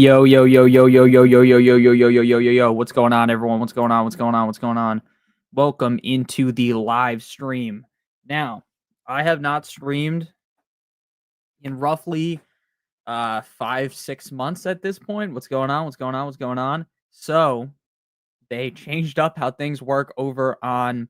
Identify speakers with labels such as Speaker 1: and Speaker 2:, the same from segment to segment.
Speaker 1: Yo, yo, yo, yo, yo, yo, yo, yo, yo, yo, yo, yo, yo, yo, yo. What's going on, everyone? What's going on? What's going on? What's going on? Welcome into the live stream. Now, I have not streamed in roughly 5-6 months at this point. What's going on? What's going on? What's going on? So they changed up how things work over on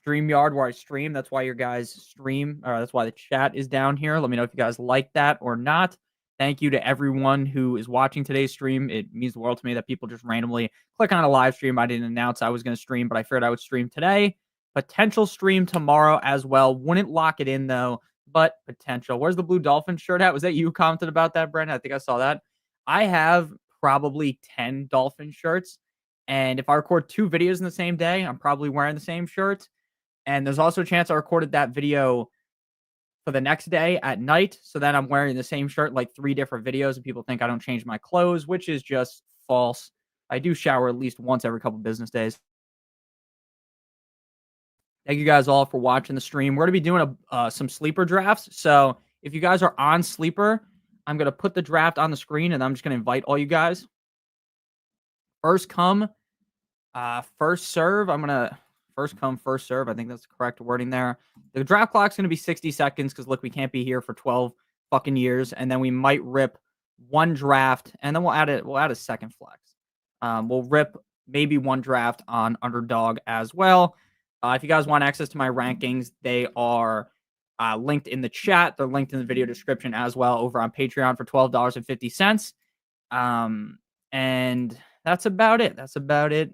Speaker 1: StreamYard where I stream. That's why your guys stream, or that's why the chat is down here. Let me know if you guys like that or not. Thank you to everyone who is watching today's stream. It means the world to me that people just randomly click on a live stream. I didn't announce I was going to stream, but I figured I would stream today. Potential stream tomorrow as well. Wouldn't lock it in though, but potential. Where's the Blue Dolphin shirt at? Was that you commented about that, Brandon? I think I saw that. I have probably 10 Dolphin shirts. And if I record 2 videos in the same day, I'm probably wearing the same shirt. And there's also a chance I recorded that video for the next day at night. So then I'm wearing the same shirt like 3 different videos, and people think I don't change my clothes, which is just false. I do shower at least once every couple business days. Thank you guys all for watching the stream. We're going to be doing some sleeper drafts. So if you guys are on sleeper, I'm going to put the draft on the screen, and I'm just going to invite all you guys. First come, first serve. I'm going to first come, first serve. I think that's the correct wording there. The draft clock's going to be 60 seconds because, look, we can't be here for 12 fucking years. And then we might rip one draft, and then we'll add a second flex. We'll rip maybe one draft on Underdog as well. If you guys want access to my rankings, they are linked in the chat. They're linked in the video description as well over on Patreon for $12.50. And that's about it.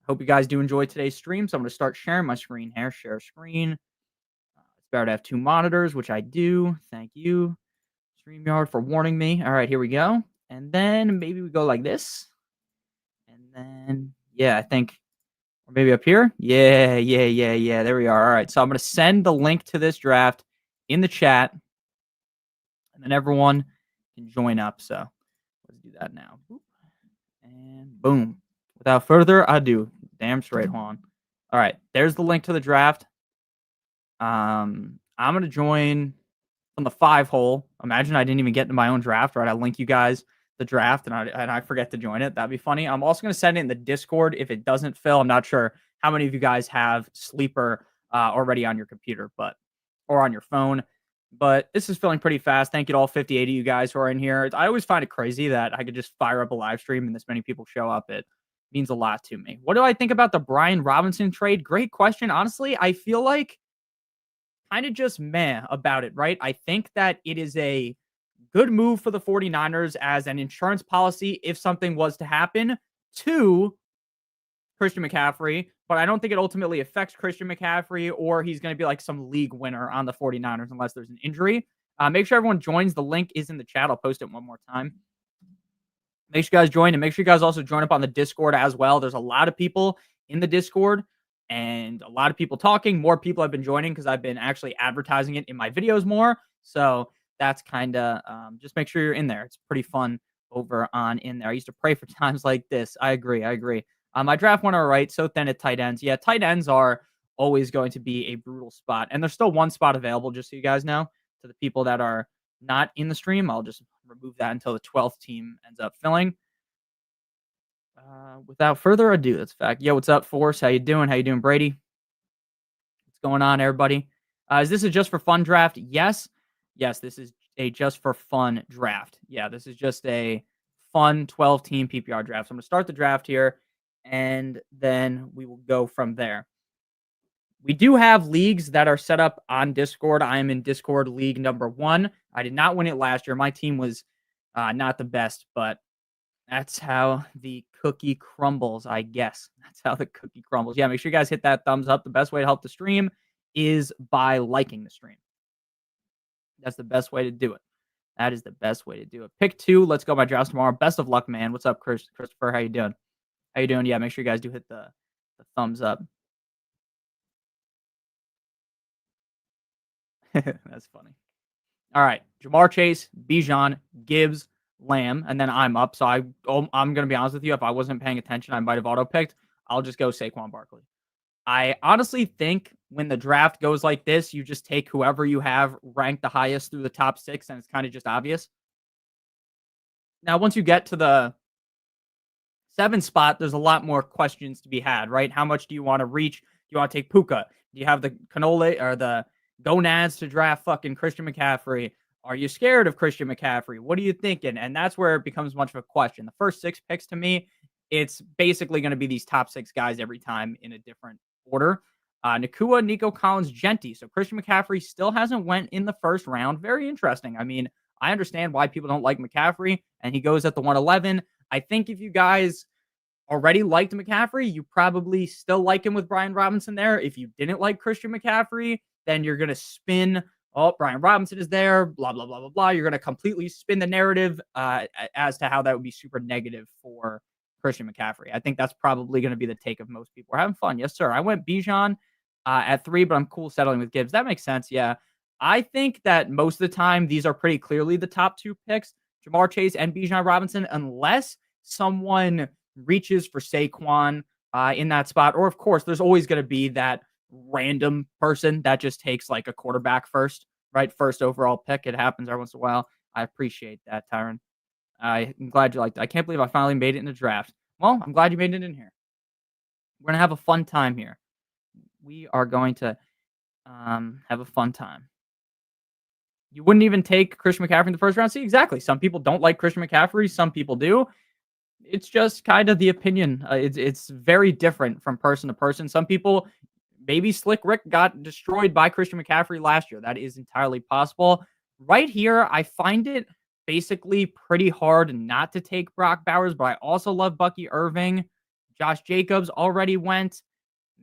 Speaker 1: Hope you guys do enjoy today's stream. So I'm going to start sharing my screen here. Share screen. It's better to have 2 monitors, which I do. Thank you, StreamYard, for warning me. All right, here we go. And then maybe we go like this. And then, yeah, I think, or maybe up here. Yeah. There we are. All right, so I'm going to send the link to this draft in the chat. And then everyone can join up. So let's do that now. And boom. Without further ado, damn straight, Juan. All right, there's the link to the draft. I'm going to join from the 5 hole. Imagine I didn't even get into my own draft, right? I link you guys the draft, and I forget to join it. That'd be funny. I'm also going to send it in the Discord if it doesn't fill. I'm not sure how many of you guys have Sleeper already on your computer, or on your phone. But this is filling pretty fast. Thank you to all 58 of you guys who are in here. I always find it crazy that I could just fire up a live stream and this many people show up. It means a lot to me. What do I think about the Brian Robinson trade? Great question. Honestly, I feel like kind of just meh about it, right? I think that it is a good move for the 49ers as an insurance policy if something was to happen to Christian McCaffrey, but I don't think it ultimately affects Christian McCaffrey or he's going to be like some league winner on the 49ers unless there's an injury. Make sure everyone joins. The link is in the chat. I'll post it one more time. Make sure you guys join, and make sure you guys also join up on the Discord as well. There's a lot of people in the Discord and a lot of people talking. More people have been joining because I've been actually advertising it in my videos more. So that's kind of just make sure you're in there. It's pretty fun over on in there. I used to pray for times like this. I agree. My draft went all right. So thin at tight ends. Yeah, tight ends are always going to be a brutal spot. And there's still one spot available, just so you guys know. To the people that are not in the stream, I'll just remove that until the 12th team ends up filling. Without further ado, that's a fact. Yo, what's up, Force? How you doing? How you doing, Brady? What's going on, everybody? Is this a just for fun draft? Yes. This is a just for fun draft. Yeah, this is just a fun 12-team PPR draft. So I'm going to start the draft here, and then we will go from there. We do have leagues that are set up on Discord. I am in Discord League number 1. I did not win it last year. My team was not the best, but that's how the cookie crumbles, I guess. That's how the cookie crumbles. Yeah, make sure you guys hit that thumbs up. The best way to help the stream is by liking the stream. That's the best way to do it. That is the best way to do it. Pick 2. Let's go. My drafts tomorrow. Best of luck, man. What's up, Christopher? How you doing? Yeah, make sure you guys do hit the thumbs up. That's funny. All right. Jamar Chase, Bijan, Gibbs, Lamb, and then I'm up. So I'm going to be honest with you. If I wasn't paying attention, I might have auto-picked. I'll just go Saquon Barkley. I honestly think when the draft goes like this, you just take whoever you have ranked the highest through the top 6, and it's kind of just obvious. Now, once you get to the 7 spot, there's a lot more questions to be had, right? How much do you want to reach? Do you want to take Puka? Do you have the cannoli or the gonads to draft fucking Christian McCaffrey? Are you scared of Christian McCaffrey? What are you thinking? And that's where it becomes much of a question. The first 6 picks to me, it's basically going to be these top 6 guys every time in a different order. Nakua, Nico Collins, Genti. So Christian McCaffrey still hasn't went in the first round. Very interesting. I mean, I understand why people don't like McCaffrey, and he goes at the 111. I think if you guys already liked McCaffrey, you probably still like him with Brian Robinson there. If you didn't like Christian McCaffrey, then you're going to spin, oh, Brian Robinson is there, blah, blah, blah, blah, blah. You're going to completely spin the narrative as to how that would be super negative for Christian McCaffrey. I think that's probably going to be the take of most people. We're having fun. Yes, sir. I went Bijan at 3, but I'm cool settling with Gibbs. That makes sense. Yeah. I think that most of the time, these are pretty clearly the top 2 picks, Jamar Chase and Bijan Robinson, unless someone reaches for Saquon in that spot. Or, of course, there's always going to be that random person that just takes like a quarterback first, right? First overall pick. It happens every once in a while. I appreciate that, Tyron. I'm glad you liked it. I can't believe I finally made it in the draft. Well, I'm glad you made it in here. We're going to have a fun time here. We are going to have a fun time. You wouldn't even take Christian McCaffrey in the first round? See, exactly. Some people don't like Christian McCaffrey. Some people do. It's just kind of the opinion. It's very different from person to person. Some people, maybe Slick Rick got destroyed by Christian McCaffrey last year. That is entirely possible. Right here, I find it basically pretty hard not to take Brock Bowers, but I also love Bucky Irving. Josh Jacobs already went.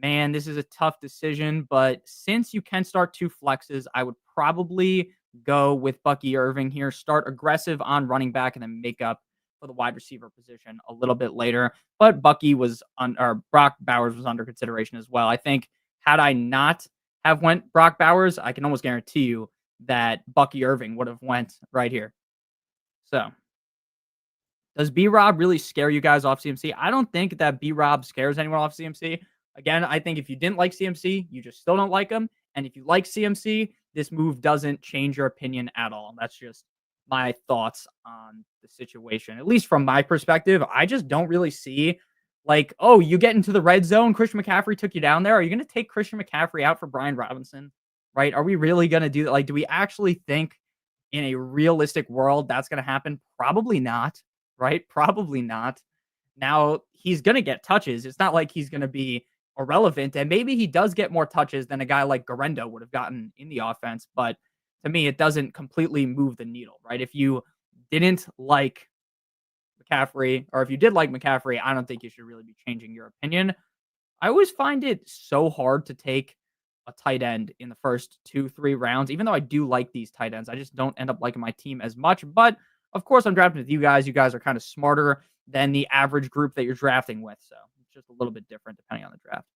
Speaker 1: Man, this is a tough decision, but since you can start 2 flexes, I would probably go with Bucky Irving here. Start aggressive on running back and then make up for the wide receiver position a little bit later. But Bucky was on, or Brock Bowers was under consideration as well. I think had I not have went Brock Bowers, I can almost guarantee you that Bucky Irving would have went right here. So does B-Rob really scare you guys off CMC? I don't think that B-Rob scares anyone off CMC. Again, I think if you didn't like CMC, you just still don't like him. And if you like CMC, this move doesn't change your opinion at all. That's just my thoughts on the situation. At least from my perspective, I just don't really see like, oh, you get into the red zone, Christian McCaffrey took you down there. Are you going to take Christian McCaffrey out for Brian Robinson? Right? Are we really going to do that? Like, do we actually think in a realistic world that's going to happen? Probably not. Right? Probably not. Now, he's going to get touches. It's not like he's going to be irrelevant. And maybe he does get more touches than a guy like Garendo would have gotten in the offense. But to me, it doesn't completely move the needle, right? If you didn't like McCaffrey, or if you did like McCaffrey, I don't think you should really be changing your opinion. I always find it so hard to take a tight end in the first 2-3 rounds, even though I do like these tight ends. I just don't end up liking my team as much. But of course, I'm drafting with you guys. You guys are kind of smarter than the average group that you're drafting with. So it's just a little bit different depending on the draft.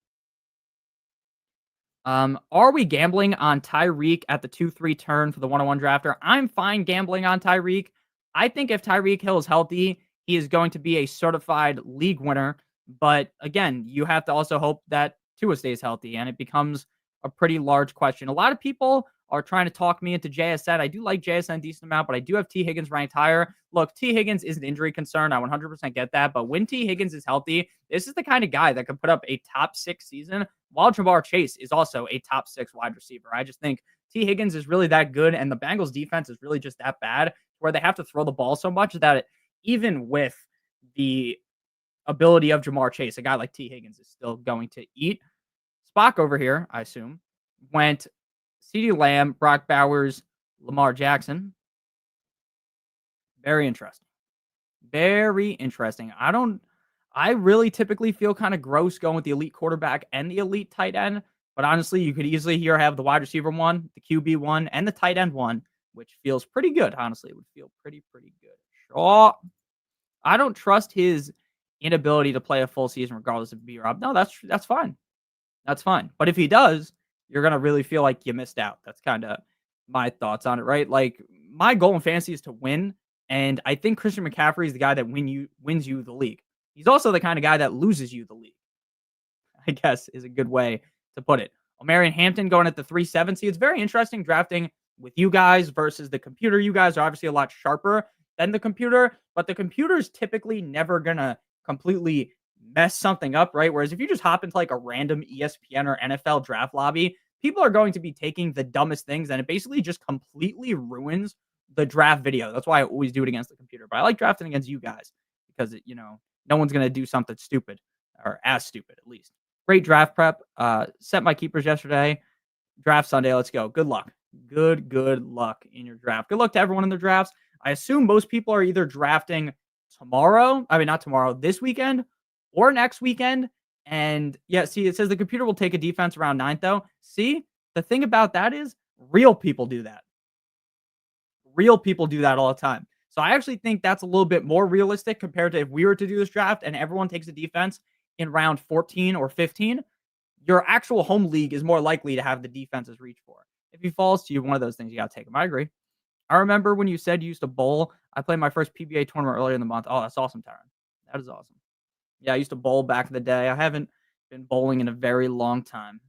Speaker 1: Are we gambling on Tyreek at the 2-3 turn for the 101 drafter? I'm fine gambling on Tyreek. I think if Tyreek Hill is healthy, he is going to be a certified league winner. But again, you have to also hope that Tua stays healthy, and it becomes a pretty large question. A lot of people are trying to talk me into JSN. I do like JSN a decent amount, but I do have T. Higgins ranked higher. Look, T. Higgins is an injury concern. I 100% get that. But when T. Higgins is healthy, this is the kind of guy that could put up a top 6 season, while Jamar Chase is also a top 6 wide receiver. I just think T. Higgins is really that good, and the Bengals defense is really just that bad, where they have to throw the ball so much that even with the ability of Jamar Chase, a guy like T. Higgins is still going to eat. Spock over here, I assume, went CeeDee Lamb, Brock Bowers, Lamar Jackson. Very interesting. Very interesting. I really typically feel kind of gross going with the elite quarterback and the elite tight end. But honestly, you could easily here have the wide receiver one, the QB one, and the tight end one, which feels pretty good. Honestly, it would feel pretty good. Sure. I don't trust his inability to play a full season regardless of B-Rob. No, that's fine. That's fine. But if he does, you're going to really feel like you missed out. That's kind of my thoughts on it, right? Like, my goal in fantasy is to win. And I think Christian McCaffrey is the guy that wins you the league. He's also the kind of guy that loses you the league, I guess is a good way to put it. Omarion Hampton going at the 3-7 seed. It's very interesting drafting with you guys versus the computer. You guys are obviously a lot sharper. than the computer, but the computer is typically never gonna completely mess something up, right? Whereas if you just hop into like a random ESPN or NFL draft lobby, people are going to be taking the dumbest things and it basically just completely ruins the draft video. That's why I always do it against the computer. But I like drafting against you guys because no one's gonna do something stupid or as stupid at least. Great draft prep. Set my keepers yesterday. Draft Sunday. Let's go. Good luck. Good luck in your draft. Good luck to everyone in their drafts. I assume most people are either drafting tomorrow. I mean, not tomorrow, this weekend or next weekend. And yeah, see, it says the computer will take a defense around ninth, though. See, the thing about that is real people do that. Real people do that all the time. So I actually think that's a little bit more realistic compared to if we were to do this draft and everyone takes a defense in round 14 or 15. Your actual home league is more likely to have the defenses reach for. If he falls to you, one of those things you got to take him. I agree. I remember when you said you used to bowl. I played my first PBA tournament earlier in the month. Oh, that's awesome, Tyron. That is awesome. Yeah, I used to bowl back in the day. I haven't been bowling in a very long time.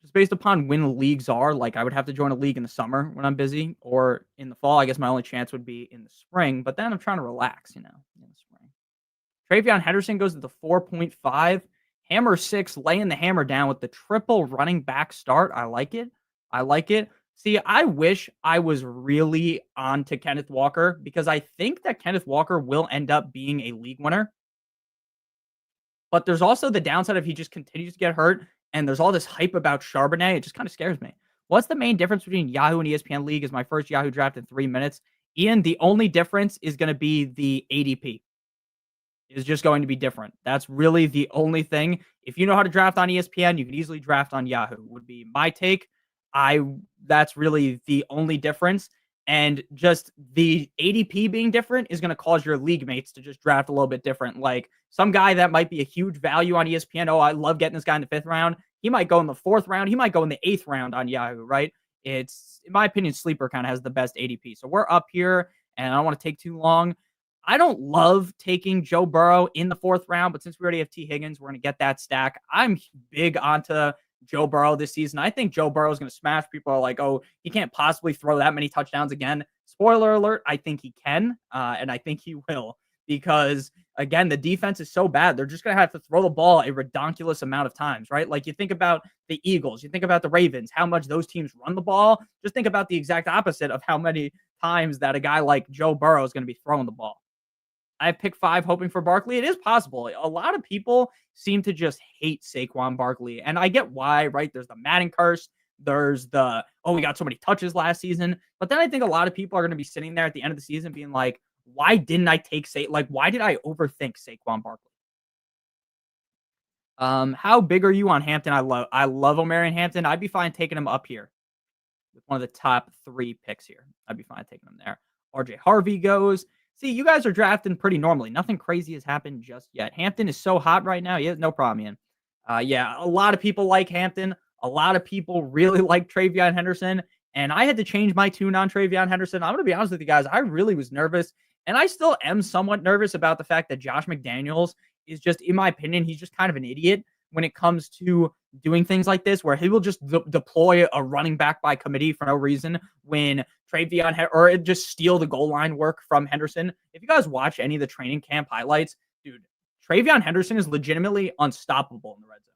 Speaker 1: Just based upon when leagues are, like I would have to join a league in the summer when I'm busy, or in the fall. I guess my only chance would be in the spring. But then I'm trying to relax, in the spring. Travion Henderson goes to the 4.5. Hammer 6, laying the hammer down with the triple running back start. I like it. I like it. See, I wish I was really on to Kenneth Walker because I think that Kenneth Walker will end up being a league winner. But there's also the downside if he just continues to get hurt and there's all this hype about Charbonnet. It just kind of scares me. What's the main difference between Yahoo and ESPN League? Is my first Yahoo draft in 3 minutes. Ian, the only difference is going to be the ADP. Is just going to be different. That's really the only thing. If you know how to draft on ESPN, you can easily draft on Yahoo. Would be my take. That's really the only difference. And just the ADP being different is going to cause your league mates to just draft a little bit different. Like some guy that might be a huge value on ESPN. Oh, I love getting this guy in the 5th round. He might go in the 4th round. He might go in the 8th round on Yahoo, right? It's, in my opinion, Sleeper kind of has the best ADP. So we're up here and I don't want to take too long. I don't love taking Joe Burrow in the 4th round, but since we already have T. Higgins, we're going to get that stack. I'm big onto Joe Burrow this season. I think Joe Burrow is going to smash. People are like, oh, he can't possibly throw that many touchdowns again. Spoiler alert, I think he can, and I think he will because, again, the defense is so bad. They're just going to have to throw the ball a redonkulous amount of times, right? Like you think about the Eagles, you think about the Ravens, how much those teams run the ball. Just think about the exact opposite of how many times that a guy like Joe Burrow is going to be throwing the ball. I pick 5 hoping for Barkley. It is possible. A lot of people seem to just hate Saquon Barkley. And I get why, right? There's the Madden curse. There's the, oh, we got so many touches last season. But then I think a lot of people are going to be sitting there at the end of the season being like, why didn't I take why did I overthink Saquon Barkley? How big are you on Hampton? I love Omarion Hampton. I'd be fine taking him up here with one of the top 3 picks here. I'd be fine taking him there. RJ Harvey goes. See, you guys are drafting pretty normally. Nothing crazy has happened just yet. Hampton is so hot right now. Yeah, no problem, Ian. Yeah, a lot of people like Hampton. A lot of people really like Travion Henderson. And I had to change my tune on Travion Henderson. I'm going to be honest with you guys. I really was nervous. And I still am somewhat nervous about the fact that Josh McDaniels is just, in my opinion, he's just kind of an idiot when it comes to doing things like this, where he will just deploy a running back by committee for no reason when Travion or just steal the goal line work from Henderson. If you guys watch any of the training camp highlights, dude, Travion Henderson is legitimately unstoppable in the red zone.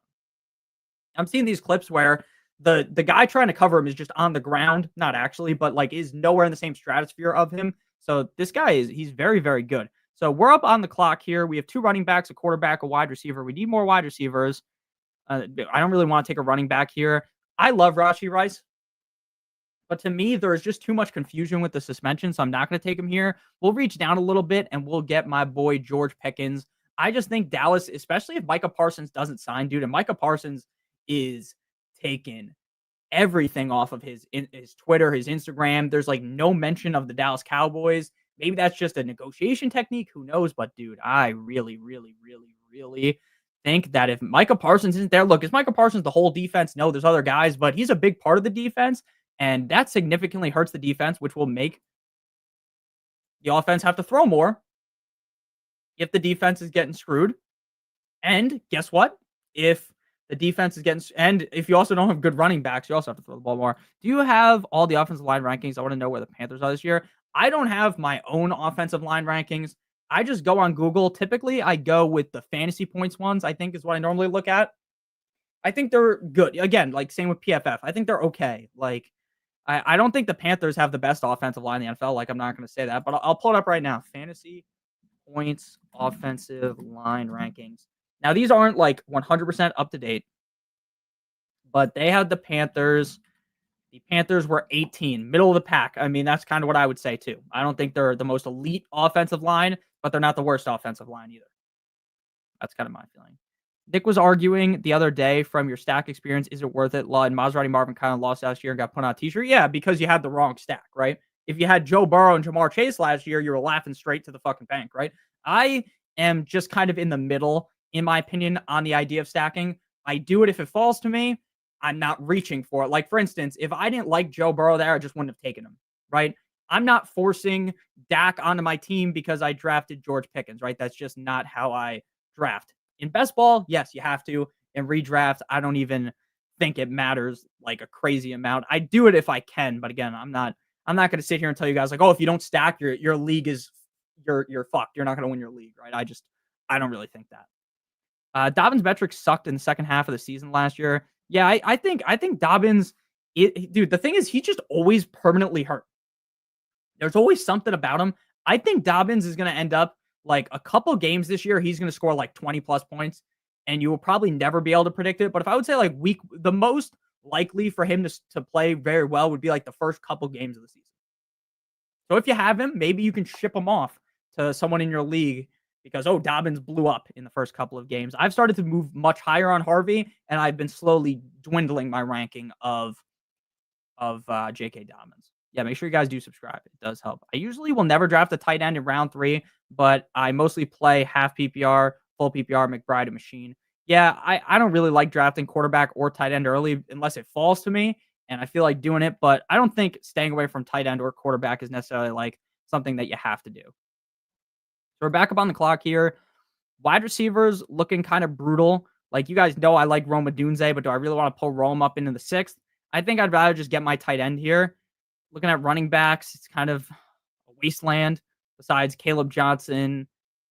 Speaker 1: I'm seeing these clips where the guy trying to cover him is just on the ground, not actually, but like is nowhere in the same stratosphere of him. So this guy he's very, very good. So we're up on the clock here. We have 2 running backs, a quarterback, a wide receiver. We need more wide receivers. I don't really want to take a running back here. I love Rashee Rice, but to me, there is just too much confusion with the suspension, so I'm not going to take him here. We'll reach down a little bit, and we'll get my boy George Pickens. I just think Dallas, especially if Micah Parsons doesn't sign, dude, and Micah Parsons is taking everything off of his Twitter, his Instagram. There's like no mention of the Dallas Cowboys. Maybe that's just a negotiation technique. Who knows? But dude, I really, really, really, really think that if Micah Parsons isn't there, look, is Micah Parsons the whole defense? No, there's other guys, but he's a big part of the defense. And that significantly hurts the defense, which will make the offense have to throw more if the defense is getting screwed. And guess what? If The defense is getting, and if you also don't have good running backs, you also have to throw the ball more. Do you have all the offensive line rankings? I want to know where the Panthers are this year. I don't have my own offensive line rankings. I just go on Google. Typically, I go with the fantasy points ones, I think is what I normally look at. I think they're good. Again, like same with PFF. I think they're okay. Like, I don't think the Panthers have the best offensive line in the NFL. Like, I'm not going to say that, but I'll pull it up right now. Fantasy points offensive line rankings. Now, these aren't like 100% up to date, but they had the Panthers. The Panthers were 18, middle of the pack. I mean, that's kind of what I would say too. I don't think they're the most elite offensive line, but they're not the worst offensive line either. That's kind of my feeling. Nick was arguing the other day from your stack experience, is it worth it? And Maserati Marvin kind of lost last year and got put on a t-shirt. Yeah, because you had the wrong stack, right? If you had Joe Burrow and Jamar Chase last year, you were laughing straight to the fucking bank, right? I am just kind of in the middle, in my opinion, on the idea of stacking. I do it if it falls to me. I'm not reaching for it. Like, for instance, if I didn't like Joe Burrow there, I just wouldn't have taken him, right? I'm not forcing Dak onto my team because I drafted George Pickens, right? That's just not how I draft. In best ball, yes, you have to. In redraft, I don't even think it matters like a crazy amount. I do it if I can, but again, I'm not going to sit here and tell you guys like, oh, if you don't stack, your league is you're fucked. You're not going to win your league, right? I don't really think that. Dobbins metrics sucked in the second half of the season last year. Yeah, I think Dobbins, dude. The thing is, he's just always permanently hurt. There's always something about him. I think Dobbins is going to end up like a couple games this year. He's going to score like 20 plus points, and you will probably never be able to predict it. But if I would say like the most likely for him to play very well would be like the first couple games of the season. So if you have him, maybe you can ship him off to someone in your league because, oh, Dobbins blew up in the first couple of games. I've started to move much higher on Harvey, and I've been slowly dwindling my ranking of J.K. Dobbins. Yeah, make sure you guys do subscribe. It does help. I usually will never draft a tight end in round 3, but I mostly play half PPR, full PPR, McBride, and Machine. Yeah, I don't really like drafting quarterback or tight end early unless it falls to me, and I feel like doing it, but I don't think staying away from tight end or quarterback is necessarily like something that you have to do. So we're back up on the clock here. Wide receivers looking kind of brutal. Like, you guys know I like Rome Odunze, but do I really want to pull Rome up into the 6th? I think I'd rather just get my tight end here. Looking at running backs, it's kind of a wasteland besides Caleb Johnson,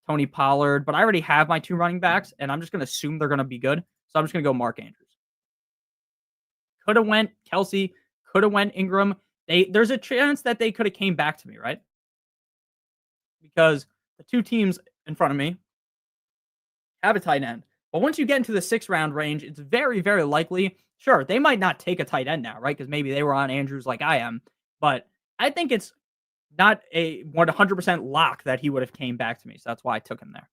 Speaker 1: Tony Pollard. But I already have my 2 running backs, and I'm just going to assume they're going to be good. So I'm just going to go Mark Andrews. Could have went Kelsey, could have went Ingram. There's a chance that they could have came back to me, right? Because the 2 teams in front of me have a tight end. But once you get into the 6th round range, it's very, very likely. Sure, they might not take a tight end now, right? Because maybe they were on Andrews like I am. But I think it's not a 100% lock that he would have came back to me. So that's why I took him there.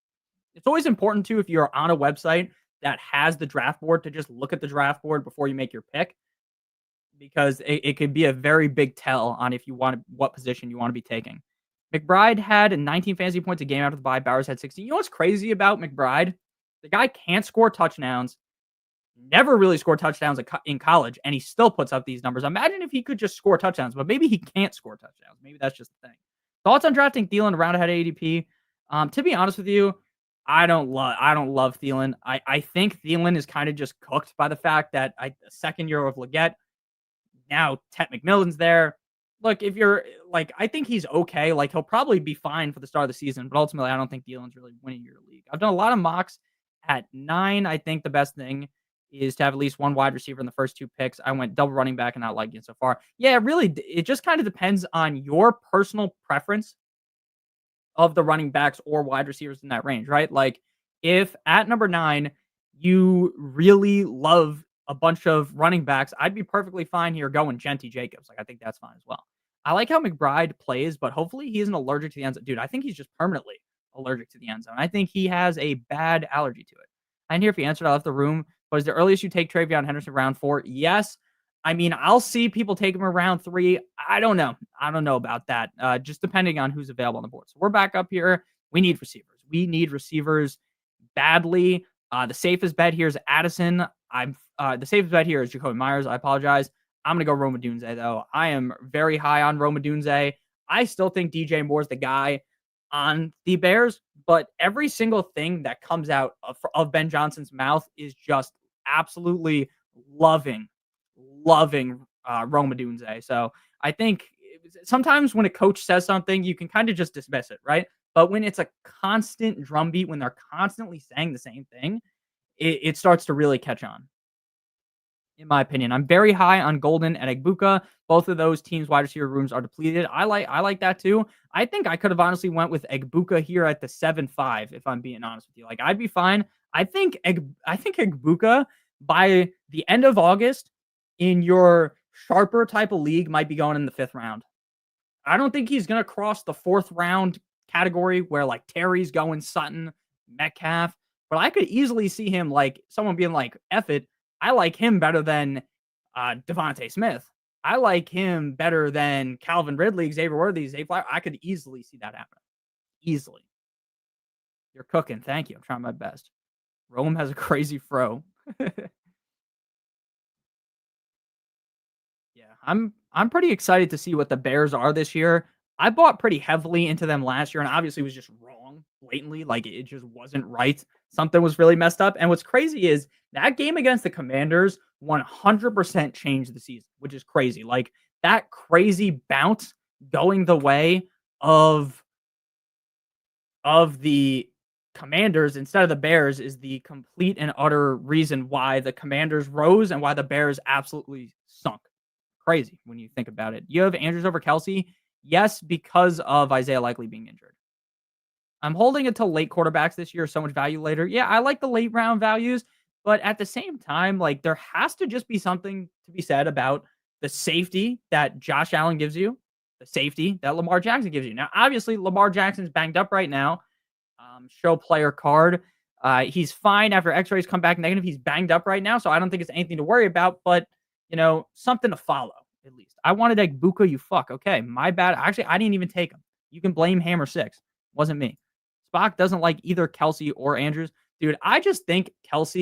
Speaker 1: It's always important, too, if you're on a website that has the draft board, to just look at the draft board before you make your pick. Because it could be a very big tell on if you want what position you want to be taking. McBride had 19 fantasy points a game after the bye. Bowers had 16. You know what's crazy about McBride? The guy can't score touchdowns. Never really scored touchdowns in college, and he still puts up these numbers. Imagine if he could just score touchdowns, but maybe he can't score touchdowns. Maybe that's just the thing. Thoughts on drafting Thielen around ahead of ADP? To be honest with you, I don't love Thielen. I think Thielen is kind of just cooked by the fact that the second year of Leggett, now Ted McMillan's there. Look, if you're like, I think he's okay. Like, he'll probably be fine for the start of the season, but ultimately, I don't think Thielen's really winning your league. I've done a lot of mocks at 9. I think the best thing is to have at least one wide receiver in the first 2 picks. I went double running back and not liking it so far. Yeah, really, it just kind of depends on your personal preference of the running backs or wide receivers in that range, right? Like, if at number 9, you really love a bunch of running backs, I'd be perfectly fine here going Genty Jacobs. Like, I think that's fine as well. I like how McBride plays, but hopefully he isn't allergic to the end zone. Dude, I think he's just permanently allergic to the end zone. I think he has a bad allergy to it. I didn't hear if he answered. I left the room. But is the earliest you take Travion Henderson round 4? Yes. I mean, I'll see people take him around 3. I don't know. I don't know about that. Just depending on who's available on the board. So we're back up here. We need receivers. We need receivers badly. The safest bet here is Addison. The safest bet here is Jacoby Myers. I apologize. I'm going to go Rome Odunze, though. I am very high on Rome Odunze. I still think DJ Moore's the guy on the Bears, but every single thing that comes out of Ben Johnson's mouth is just absolutely loving, Roma Dunze. So I think sometimes when a coach says something, you can kind of just dismiss it, right? But when it's a constant drumbeat, when they're constantly saying the same thing, it starts to really catch on, in my opinion. I'm very high on Golden and Egbuka. Both of those teams' wide receiver rooms are depleted. I like that too. I think I could have honestly went with Egbuka here at the 7-5, if I'm being honest with you. Like, I'd be fine. I think Egbuka by the end of August in your sharper type of league might be going in the 5th round. I don't think he's gonna cross the 4th round category where like Terry's going, Sutton, Metcalf, but I could easily see him like someone being like, "F it, I like him better than Devontae Smith. I like him better than Calvin Ridley, Xavier Worthy, Zay Flower." I could easily see that happen. Easily. You're cooking. Thank you. I'm trying my best. Rome has a crazy fro. Yeah, I'm pretty excited to see what the Bears are this year. I bought pretty heavily into them last year and obviously was just wrong blatantly. Like, it just wasn't right. Something was really messed up. And what's crazy is that game against the Commanders 100% changed the season, which is crazy. Like, that crazy bounce going the way of the Commanders instead of the Bears is the complete and utter reason why the Commanders rose and why the Bears absolutely sunk. Crazy when you think about it. You have Andrews over Kelsey. Yes, because of Isaiah Likely being injured. I'm holding it till late quarterbacks this year, so much value later. Yeah, I like the late round values, but at the same time, like, there has to just be something to be said about the safety that Josh Allen gives you, the safety that Lamar Jackson gives you. Now, obviously, Lamar Jackson's banged up right now. Show player card. He's fine after X-rays come back negative. He's banged up right now, so I don't think it's anything to worry about. But something to follow at least. I wanted Egbuka, you fuck. Okay, my bad. Actually, I didn't even take him. You can blame Hammer 6. Wasn't me. Spock doesn't like either Kelsey or Andrews. Dude, I just think Andrews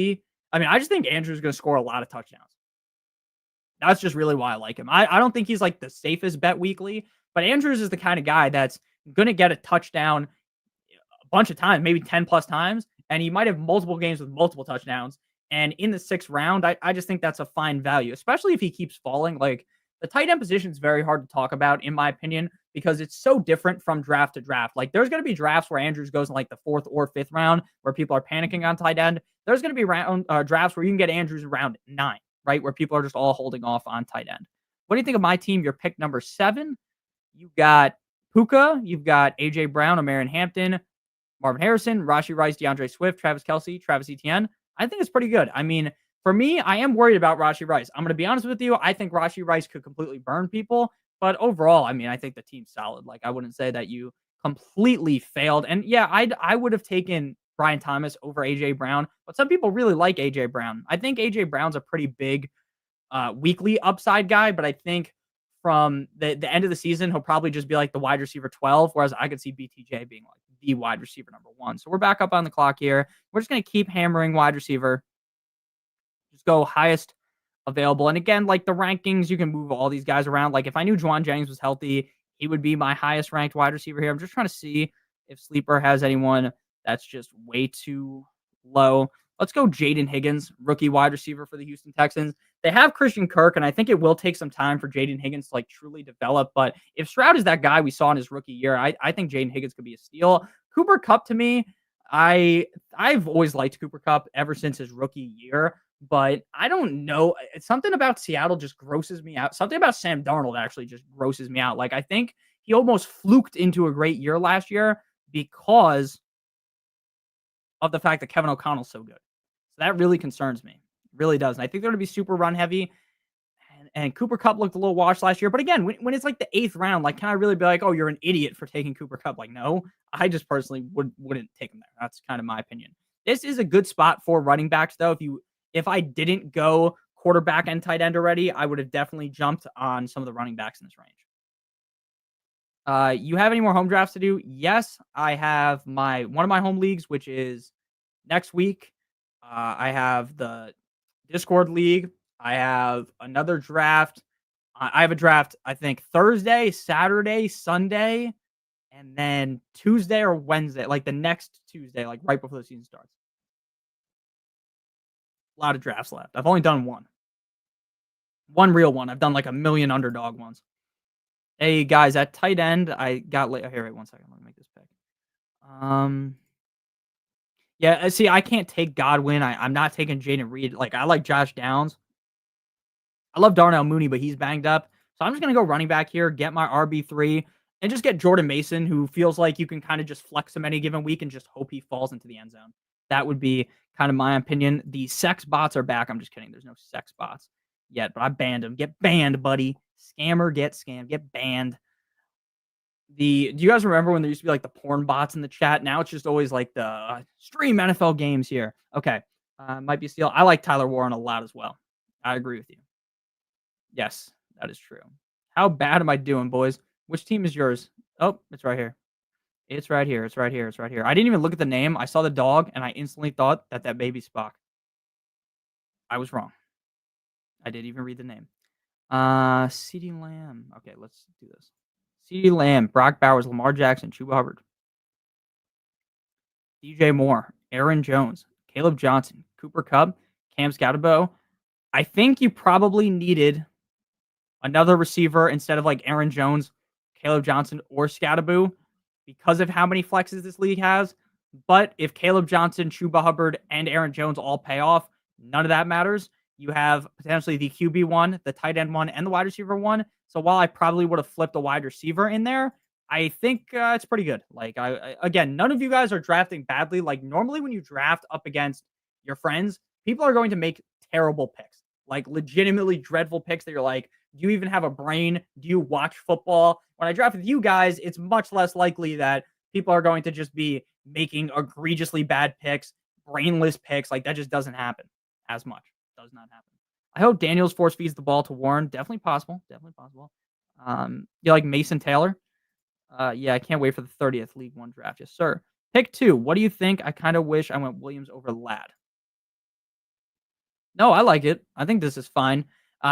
Speaker 1: is going to score a lot of touchdowns. That's just really why I like him. I don't think he's like the safest bet weekly, but Andrews is the kind of guy that's going to get a touchdown a bunch of times, maybe 10 plus times, and he might have multiple games with multiple touchdowns. And in the 6th round, I just think that's a fine value, especially if he keeps falling. Like, the tight end position is very hard to talk about, in my opinion, because it's so different from draft to draft. Like, there's going to be drafts where Andrews goes in like the 4th or 5th round where people are panicking on tight end. There's going to be drafts where you can get Andrews in round 9, right? Where people are just all holding off on tight end. What do you think of my team? Your pick number 7. You've got Puka. You've got A.J. Brown, O'Marion Hampton, Marvin Harrison, Rashee Rice, DeAndre Swift, Travis Kelce, Travis Etienne. I think it's pretty good. I mean, for me, I am worried about Rashee Rice. I'm going to be honest with you. I think Rashee Rice could completely burn people. But overall, I mean, I think the team's solid. Like, I wouldn't say that you completely failed. And yeah, I would have taken Brian Thomas over A.J. Brown. But some people really like A.J. Brown. I think A.J. Brown's a pretty big weekly upside guy. But I think from the end of the season, he'll probably just be like the wide receiver 12. Whereas I could see BTJ being like the wide receiver number 1. So we're back up on the clock here. We're just going to keep hammering wide receiver. Just go highest available. And again, like, the rankings, you can move all these guys around. Like, if I knew Juwan Jennings was healthy, he would be my highest ranked wide receiver here. I'm just trying to see if Sleeper has anyone that's just way too low. Let's go Jaden Higgins, rookie wide receiver for the Houston Texans. They have Christian Kirk, and I think it will take some time for Jaden Higgins to like truly develop. But if Stroud is that guy we saw in his rookie year, I think Jaden Higgins could be a steal. Cooper Kupp, to me, I've always liked Cooper Kupp ever since his rookie year, but I don't know. It's something about Seattle just grosses me out. Something about Sam Darnold actually just grosses me out. Like, I think he almost fluked into a great year last year because of the fact that Kevin O'Connell's so good. So that really concerns me. It really does. And I think they're going to be super run heavy. And Cooper Kupp looked a little washed last year. But again, when it's like the 8th round, like, can I really be like, oh, you're an idiot for taking Cooper Kupp? Like, no, I just personally wouldn't take him there. That's kind of my opinion. This is a good spot for running backs, though. If I didn't go quarterback and tight end already, I would have definitely jumped on some of the running backs in this range. You have any more home drafts to do? Yes, I have one of my home leagues, which is next week. I have the Discord league. I have another draft. I have a draft, I think, Thursday, Saturday, Sunday, and then Tuesday or Wednesday, like the next Tuesday, like right before the season starts. A lot of drafts left. I've only done one. One real one. I've done like a million underdog ones. Hey guys, at tight end, I got late. Here, wait 1 second. Let me make this pick. Um, yeah. See, I can't take Godwin. I'm not taking Jaden Reed. Like I like Josh Downs. I love Darnell Mooney, but he's banged up. So I'm just gonna go running back here, get my RB3, and just get Jordan Mason, who feels like you can kind of just flex him any given week and just hope he falls into the end zone. That would be kind of my opinion. The sex bots are back. I'm just kidding. There's no sex bots yet, but I banned them. Get banned, buddy. Scammer, get scammed. Get banned. Do you guys remember when there used to be like the porn bots in the chat? Now it's just always like the stream NFL games here. Okay. Might be a steal. I like Tyler Warren a lot as well. I agree with you. Yes, that is true. How bad am I doing, boys? Which team is yours? Oh, it's right here. It's right here. It's right here. It's right here. I didn't even look at the name. I saw the dog, and I instantly thought that baby Spock. I was wrong. I didn't even read the name. CeeDee Lamb. Okay, let's do this. CeeDee Lamb, Brock Bowers, Lamar Jackson, Chuba Hubbard, DJ Moore, Aaron Jones, Caleb Johnson, Cooper Kupp, Cam Scatterbo. I think you probably needed another receiver instead of like Aaron Jones, Caleb Johnson, or Scatterbo because of how many flexes this league has. But if Caleb Johnson, Chuba Hubbard, and Aaron Jones all pay off, none of that matters. You have potentially the QB one, the tight end one, and the wide receiver one. So while I probably would have flipped a wide receiver in there, I think it's pretty good. Like, again, none of you guys are drafting badly. Like, normally when you draft up against your friends, people are going to make terrible picks, like legitimately dreadful picks that you're like, do you even have a brain? Do you watch football? When I draft with you guys, it's much less likely that people are going to just be making egregiously bad picks, brainless picks. Like, that just doesn't happen as much. Does not happen. I hope Daniels force feeds the ball to Warren. Definitely possible. Definitely possible. You like Mason Taylor? Yeah, I can't wait for the 30th League One draft. Yes, sir. Pick 2. What do you think? I kind of wish I went Williams over Ladd. No, I like it. I think this is fine.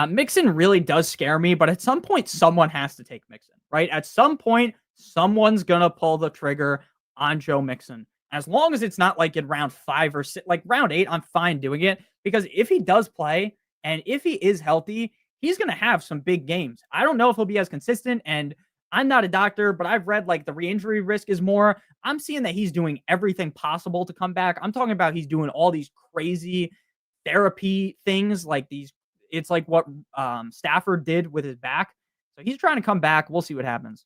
Speaker 1: Mixon really does scare me, but at some point, someone has to take Mixon, right? At some point, someone's going to pull the trigger on Joe Mixon. As long as it's not like in round 5 or 6, like round 8, I'm fine doing it because if he does play and if he is healthy, he's going to have some big games. I don't know if he'll be as consistent, and I'm not a doctor, but I've read like the re-injury risk is more. I'm seeing that he's doing everything possible to come back. I'm talking about he's doing all these crazy therapy things, like these. It's like what Stafford did with his back. So he's trying to come back. We'll see what happens.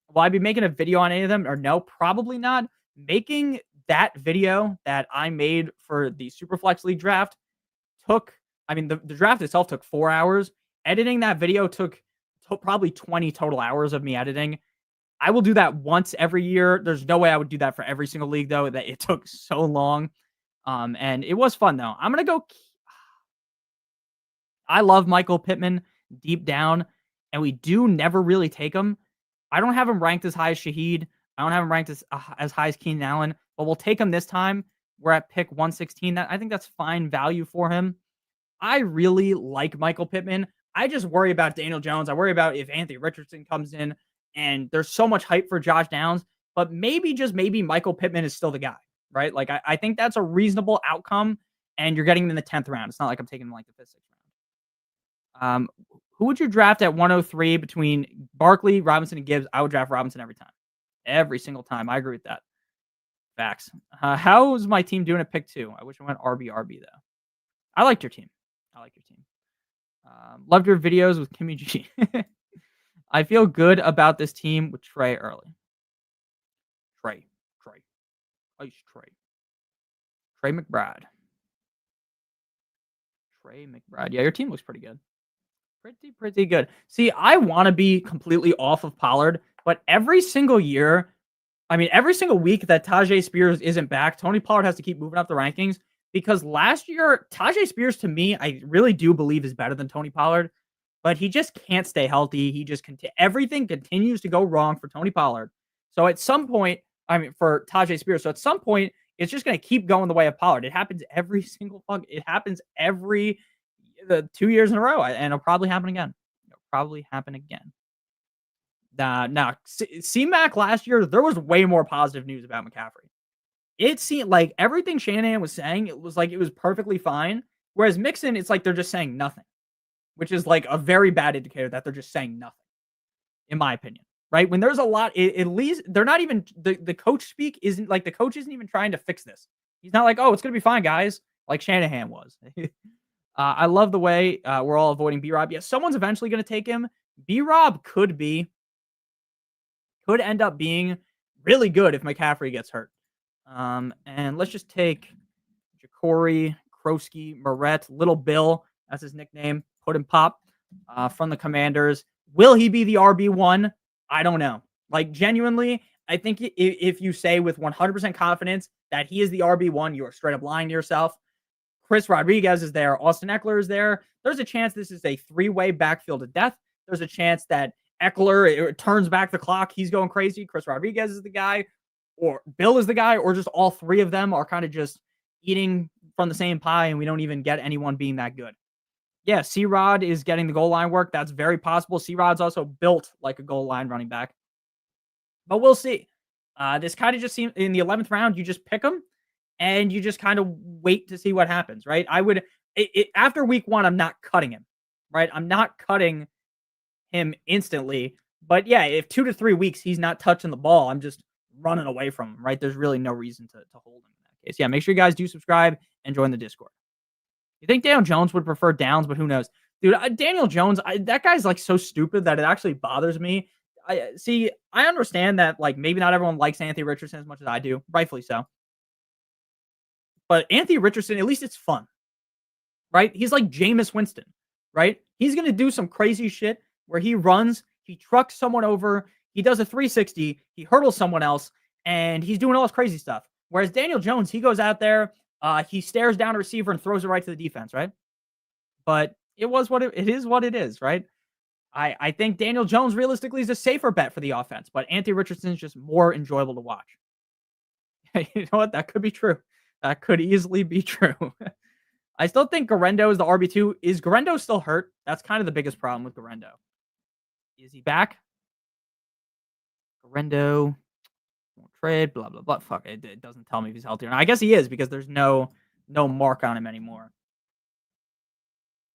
Speaker 1: Will I be making a video on any of them or no? Probably not. Making that video that I made for the Superflex League draft the draft itself took 4 hours. Editing that video took probably 20 total hours of me editing. I will do that once every year. There's no way I would do that for every single league, though, that it took so long. And it was fun, though. I'm going to go. I love Michael Pittman deep down, and we do never really take him. I don't have him ranked as high as Shaheed. I don't have him ranked as high as Keenan Allen, but we'll take him this time. We're at pick 116. I think that's fine value for him. I really like Michael Pittman. I just worry about Daniel Jones. I worry about if Anthony Richardson comes in, and there's so much hype for Josh Downs, but just maybe Michael Pittman is still the guy, right? Like, I think that's a reasonable outcome, and you're getting him in the 10th round. It's not like I'm taking him like the 5th, 6th round. Who would you draft at 103 between Barkley, Robinson, and Gibbs? I would draft Robinson every time. Every single time. I agree with that. Facts. How's my team doing at pick 2? I wish I went RB, though. I liked your team. Loved your videos with Kimmy G. I feel good about this team with Trey early. Trey. Ice Trey. Trey McBride. Yeah, your team looks pretty good. Pretty good. See, I want to be completely off of Pollard, but every single week that Tajay Spears isn't back, Tony Pollard has to keep moving up the rankings because last year, Tajay Spears, to me, I really do believe is better than Tony Pollard, but he just can't stay healthy. He just everything continues to go wrong for Tony Pollard. So at some point, for Tajay Spears, so at some point, it's just going to keep going the way of Pollard. It happens every 2 years in a row, and it'll probably happen again. Now, C-Mac last year, there was way more positive news about McCaffrey. It seemed like everything Shanahan was saying, it was like it was perfectly fine. Whereas Mixon, it's like they're just saying nothing, which is like a very bad indicator that they're just saying nothing, in my opinion. Right? When there's a lot, at least they're not even the coach speak isn't like the coach isn't even trying to fix this. He's not like, oh, it's gonna be fine, guys, like Shanahan was. I love the way we're all avoiding B Rob. Yeah, someone's eventually gonna take him. B Rob could end up being really good if McCaffrey gets hurt. And let's just take Jacory, Krosky, Moret, Little Bill. That's his nickname. Put him pop from the Commanders. Will he be the RB1? I don't know. Like, genuinely, I think if you say with 100% confidence that he is the RB1, you are straight up lying to yourself. Chris Rodriguez is there. Austin Eckler is there. There's a chance this is a three-way backfield of death. There's a chance that Eckler turns back the clock. He's going crazy. Chris Rodriguez is the guy, or Bill is the guy, or just all three of them are kind of just eating from the same pie, and we don't even get anyone being that good. Yeah, C-Rod is getting the goal line work. That's very possible. C-Rod's also built like a goal line running back. But we'll see. This kind of just seems in the 11th round, you just pick them and you just kind of wait to see what happens, right? I would, after week 1, I'm not cutting him, right? I'm not cutting him instantly. But yeah, if 2 to 3 weeks he's not touching the ball, I'm just running away from him, right? There's really no reason to hold him in that case. Yeah, make sure you guys do subscribe and join the Discord. You think Daniel Jones would prefer downs, but who knows? Dude, Daniel Jones, that guy's like so stupid that it actually bothers me. I understand that like maybe not everyone likes Anthony Richardson as much as I do, rightfully so. But Anthony Richardson, at least it's fun, right? He's like Jameis Winston, right? He's going to do some crazy shit where he runs, he trucks someone over, he does a 360, he hurdles someone else, and he's doing all this crazy stuff. Whereas Daniel Jones, he goes out there, he stares down a receiver and throws it right to the defense, right? But it is what it is, right? I think Daniel Jones realistically is a safer bet for the offense, but Anthony Richardson is just more enjoyable to watch. You know what? That could be true. That could easily be true. I still think Garendo is the RB2. Is Garendo still hurt? That's kind of the biggest problem with Garendo. Is he back? Garendo, won't trade, blah, blah, blah. Fuck, it doesn't tell me if he's healthy or not. I guess he is because there's no mark on him anymore.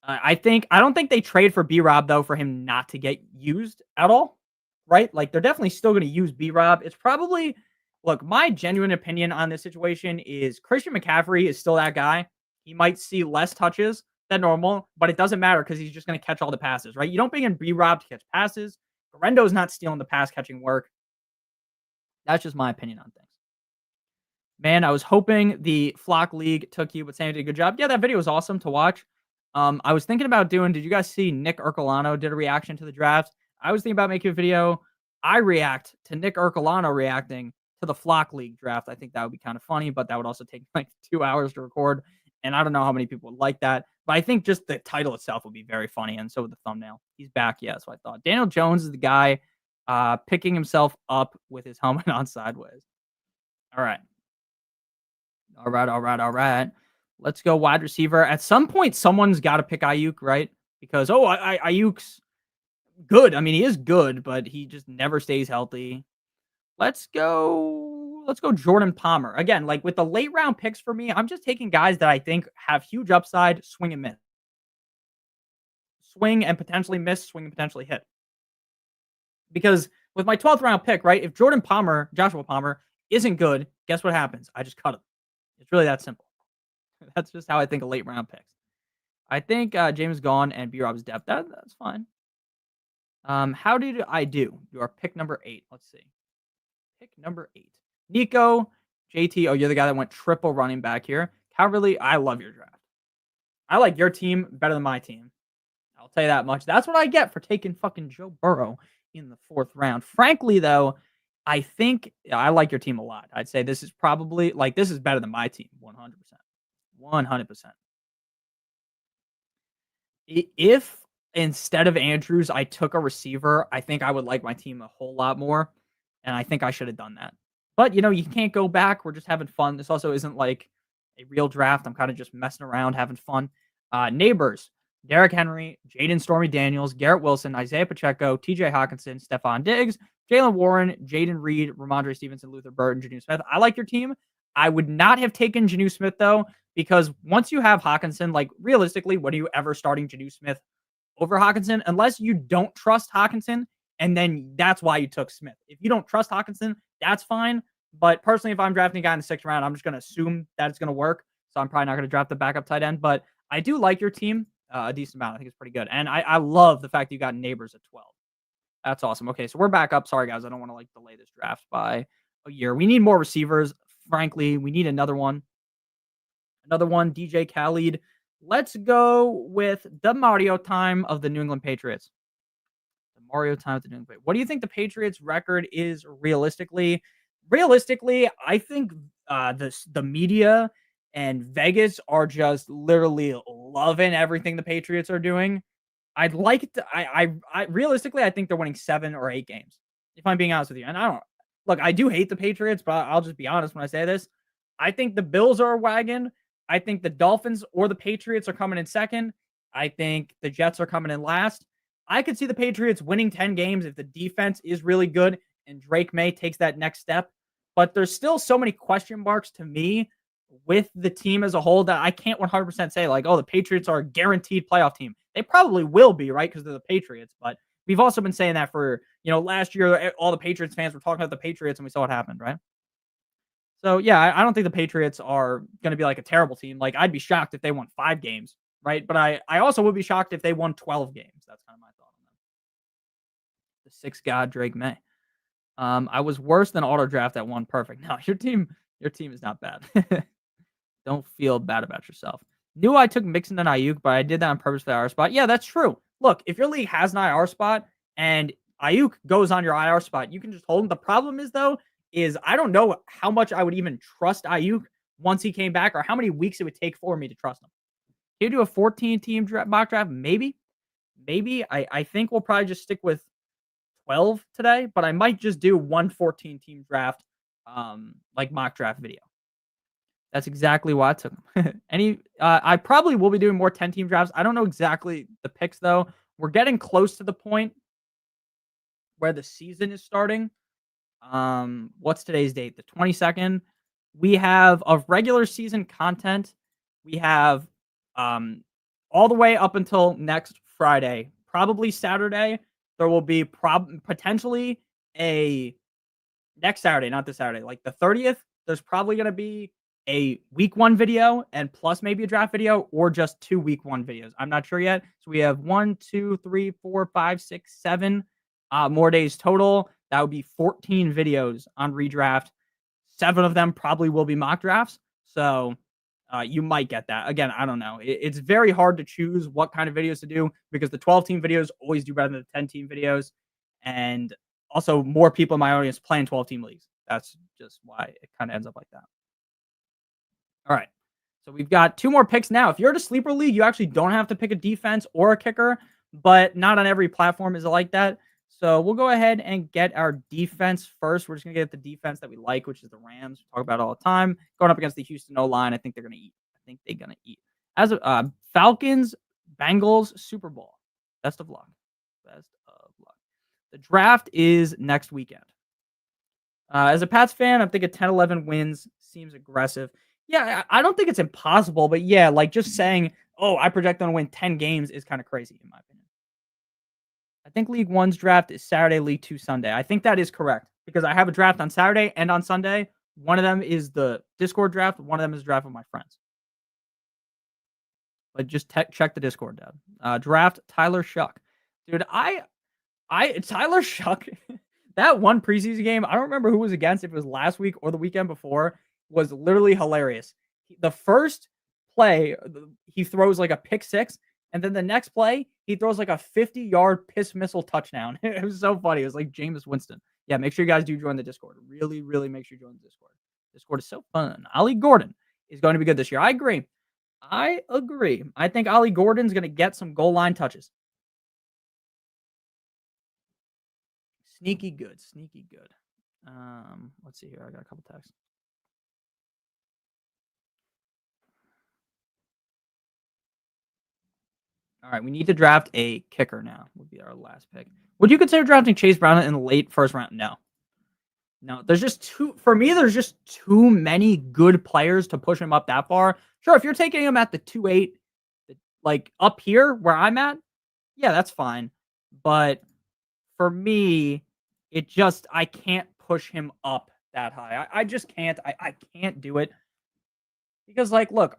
Speaker 1: I don't think they trade for B-Rob, though, for him not to get used at all, right? Like, they're definitely still going to use B-Rob. It's probably, look, my genuine opinion on this situation is Christian McCaffrey is still that guy. He might see less touches than normal, but it doesn't matter because he's just going to catch all the passes, right? You don't bring in B-Rob to catch passes. Garendo's not stealing the pass-catching work. That's just my opinion on things. Man, I was hoping the Flock League took you, but Sam did a good job. Yeah, that video was awesome to watch. I was thinking about did you guys see Nick Ercolano did a reaction to the draft? I was thinking about making a video. I react to Nick Ercolano reacting to the Flock League draft. I think that would be kind of funny, but that would also take like 2 hours to record. And I don't know how many people would like that. But I think just the title itself would be very funny. And so would the thumbnail. He's back. Yeah, that's what I thought. Daniel Jones is the guy picking himself up with his helmet on sideways. All right. Let's go wide receiver. At some point, someone's got to pick Ayuk, right? Because, Ayuk's good. I mean, he is good, but he just never stays healthy. Let's go Jordan Palmer. Again, like with the late round picks for me, I'm just taking guys that I think have huge upside, swing and miss. Swing and potentially miss, swing and potentially hit. Because with my 12th round pick, right, if Joshua Palmer, isn't good, guess what happens? I just cut him. It's really that simple. That's just how I think of late round picks. I think James gone and B-Rob's depth. That's fine. How did I do? You are pick number 8. Let's see. Pick number 8. Nico, JT. Oh, you're the guy that went triple running back here. Calverley, I love your draft. I like your team better than my team. I'll tell you that much. That's what I get for taking fucking Joe Burrow in the 4th round. Frankly, though, I think I like your team a lot. I'd say this is probably, this is better than my team, 100%. 100%. If instead of Andrews, I took a receiver, I think I would like my team a whole lot more. And I think I should have done that. But, you can't go back. We're just having fun. This also isn't like a real draft. I'm kind of just messing around, having fun. Neighbors, Derrick Henry, Jaden Stormy Daniels, Garrett Wilson, Isaiah Pacheco, TJ Hawkinson, Stephon Diggs, Jalen Warren, Jaden Reed, Ramondre Stevenson, Luther Burton, Janu Smith. I like your team. I would not have taken Janu Smith though, because once you have Hawkinson, like realistically, what are you ever starting Janu Smith over Hawkinson? Unless you don't trust Hawkinson, and then that's why you took Smith. If you don't trust Hawkinson, that's fine. But personally, if I'm drafting a guy in the 6th round, I'm just going to assume that it's going to work. So I'm probably not going to draft the backup tight end. But I do like your team a decent amount. I think it's pretty good. And I love the fact that you got Neighbors at 12. That's awesome. Okay, so we're back up. Sorry, guys. I don't want to like delay this draft by a year. We need more receivers. Frankly, we need another one. Another one, DJ Khaled. Let's go with the Mario time of the New England Patriots. The Mario time of the New England Patriots. What do you think the Patriots record is realistically? Realistically, I think the media and Vegas are just literally loving everything the Patriots are doing. I'd like to. I realistically, I think they're winning 7 or 8 games. If I'm being honest with you, and I don't look. I do hate the Patriots, but I'll just be honest when I say this. I think the Bills are a wagon. I think the Dolphins or the Patriots are coming in second. I think the Jets are coming in last. I could see the Patriots winning 10 games if the defense is really good and Drake May takes that next step. But there's still so many question marks to me with the team as a whole that I can't 100% say, like, oh, the Patriots are a guaranteed playoff team. They probably will be, right? Because they're the Patriots. But we've also been saying that for, last year, all the Patriots fans were talking about the Patriots and we saw what happened, right? So, yeah, I don't think the Patriots are going to be like a terrible team. Like, I'd be shocked if they won 5 games, right? But I also would be shocked if they won 12 games. That's kind of my thought on them. The 6th god, Drake May. I was worse than auto draft at 1. Perfect. No, your team is not bad. Don't feel bad about yourself. Knew I took Mixon and Ayuk, but I did that on purpose for the IR spot. Yeah, that's true. Look, if your league has an IR spot and Ayuk goes on your IR spot, you can just hold him. The problem is, though, is I don't know how much I would even trust Ayuk once he came back or how many weeks it would take for me to trust him. Can you do a 14-team mock draft? Maybe. Maybe. I think we'll probably just stick with 12 today, but I might just do one 14-team draft, like mock draft video. That's exactly why I took him. I probably will be doing more 10-team drafts. I don't know exactly the picks though. We're getting close to the point where the season is starting. What's today's date? The 22nd. We have of regular season content. We have all the way up until next Friday, probably Saturday. There will be potentially a next Saturday, not this Saturday, like the 30th. There's probably going to be a week 1 video and plus maybe a draft video or just 2 week 1 videos. I'm not sure yet. So we have 1, 2, 3, 4, 5, 6, 7 more days total. That would be 14 videos on redraft. 7 of them probably will be mock drafts. So you might get that. Again, I don't know. It's very hard to choose what kind of videos to do because the 12-team videos always do better than the 10-team videos. And also more people in my audience playing 12-team leagues. That's just why it kind of ends up like that. All right. So we've got 2 more picks now. If you're at a sleeper league, you actually don't have to pick a defense or a kicker, but not on every platform is it like that. So we'll go ahead and get our defense first. We're just going to get the defense that we like, which is the Rams. We talk about it all the time. Going up against the Houston O-line, I think they're going to eat. As Falcons, Bengals, Super Bowl. Best of luck. The draft is next weekend. As a Pats fan, I'm thinking 10-11 wins seems aggressive. Yeah, I don't think it's impossible, but yeah, like just saying, oh, I project them to win 10 games is kind of crazy in my opinion. I think League 1's draft is Saturday, League 2 Sunday. I think that is correct because I have a draft on Saturday and on Sunday. One of them is the Discord draft. One of them is a draft with my friends. But just check the Discord, Dad. Draft Tyler Shuck. Dude, Tyler Shuck, that one preseason game, I don't remember who was against, if it was last week or the weekend before, was literally hilarious. The first play, he throws like a pick 6, and then the next play, he throws like a 50-yard piss missile touchdown. It was so funny. It was like Jameis Winston. Yeah, make sure you guys do join the Discord. Really, really make sure you join the Discord. Discord is so fun. Ollie Gordon is going to be good this year. I agree. I think Ollie Gordon's going to get some goal line touches. Sneaky good. Let's see here. I got a couple texts. All right, we need to draft a kicker now. Would be our last pick. Would you consider drafting Chase Brown in the late first round? No. No, there's just for me, there's just too many good players to push him up that far. Sure, if you're taking him at the 2.8, like up here where I'm at, yeah, that's fine. But for me, I can't push him up that high. I just can't. I can't do it because, like, look,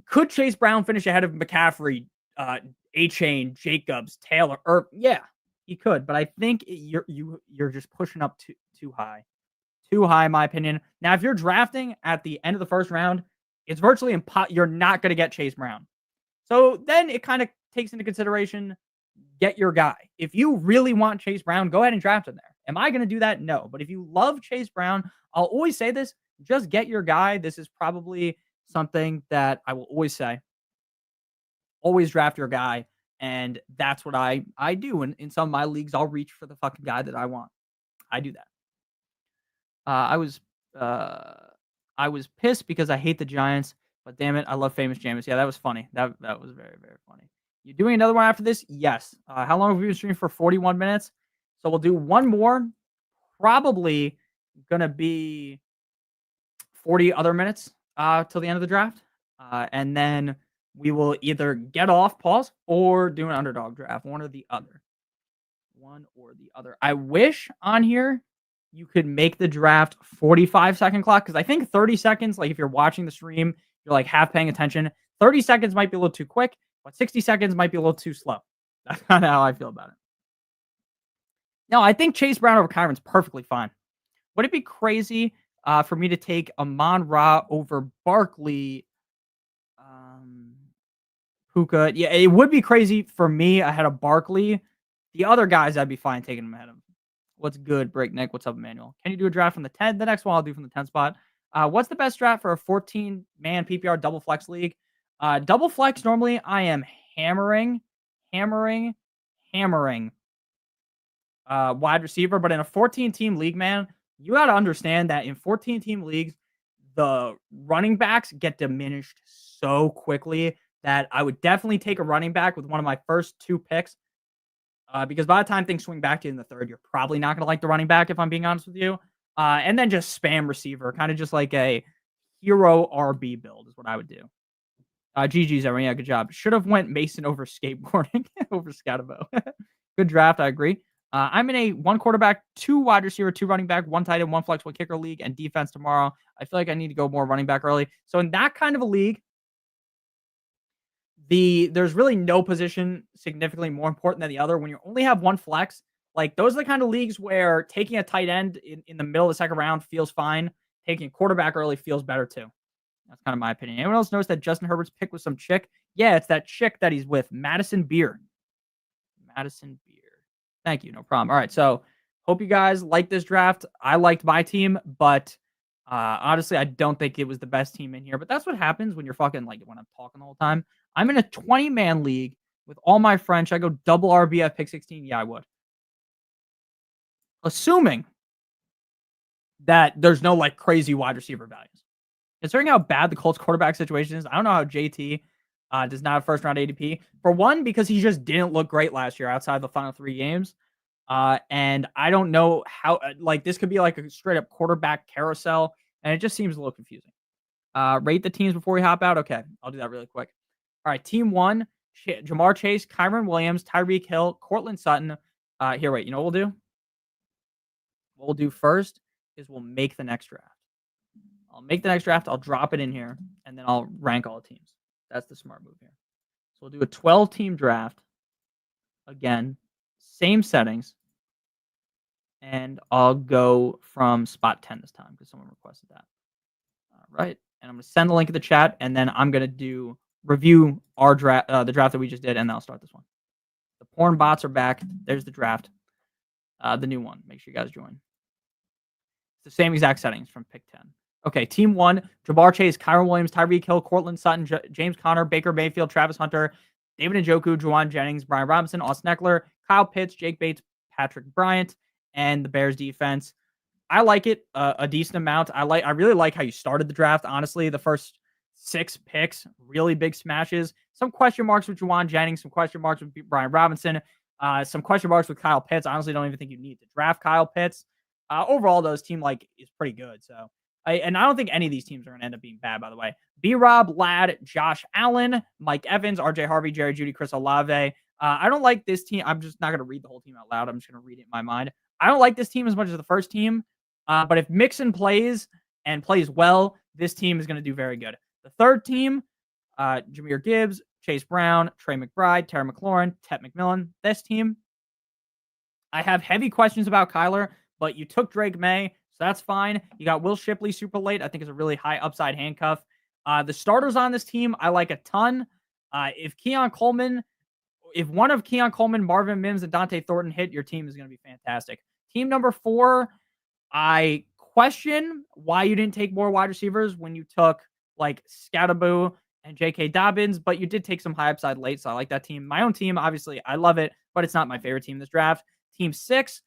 Speaker 1: could Chase Brown finish ahead of McCaffrey, A Chain, Jacobs, Taylor? Or yeah, he could, but I think you're just pushing up too high. Too high, in my opinion. Now, if you're drafting at the end of the first round, it's virtually you're not going to get Chase Brown. So then it kind of takes into consideration, get your guy. If you really want Chase Brown, go ahead and draft him there. Am I going to do that? No. But if you love Chase Brown, I'll always say this, just get your guy. This is probably something that I will always say. Always draft your guy. And that's what I do. In some of my leagues, I'll reach for the fucking guy that I want. I do that. I was pissed because I hate the Giants, but damn it, I love Famous Jameis. Yeah, that was funny. That was very, very funny. You doing another one after this? Yes. How long have we been streaming for? 41 minutes. So we'll do one more. Probably gonna be 40 other minutes till the end of the draft. And then we will either get off, pause, or do an underdog draft. One or the other. One or the other. I wish on here you could make the draft 45-second clock, because I think 30 seconds, like if you're watching the stream, you're like half paying attention. 30 seconds might be a little too quick, but 60 seconds might be a little too slow. That's kind of how I feel about it. No, I think Chase Brown over Kyron's perfectly fine. Would it be crazy for me to take Amon-Ra over Barkley? Puka. Yeah, it would be crazy for me ahead of Barkley. The other guys, I'd be fine taking them ahead of. What's good, Breakneck? What's up, Emmanuel? Can you do a draft from the 10? The next one I'll do from the 10 spot. What's the best draft for a 14-man PPR double flex league? Double flex, normally I am hammering wide receiver. But in a 14-team league, man, you got to understand that in 14-team leagues, the running backs get diminished so quickly that I would definitely take a running back with one of my first 2 picks. Because by the time things swing back to you in the third, you're probably not going to like the running back, if I'm being honest with you. And then just spam receiver, kind of just like a hero RB build is what I would do. GG's, everyone. Yeah, good job. Should have went Mason over skateboarding over Scatabo. Good draft. I agree. I'm in a 1 quarterback, 2 wide receiver, 2 running back, 1 tight end, 1 flex, 1 kicker league, and defense tomorrow. I feel like I need to go more running back early. So in that kind of a league, there's really no position significantly more important than the other. When you only have 1 flex, like those are the kind of leagues where taking a tight end in the middle of the second round feels fine. Taking a quarterback early feels better too. That's kind of my opinion. Anyone else notice that Justin Herbert's pick was some chick? Yeah, it's that chick that he's with, Madison Beer. Madison Beer. Thank you. No problem. All right. So hope you guys like this draft. I liked my team, but honestly, I don't think it was the best team in here. But that's what happens when you're fucking like when I'm talking the whole time. I'm in a 20-man league with all my friends. Should I go double RBF pick 16? Yeah, I would. Assuming that there's no like crazy wide receiver values. Considering how bad the Colts quarterback situation is, I don't know how JT does not have first round ADP. For one, because he just didn't look great last year outside the final 3 games. And I don't know how, like, this could be like a straight up quarterback carousel. And it just seems a little confusing. Rate the teams before we hop out. Okay, I'll do that really quick. All right, team 1, Jamar Chase, Kyron Williams, Tyreek Hill, Cortland Sutton. Here, wait, you know what we'll do? What we'll do first is we'll make the next draft. I'll make the next draft. I'll drop it in here, and then I'll rank all the teams. That's the smart move here. So we'll do a 12-team draft. Again, same settings. And I'll go from spot 10 this time because someone requested that. All right. And I'm going to send the link in the chat, and then I'm going to review our draft, the draft that we just did, and then I'll start this one. The porn bots are back. There's the draft. The new one. Make sure you guys join. It's the same exact settings from pick 10. Okay, team 1, Jamar Chase, Kyron Williams, Tyreek Hill, Cortland Sutton, James Conner, Baker Mayfield, Travis Hunter, David Njoku, Juwan Jennings, Brian Robinson, Austin Eckler, Kyle Pitts, Jake Bates, Patrick Bryant, and the Bears defense. I like it a decent amount. I really like how you started the draft. Honestly, the first 6 picks, really big smashes. Some question marks with Juwan Jennings, some question marks with Brian Robinson, some question marks with Kyle Pitts. I honestly don't even think you need to draft Kyle Pitts. Overall, though, his team is pretty good. So I don't think any of these teams are gonna end up being bad. By the way, B Rob, Ladd, Josh Allen, Mike Evans, RJ Harvey, Jerry Judy, Chris Olave. I don't like this team. I'm just not gonna read the whole team out loud. I'm just gonna read it in my mind. I don't like this team as much as the first team. But if Mixon plays and plays well, this team is gonna do very good. The third team, Jahmyr Gibbs, Chase Brown, Trey McBride, Terry McLaurin, Ted McMillan. This team, I have heavy questions about Kyler, but you took Drake May, so that's fine. You got Will Shipley super late. I think is a really high upside handcuff. The starters on this team, I like a ton. If one of Keon Coleman, Marvin Mims, and Dante Thornton hit, your team is going to be fantastic. Team number 4, I question why you didn't take more wide receivers when you took Scattaboo and J.K. Dobbins, but you did take some high upside late, so I like that team. My own team, obviously, I love it, but it's not my favorite team this draft. Team 6,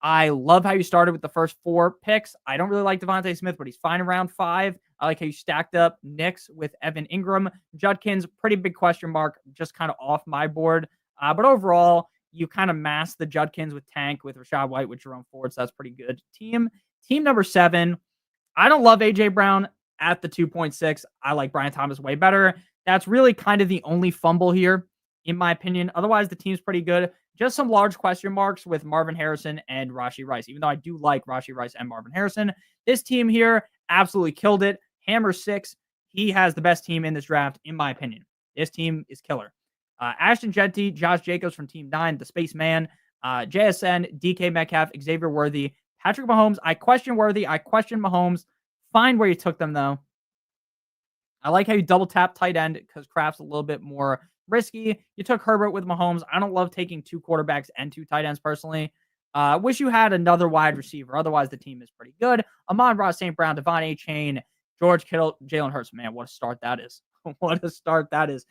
Speaker 1: I love how you started with the first 4 picks. I don't really like Devontae Smith, but he's fine around 5. I like how you stacked up Knicks with Evan Ingram. Judkins, pretty big question mark, just kind of off my board. But overall, you kind of masked the Judkins with Tank, with Rashad White, with Jerome Ford, so that's pretty good. Team number 7, I don't love A.J. Brown at the 2.6. I like Brian Thomas way better. That's really kind of the only fumble here, in my opinion. Otherwise, the team's pretty good. Just some large question marks with Marvin Harrison and Rashee Rice, even though I do like Rashee Rice and Marvin Harrison. This team here absolutely killed it. Hammer 6, he has the best team in this draft, in my opinion. This team is killer. Ashton Jeanty, Josh Jacobs from Team 9, the Spaceman, JSN, DK Metcalf, Xavier Worthy, Patrick Mahomes. I question Worthy. I question Mahomes. Find where you took them, though. I like how you double tap tight end because Kraft's a little bit more risky. You took Herbert with Mahomes. I don't love taking 2 quarterbacks and 2 tight ends personally. Wish you had another wide receiver. Otherwise, the team is pretty good. Amon-Ra St. Brown, Devon Achane, George Kittle, Jalen Hurts. Man, what a start that is. What a start that is.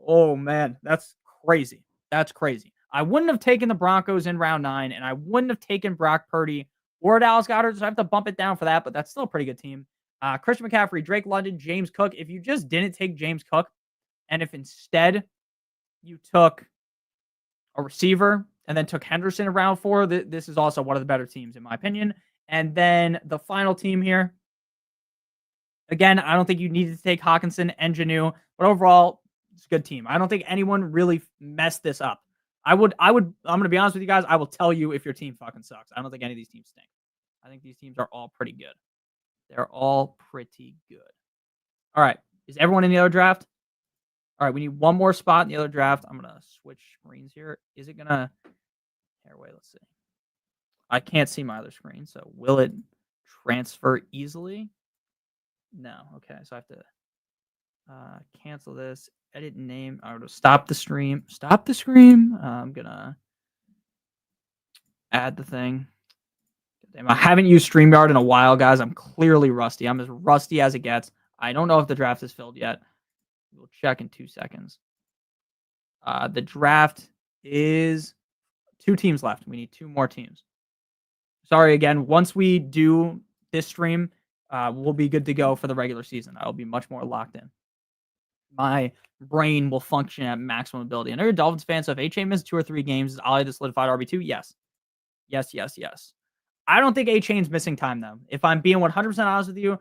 Speaker 1: Oh, man, that's crazy. That's crazy. I wouldn't have taken the Broncos in round 9, and I wouldn't have taken Brock Purdy or Dallas Goedert, so I have to bump it down for that, but that's still a pretty good team. Christian McCaffrey, Drake London, James Cook. If you just didn't take James Cook, and if instead you took a receiver and then took Henderson in round 4, this is also one of the better teams, in my opinion. And then the final team here, again, I don't think you needed to take Hawkinson and Janu, but overall, it's a good team. I don't think anyone really messed this up. I'm going to be honest with you guys. I will tell you if your team fucking sucks. I don't think any of these teams stink. I think these teams are all pretty good. They're all pretty good. All right. Is everyone in the other draft? All right. We need one more spot in the other draft. I'm going to switch screens here. Is it going to... Here, wait. Let's see. I can't see my other screen, so will it transfer easily? No. Okay. So I have to cancel this. Edit name. I'm going to stop the stream. Stop the stream. I'm going to add the thing. Damn, I haven't used StreamYard in a while, guys. I'm clearly rusty. I'm as rusty as it gets. I don't know if the draft is filled yet. We'll check in 2 seconds. The draft is 2 teams left. We need 2 more teams. Sorry again. Once we do this stream, we'll be good to go for the regular season. I'll be much more locked in. My brain will function at maximum ability. I know you're a Dolphins fan, so if Achane misses 2 or 3 games, is Ollie the solidified RB2? Yes. Yes. I don't think Achane's missing time, though. If I'm being 100% honest with you,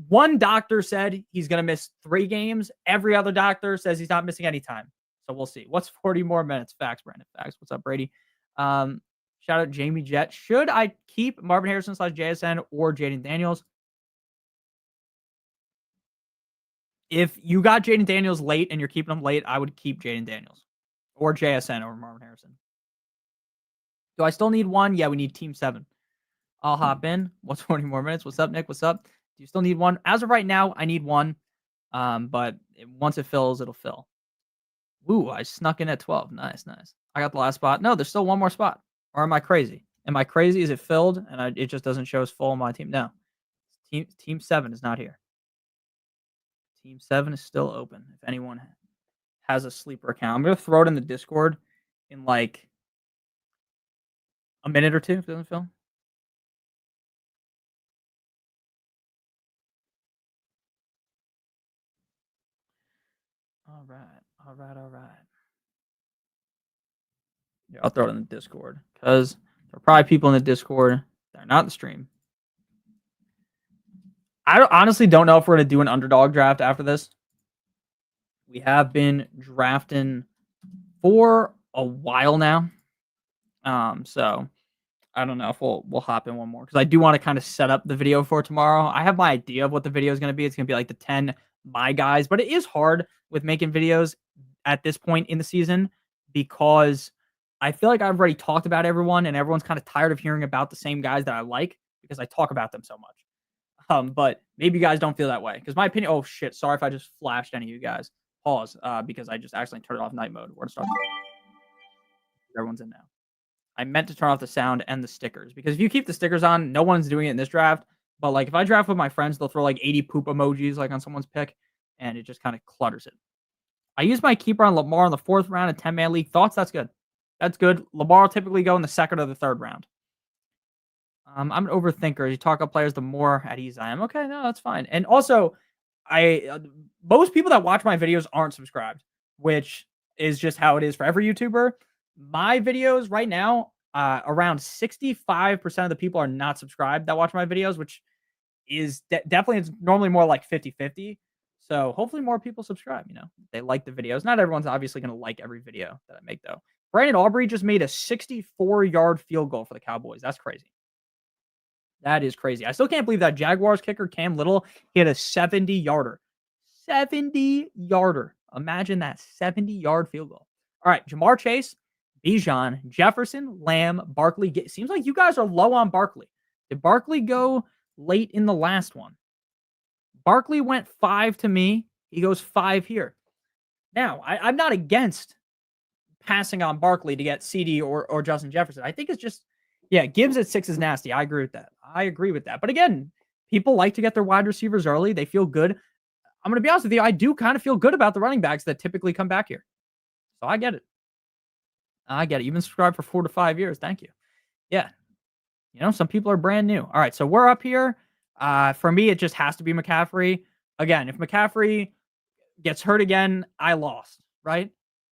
Speaker 1: one doctor said he's going to miss 3 games. Every other doctor says he's not missing any time. So we'll see. What's 40 more minutes? Facts, Brandon. Facts. What's up, Brady? Shout out Jamie Jett. Should I keep Marvin Harrison / JSN or Jaden Daniels? If you got Jaden Daniels late and you're keeping him late, I would keep Jaden Daniels or JSN over Marvin Harrison. Do I still need one? Yeah, we need team 7. I'll hop in. What's 40 more minutes? What's up, Nick? What's up? Do you still need one? As of right now, I need one. But once it fills, it'll fill. Ooh, I snuck in at 12. Nice. I got the last spot. No, there's still one more spot. Or am I crazy? Am I crazy? Is it filled? And it just doesn't show as full on my team? No. Team 7 is not here. Team 7 is still open. If anyone has a sleeper account, I'm going to throw it in the Discord in like a minute or 2 if it doesn't fill. All right. Yeah, I'll throw it in the Discord because There are probably people in the Discord that are not in the stream. I honestly don't know if we're going to do an underdog draft after this. We have been drafting for a while now. So I don't know if we'll hop in one more because I do want to kind of set up the video for tomorrow. I have my idea of what the video is going to be. It's going to be like the 10 my guys, but it is hard with making videos at this point in the season because I feel like I've already talked about everyone and everyone's kind of tired of hearing about the same guys that I like because I talk about them so much. But maybe you guys don't feel that way because my opinion. Oh shit! Sorry if I just flashed any of you guys. Pause. Because I just accidentally turned it off night mode. We're gonna start. Everyone's in now. I meant to turn off the sound and the stickers because if you keep the stickers on, no one's doing it in this draft. But like if I draft with my friends, they'll throw like 80 poop emojis like on someone's pick, and it just kind of clutters it. I use my keeper on Lamar in the 4th round in 10-man league. Thoughts? That's good. That's good. Lamar will typically go in the 2nd or the 3rd round. I'm an overthinker. As you talk up players, the more at ease I am. Okay, no, that's fine. And also, most people that watch my videos aren't subscribed, which is just how it is for every YouTuber. My videos right now, around 65% of the people are not subscribed that watch my videos, which is definitely it's normally more like 50-50. So hopefully more people subscribe. They like the videos. Not everyone's obviously going to like every video that I make though. Brandon Aubrey just made a 64-yard field goal for the Cowboys. That's crazy. That is crazy. I still can't believe that Jaguars kicker Cam Little hit a 70-yarder. 70-yarder. Imagine that 70-yard field goal. All right, Jamar Chase, Bijan, Jefferson, Lamb, Barkley. Seems like you guys are low on Barkley. Did Barkley go late in the last one? Barkley went 5 to me. He goes 5 here. Now, I'm not against passing on Barkley to get CD or Justin Jefferson. I think it's just, yeah, Gibbs at 6 is nasty. I agree with that. But again, people like to get their wide receivers early. They feel good. I'm going to be honest with you. I do kind of feel good about the running backs that typically come back here. So I get it. You've been subscribed for 4 to 5 years. Thank you. Yeah. Some people are brand new. All right. So we're up here. For me, it just has to be McCaffrey. Again, if McCaffrey gets hurt again, I lost, right?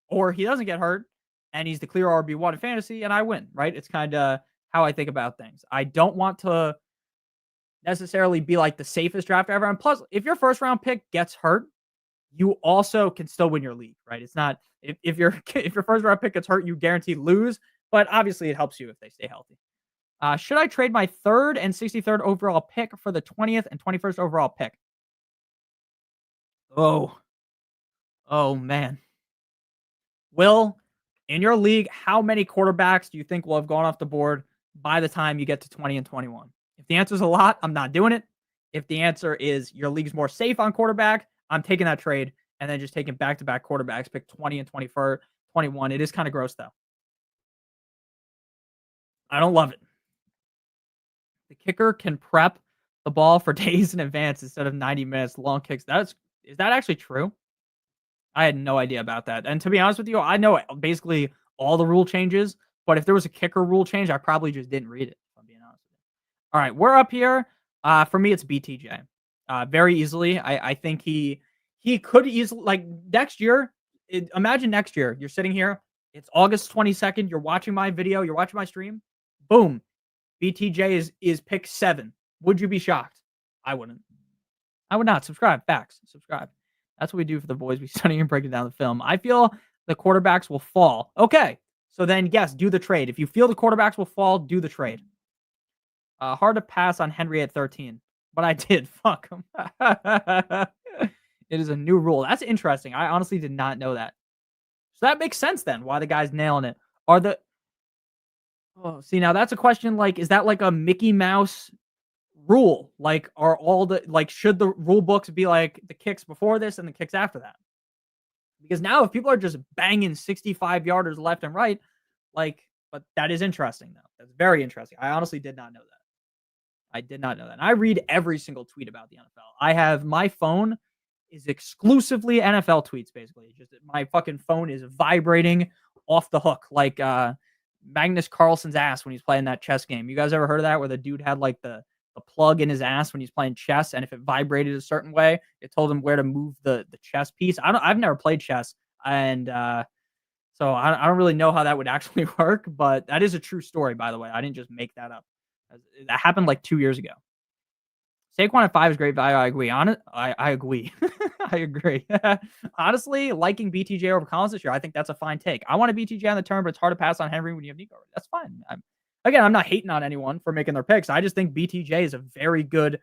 Speaker 1: Or he doesn't get hurt and he's the clear RB1 in fantasy and I win, right? It's kind of how I think about things. I don't want to necessarily be like the safest draft ever. And plus, if your 1st round pick gets hurt, you also can still win your league, right? It's not if your 1st round pick gets hurt, you guaranteed lose. But obviously, it helps you if they stay healthy. Should I trade my 3rd and 63rd overall pick for the 20th and 21st overall pick? Oh man. Will, in your league, how many quarterbacks do you think will have gone off the board by the time you get to 20 and 21? If the answer is a lot, I'm not doing it. If the answer is your league's more safe on quarterback, I'm taking that trade and then just taking back-to-back quarterbacks, pick 20 and 21. It is kind of gross, though. I don't love it. The kicker can prep the ball for days in advance instead of 90 minutes long kicks. Is that actually true? I had no idea about that. And to be honest with you, I know basically all the rule changes, but if there was a kicker rule change, I probably just didn't read it, if I'm being honest with you. All right, we're up here. For me, it's bdge. Very easily. I think he could easily, like next year, imagine next year, you're sitting here, it's August 22nd, you're watching my video, you're watching my stream, boom, bdge is pick 7. Would you be shocked? I wouldn't. I would not. Subscribe. Facts. Subscribe. That's what we do for the boys. We study and breaking down the film. I feel the quarterbacks will fall. Okay. So then, yes, do the trade. If you feel the quarterbacks will fall, do the trade. Hard to pass on Henry at 13. But I did. Fuck him. It is a new rule. That's interesting. I honestly did not know that. So that makes sense then, why the guy's nailing it. See, now that's a question like, is that like a Mickey Mouse rule? Like, should the rule books be like the kicks before this and the kicks after that? Because now if people are just banging 65-yarders left and right, but that is interesting though. That's very interesting. I honestly did not know that. And I read every single tweet about the NFL. My phone is exclusively NFL tweets, basically. Just my fucking phone is vibrating off the hook, like Magnus Carlsen's ass when he's playing that chess game. You guys ever heard of that, where the dude had like the plug in his ass when he's playing chess, and if it vibrated a certain way, it told him where to move the chess piece? I've never played chess, and So I don't really know how that would actually work, but that is a true story, by the way. I didn't just make that up. That happened like 2 years ago. Saquon at 5 is great value. I agree. I agree. I agree. Honestly, liking BTJ over Collins this year, I think that's a fine take. I want a BTJ on the turn, but it's hard to pass on Henry when you have Nico. That's fine. I'm not hating on anyone for making their picks. I just think BTJ is a very good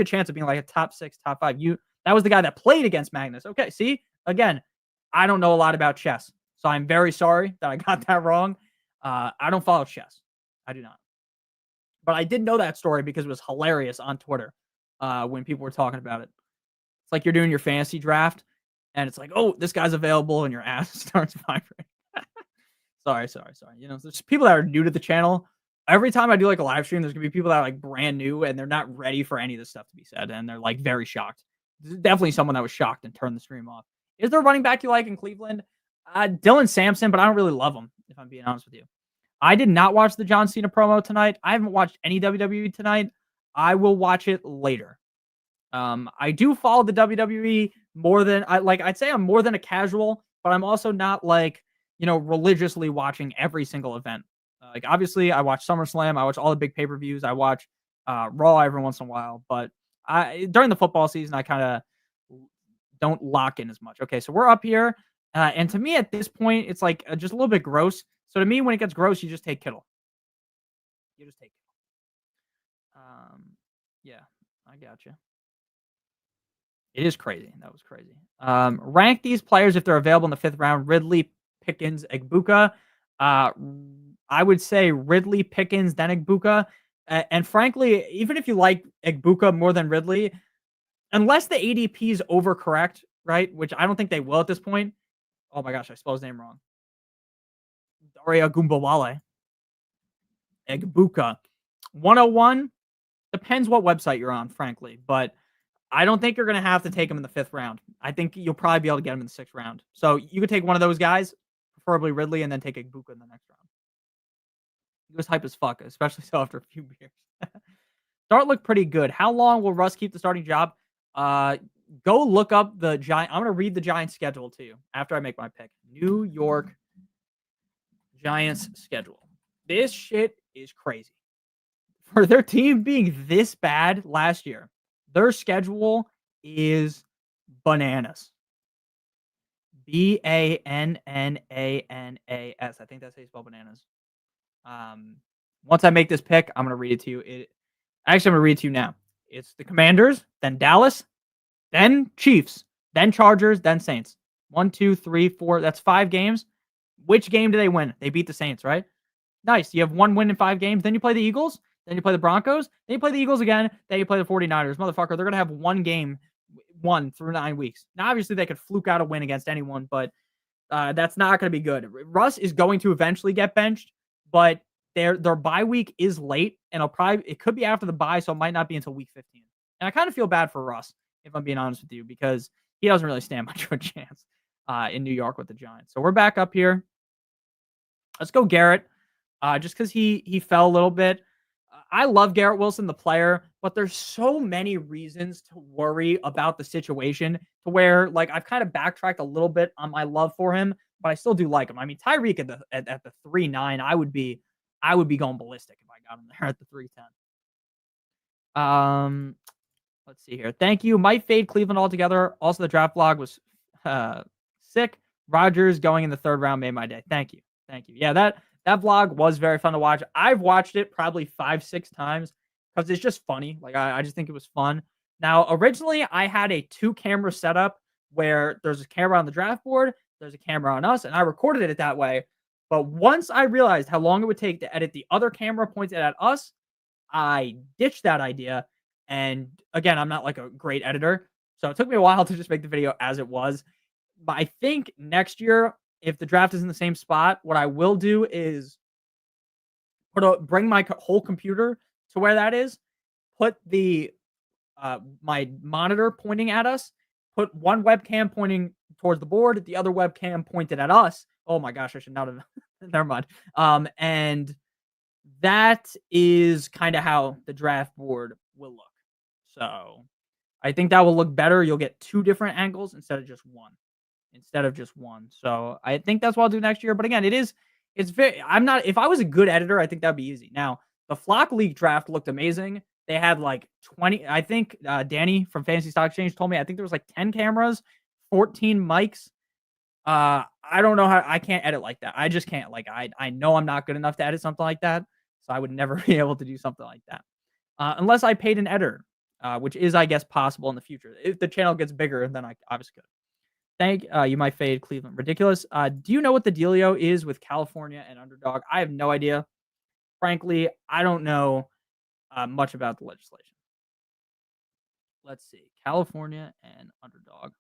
Speaker 1: chance of being like a top 6, top 5. That was the guy that played against Magnus. Okay, see? Again, I don't know a lot about chess, so I'm very sorry that I got that wrong. I don't follow chess. I do not. But I did know that story because it was hilarious on Twitter when people were talking about it. It's like you're doing your fantasy draft, and it's like, oh, this guy's available, and your ass starts vibrating. Sorry. There's people that are new to the channel. Every time I do like a live stream, there's gonna be people that are like brand new and they're not ready for any of this stuff to be said, and they're like very shocked. There's definitely someone that was shocked and turned the stream off. Is there a running back you like in Cleveland? Dylan Sampson, but I don't really love him, if I'm being honest with you. I did not watch the John Cena promo tonight. I haven't watched any WWE tonight. I will watch it later. I do follow the WWE more than I'd say I'm more than a casual, but I'm also not like, religiously watching every single event. Like obviously I watch SummerSlam, I watch all the big pay-per-views, I watch Raw every once in a while, but during the football season I kind of don't lock in as much. Okay, so we're up here, and to me at this point it's like just a little bit gross. So to me, when it gets gross, you just take Kittle. You just take Kittle. Yeah, I gotcha. It is crazy. That was crazy. Rank these players if they're available in the 5th round. Ridley, Pickens, Egbuka. I would say Ridley, Pickens, then Egbuka. And frankly, even if you like Egbuka more than Ridley, unless the ADPs overcorrect, right? Which I don't think they will at this point. Oh my gosh, I spelled his name wrong. Daria Gumbawale. Egbuka. 101. Depends what website you're on, frankly. But I don't think you're going to have to take him in the 5th round. I think you'll probably be able to get him in the 6th round. So you could take one of those guys, preferably Ridley, and then take Egbuka in the next round. He was hype as fuck, especially so after a few beers. Start looked pretty good. How long will Russ keep the starting job? Go look up the Giant. I'm going to read the Giants schedule to you after I make my pick. New York Giants schedule. This shit is crazy. For their team being this bad last year, their schedule is bananas. Bananas. I think that's how you spell bananas. Once I make this pick, I'm going to read it to you. I'm going to read it to you now. It's the Commanders, then Dallas, then Chiefs, then Chargers, then Saints. 1, 2, 3, 4. That's 5 games. Which game do they win? They beat the Saints, right? Nice. You have 1 win in 5 games. Then you play the Eagles. Then you play the Broncos. Then you play the Eagles again. Then you play the 49ers. Motherfucker, they're going to have 1 game, 1 through 9 weeks. Now, obviously, they could fluke out a win against anyone, but that's not going to be good. Russ is going to eventually get benched, but their bye week is late, and it could be after the bye, so it might not be until week 15. And I kind of feel bad for Russ, if I'm being honest with you, because he doesn't really stand much of a chance in New York with the Giants. So we're back up here. Let's go Garrett, just because he fell a little bit. I love Garrett Wilson, the player, but there's so many reasons to worry about the situation to where, like, I've kind of backtracked a little bit on my love for him, but I still do like him. I mean, Tyreek at the 3.9, I would be going ballistic if I got him there at the 3.10. Let's see here. Thank you. Might fade Cleveland altogether. Also, the draft vlog was sick. Rodgers going in the 3rd round made my day. Thank you. Yeah, that vlog was very fun to watch. I've watched it probably 5-6 times because it's just funny. Like, I just think it was fun. Now, originally, I had a 2-camera setup where there's a camera on the draft board, there's a camera on us, and I recorded it that way. But once I realized how long it would take to edit the other camera pointed at us, I ditched that idea. And again, I'm not like a great editor, so it took me a while to just make the video as it was. But I think next year, if the draft is in the same spot, what I will do is bring my whole computer to where that is, put the my monitor pointing at us, put one webcam pointing towards the board, the other webcam pointed at us. Oh my gosh, I should not have. Never mind. And that is kind of how the draft board will look. So I think that will look better. You'll get 2 different angles instead of just one. instead of just one. So I think that's what I'll do next year. But again, it's very, I'm not, if I was a good editor, I think that'd be easy. Now, the Flock League draft looked amazing. They had like 20, I think Danny from Fantasy Stock Exchange told me, I think there was like 10 cameras, 14 mics. I don't know how, I can't edit like that. I just can't. Like, I know I'm not good enough to edit something like that. So I would never be able to do something like that. Unless I paid an editor, which is, I guess, possible in the future. If the channel gets bigger, then I obviously could. Thank you might fade Cleveland. Ridiculous. Do you know what the dealio is with California and Underdog? I have no idea. Frankly, I don't know much about the legislation. Let's see. California and Underdog.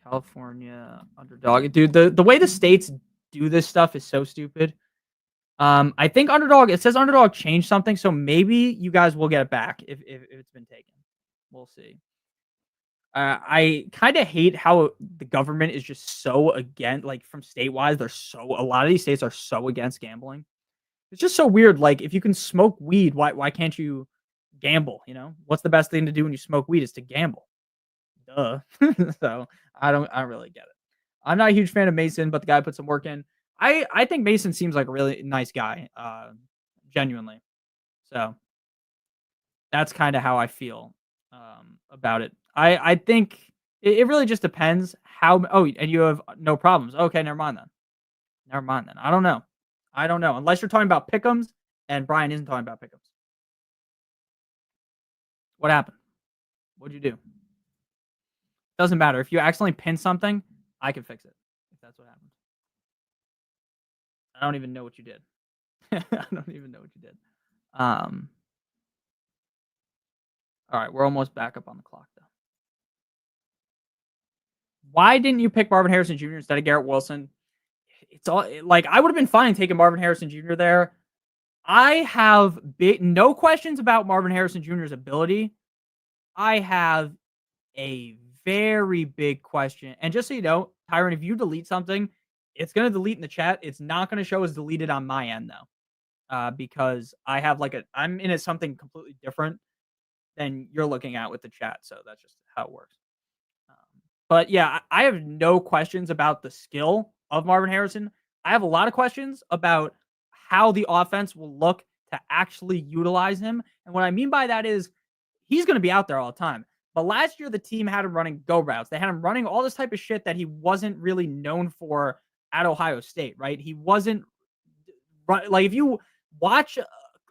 Speaker 1: California Underdog. Dude, the way the states do this stuff is so stupid. I think Underdog, it says Underdog changed something, so maybe you guys will get it back if it's been taken. We'll see. I kind of hate how the government is just so against, like, from state-wise, a lot of these states are so against gambling. It's just so weird. Like, if you can smoke weed, why can't you gamble? You know, what's the best thing to do when you smoke weed is to gamble. Duh. So I don't really get it. I'm not a huge fan of Mason, but the guy put some work in. I think Mason seems like a really nice guy, genuinely. So that's kind of how I feel about it. I think it really just depends how. Oh, and you have no problems. Okay, never mind then. Never mind then. I don't know. Unless you're talking about pick'ems, and Brian isn't talking about pick'ems. What happened? What'd you do? Doesn't matter. If you accidentally pin something, I can fix it. If that's what happened. I don't even know what you did. I don't even know what you did. All right, we're almost back up on the clock, though. Why didn't you pick Marvin Harrison Jr. instead of Garrett Wilson? It's all like, I would have been fine taking Marvin Harrison Jr. there. I have no questions about Marvin Harrison Jr.'s ability. I have a very big question. And just so you know, Tyron, if you delete something, it's going to delete in the chat. It's not going to show as deleted on my end, though, because I have I'm in something completely different than you're looking at with the chat. So that's just how it works. But yeah, I have no questions about the skill of Marvin Harrison. I have a lot of questions about how the offense will look to actually utilize him. And what I mean by that is he's going to be out there all the time. But last year, the team had him running go routes. They had him running all this type of shit that he wasn't really known for at Ohio State, right? He wasn't like, if you watch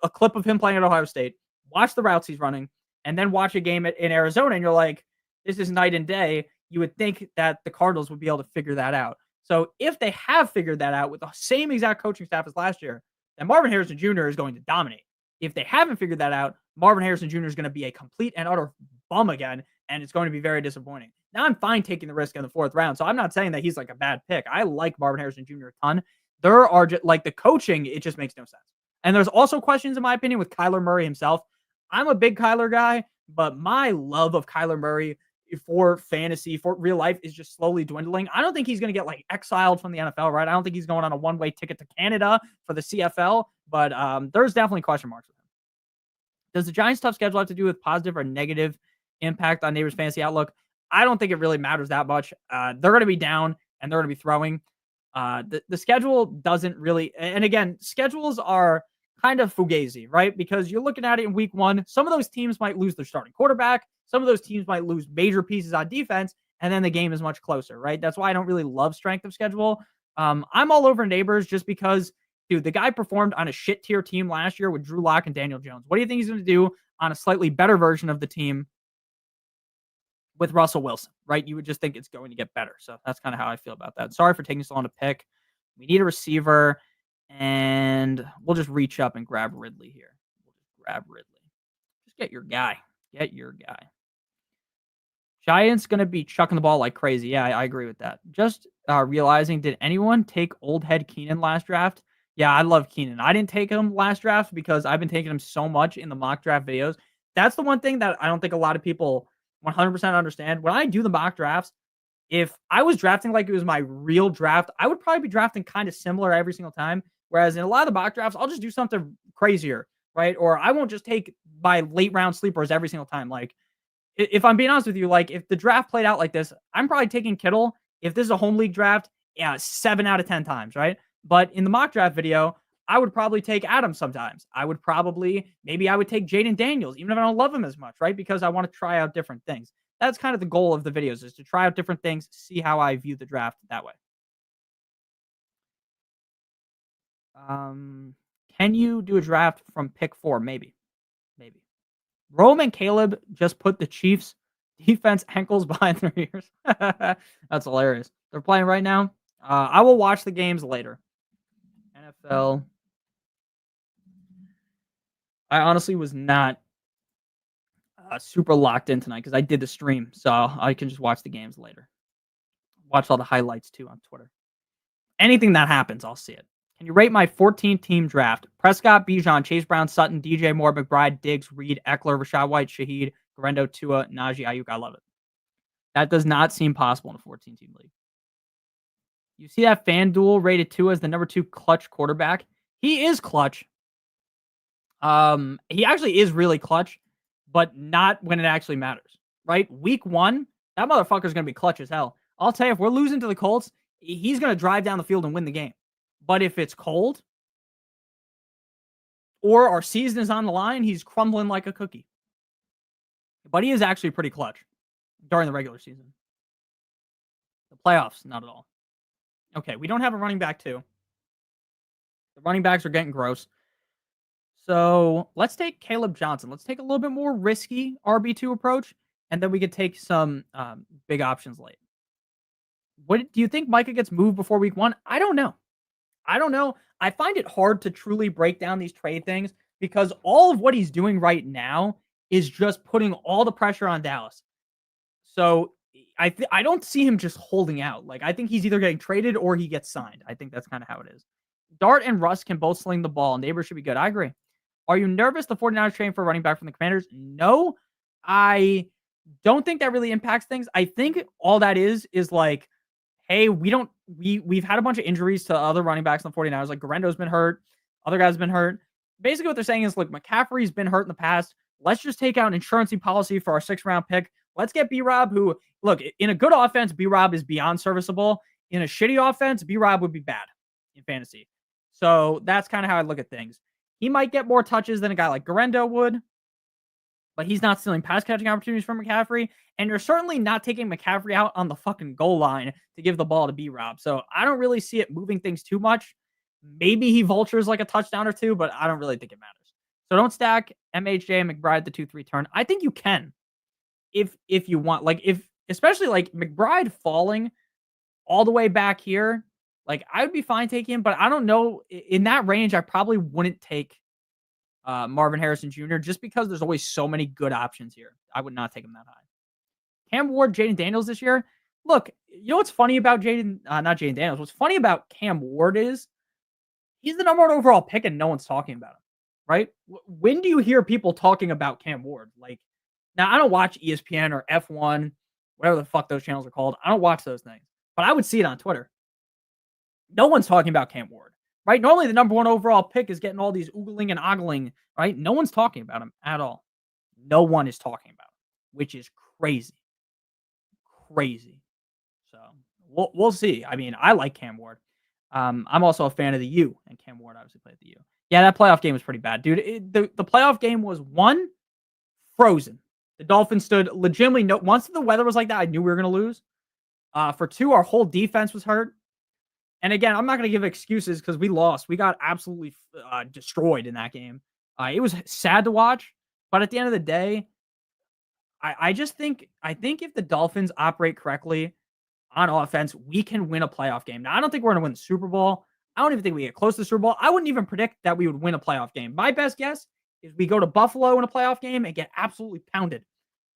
Speaker 1: a clip of him playing at Ohio State, watch the routes he's running, and then watch a game in Arizona, and you're like, this is night and day. You would think that the Cardinals would be able to figure that out. So if they have figured that out with the same exact coaching staff as last year, then Marvin Harrison Jr. is going to dominate. If they haven't figured that out, Marvin Harrison Jr. is going to be a complete and utter bum again, and it's going to be very disappointing. Now, I'm fine taking the risk in the 4th round, so I'm not saying that he's like a bad pick. I like Marvin Harrison Jr. a ton. There are just, like, the coaching, it just makes no sense. And there's also questions, in my opinion, with Kyler Murray himself. I'm a big Kyler guy, but my love of Kyler Murray for fantasy, for real life, is just slowly dwindling. I don't think he's going to get like exiled from the NFL, right? I don't think he's going on a one-way ticket to Canada for the CFL, but there's definitely question marks with him. Does the Giants' tough schedule have to do with positive or negative impact on Neighbors' fantasy outlook? I don't think it really matters that much. They're going to be down and they're going to be throwing. The schedule doesn't really, and again, schedules are kind of fugazi, right? Because you're looking at it in week 1. Some of those teams might lose their starting quarterback. Some of those teams might lose major pieces on defense, and then the game is much closer, right? That's why I don't really love strength of schedule. I'm all over Neighbors just because, dude, the guy performed on a shit tier team last year with Drew Lock and Daniel Jones. What do you think he's going to do on a slightly better version of the team with Russell Wilson, right? You would just think it's going to get better. So that's kind of how I feel about that. Sorry for taking so long to pick. We need a receiver, and we'll just reach up and grab Ridley here. We'll just grab Ridley. Just get your guy. Get your guy. Giants going to be chucking the ball like crazy. Yeah, I agree with that. Just realizing, did anyone take old head Keenan last draft? Yeah, I love Keenan. I didn't take him last draft because I've been taking him so much in the mock draft videos. That's the one thing that I don't think a lot of people 100% understand. When I do the mock drafts, if I was drafting like it was my real draft, I would probably be drafting kind of similar every single time. Whereas in a lot of the mock drafts, I'll just do something crazier, right? Or I won't just take my late round sleepers every single time. Like, if I'm being honest with you, like if the draft played out like this, I'm probably taking Kittle. If this is a home league draft, yeah, 7 out of 10 times, right? But in the mock draft video, I would probably take Adams sometimes. Maybe I would take Jaden Daniels, even if I don't love him as much, right? Because I want to try out different things. That's kind of the goal of the videos, is to try out different things, see how I view the draft that way. Can you do a draft from pick 4? Maybe. Rome and Caleb just put the Chiefs defense ankles behind their ears. That's hilarious. They're playing right now. I will watch the games later. NFL. I honestly was not super locked in tonight because I did the stream, so I can just watch the games later. Watch all the highlights too on Twitter. Anything that happens, I'll see it. Can you rate my 14-team draft? Prescott, Bijan, Chase Brown, Sutton, DJ Moore, McBride, Diggs, Reed, Eckler, Rashad White, Shaheed, Garendo, Tua, Najee, Ayuk. I love it. That does not seem possible in a 14-team league. You see that FanDuel rated Tua as the number 2 clutch quarterback? He is clutch. He actually is really clutch, but not when it actually matters, right? Week 1, that motherfucker's going to be clutch as hell. I'll tell you, if we're losing to the Colts, he's going to drive down the field and win the game. But if it's cold or our season is on the line, he's crumbling like a cookie. But he is actually pretty clutch during the regular season. The playoffs, not at all. Okay, we don't have a running back too. The running backs are getting gross. So let's take Caleb Johnson. Let's take a little bit more risky RB2 approach, and then we could take some big options late. What do you think Micah gets moved before week 1? I don't know. I find it hard to truly break down these trade things because all of what he's doing right now is just putting all the pressure on Dallas. So I don't see him just holding out. Like, I think he's either getting traded or he gets signed. I think that's kind of how it is. Dart and Russ can both sling the ball. Neighbors should be good. I agree. Are you nervous the 49ers trading for a running back from the Commanders? No, I don't think that really impacts things. I think all that is like, hey, we've had a bunch of injuries to other running backs in the 49ers. Like Garendo's been hurt. Other guys have been hurt. Basically what they're saying is, look, McCaffrey's been hurt in the past. Let's just take out an insurance policy for our 6th-round pick. Let's get B-Rob, who, look, in a good offense, B-Rob is beyond serviceable. In a shitty offense, B-Rob would be bad in fantasy. So that's kind of how I look at things. He might get more touches than a guy like Garendo would, but he's not stealing pass catching opportunities from McCaffrey. And you're certainly not taking McCaffrey out on the fucking goal line to give the ball to B-Rob. So I don't really see it moving things too much. Maybe he vultures like a touchdown or two, but I don't really think it matters. So don't stack MHJ and McBride the 2-3 turn. I think you can if you want. Like, especially like McBride falling all the way back here, like I would be fine taking him, but I don't know. In that range, I probably wouldn't take Marvin Harrison Jr. just because there's always so many good options here. I would not take him that high. Cam Ward, Jaden Daniels this year. Look, you know what's funny about not Jaden Daniels? What's funny about Cam Ward is he's the number 1 overall pick and no one's talking about him, right? When do you hear people talking about Cam Ward? Like, now I don't watch ESPN or F1, whatever the fuck those channels are called. I don't watch those things, but I would see it on Twitter. No one's talking about Cam Ward, right? Normally the number 1 overall pick is getting all these oogling and ogling, right? No one's talking about him at all. No one is talking about him, which is crazy. So we'll see. I mean, I like Cam Ward. I'm also a fan of the U, and Cam Ward obviously played the U. Yeah, that playoff game was pretty bad, dude. The playoff game was 1, frozen. The Dolphins stood legitimately once the weather was like that, I knew we were going to lose. For 2, our whole defense was hurt. And again, I'm not going to give excuses because we lost. We got absolutely destroyed in that game. It was sad to watch, but at the end of the day, I think if the Dolphins operate correctly on offense, we can win a playoff game. Now, I don't think we're going to win the Super Bowl. I don't even think we get close to the Super Bowl. I wouldn't even predict that we would win a playoff game. My best guess is we go to Buffalo in a playoff game and get absolutely pounded.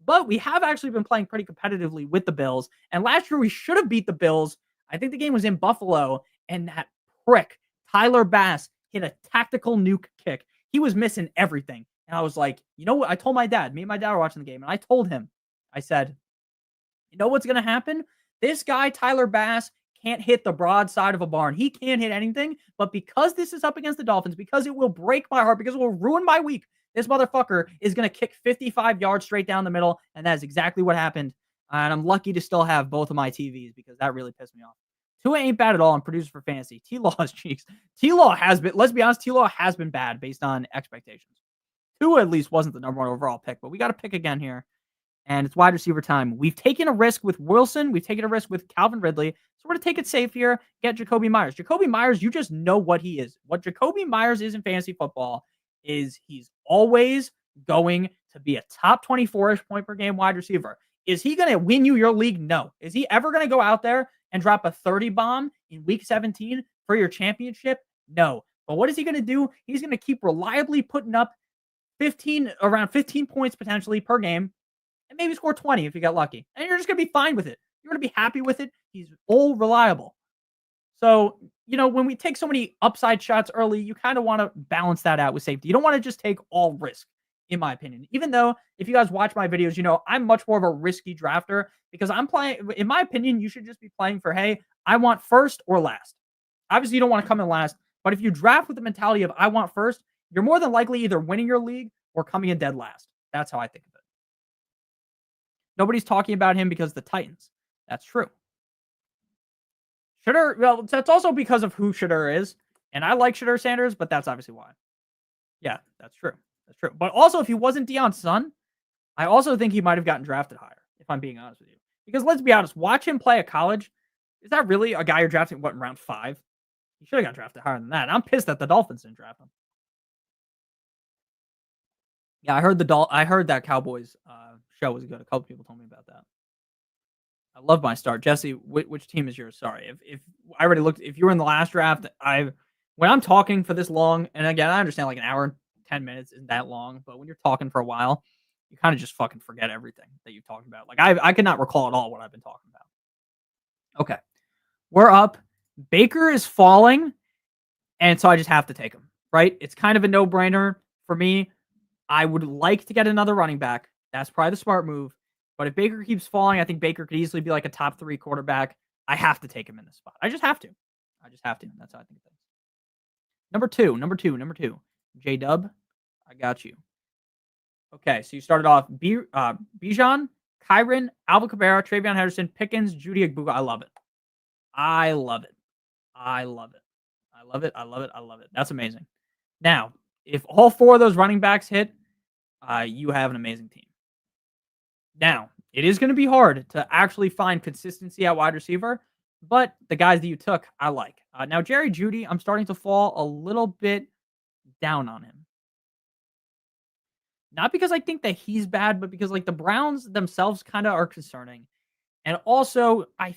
Speaker 1: But we have actually been playing pretty competitively with the Bills. And last year we should have beat the Bills. I think the game was in Buffalo, and that prick, Tyler Bass, hit a tactical nuke kick. He was missing everything. And I was like, you know what? I told my dad, me and my dad were watching the game, and I told him, I said, you know what's going to happen? This guy, Tyler Bass, can't hit the broadside of a barn. He can't hit anything, but because this is up against the Dolphins, because it will break my heart, because it will ruin my week, This motherfucker is going to kick 55 yards straight down the middle, and that is exactly what happened. And I'm lucky to still have both of my TVs because that really pissed me off. Tua ain't bad at all. I'm producer for fantasy. T-Law's cheeks. T-Law has been, let's be honest, T-Law has been bad based on expectations. Tua at least wasn't the number one overall pick, but we got to pick again here. And it's wide receiver time. We've taken a risk with Wilson. We've taken a risk with Calvin Ridley. So we're going to take it safe here, get Jacoby Myers. Jacoby Myers, you just know what he is. What Jacoby Myers is in fantasy football is he's always going to be a top 24-ish point per game wide receiver. Is he going to win you your league? No. Is he ever going to go out there and drop a 30 bomb in week 17 for your championship? No. But what is he going to do? He's going to keep reliably putting up around 15 points potentially per game, and maybe score 20 if you get lucky. And you're just going to be fine with it. You're going to be happy with it. He's all reliable. So, when we take so many upside shots early, you kind of want to balance that out with safety. You don't want to just take all risk, in my opinion. Even though, if you guys watch my videos, I'm much more of a risky drafter because I'm playing, in my opinion, you should just be playing for, hey, I want first or last. Obviously, you don't want to come in last, but if you draft with the mentality of I want first, you're more than likely either winning your league or coming in dead last. That's how I think of it. Nobody's talking about him because of the Titans. That's true. Well, that's also because of who Shedeur is. And I like Shedeur Sanders, but that's obviously why. Yeah, that's true. That's true. But also, if he wasn't Deion's son, I also think he might have gotten drafted higher, if I'm being honest with you. Because let's be honest, watch him play at college. Is that really a guy you're drafting, in round 5? He should have got drafted higher than that. I'm pissed that the Dolphins didn't draft him. Yeah, I heard that Cowboys show was good. A couple people told me about that. I love my start. Jesse, which team is yours? Sorry. If I already looked, if you were in the last draft, when I'm talking for this long, and again, I understand like an hour and 10 minutes isn't that long, but when you're talking for a while, you kind of just fucking forget everything that you've talked about. Like I cannot recall at all what I've been talking about. Okay. We're up. Baker is falling, and so I just have to take him, right? It's kind of a no-brainer for me. I would like to get another running back. That's probably the smart move. But if Baker keeps falling, I think Baker could easily be like a top 3 quarterback. I have to take him in this spot. I just have to. That's how I think of things. Number two. J-Dub, I got you. Okay, so you started off Bijan, Kyron, Alvin Kamara, Travion Henderson, Pickens, Judy Agbuka. I love it. That's amazing. Now, if all 4 of those running backs hit, you have an amazing team. Now, it is going to be hard to actually find consistency at wide receiver, but the guys that you took, I like. Now, Jerry Jeudy, I'm starting to fall a little bit down on him. Not because I think that he's bad, but because like the Browns themselves kind of are concerning. And also, I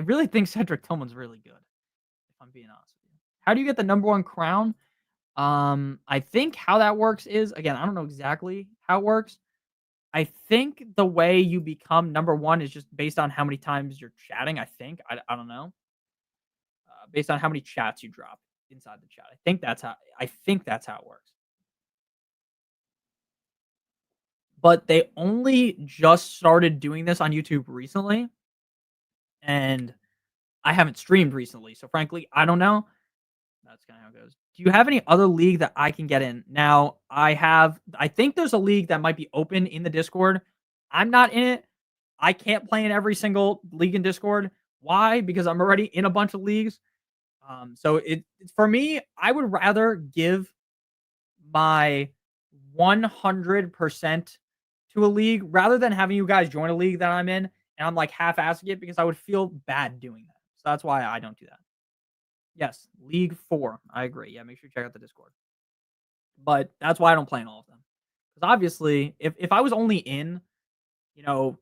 Speaker 1: really think Cedric Tillman's really good, if I'm being honest with you. How do you get the number 1 crown? I think how that works is, again, I don't know exactly how it works. I think the way you become number 1 is just based on how many times you're chatting, I think. I don't know. Based on how many chats you drop inside the chat. I think that's how it works. But they only just started doing this on YouTube recently. And I haven't streamed recently. So frankly, I don't know. That's kind of how it goes. Do you have any other league that I can get in? Now, I think there's a league that might be open in the Discord. I'm not in it. I can't play in every single league in Discord. Why? Because I'm already in a bunch of leagues. So for me, I would rather give my 100% to a league rather than having you guys join a league that I'm in and I'm like half-assing it because I would feel bad doing that. So that's why I don't do that. Yes, League 4. I agree. Yeah, make sure you check out the Discord. But that's why I don't play in all of them. Because obviously, if I was only in, 2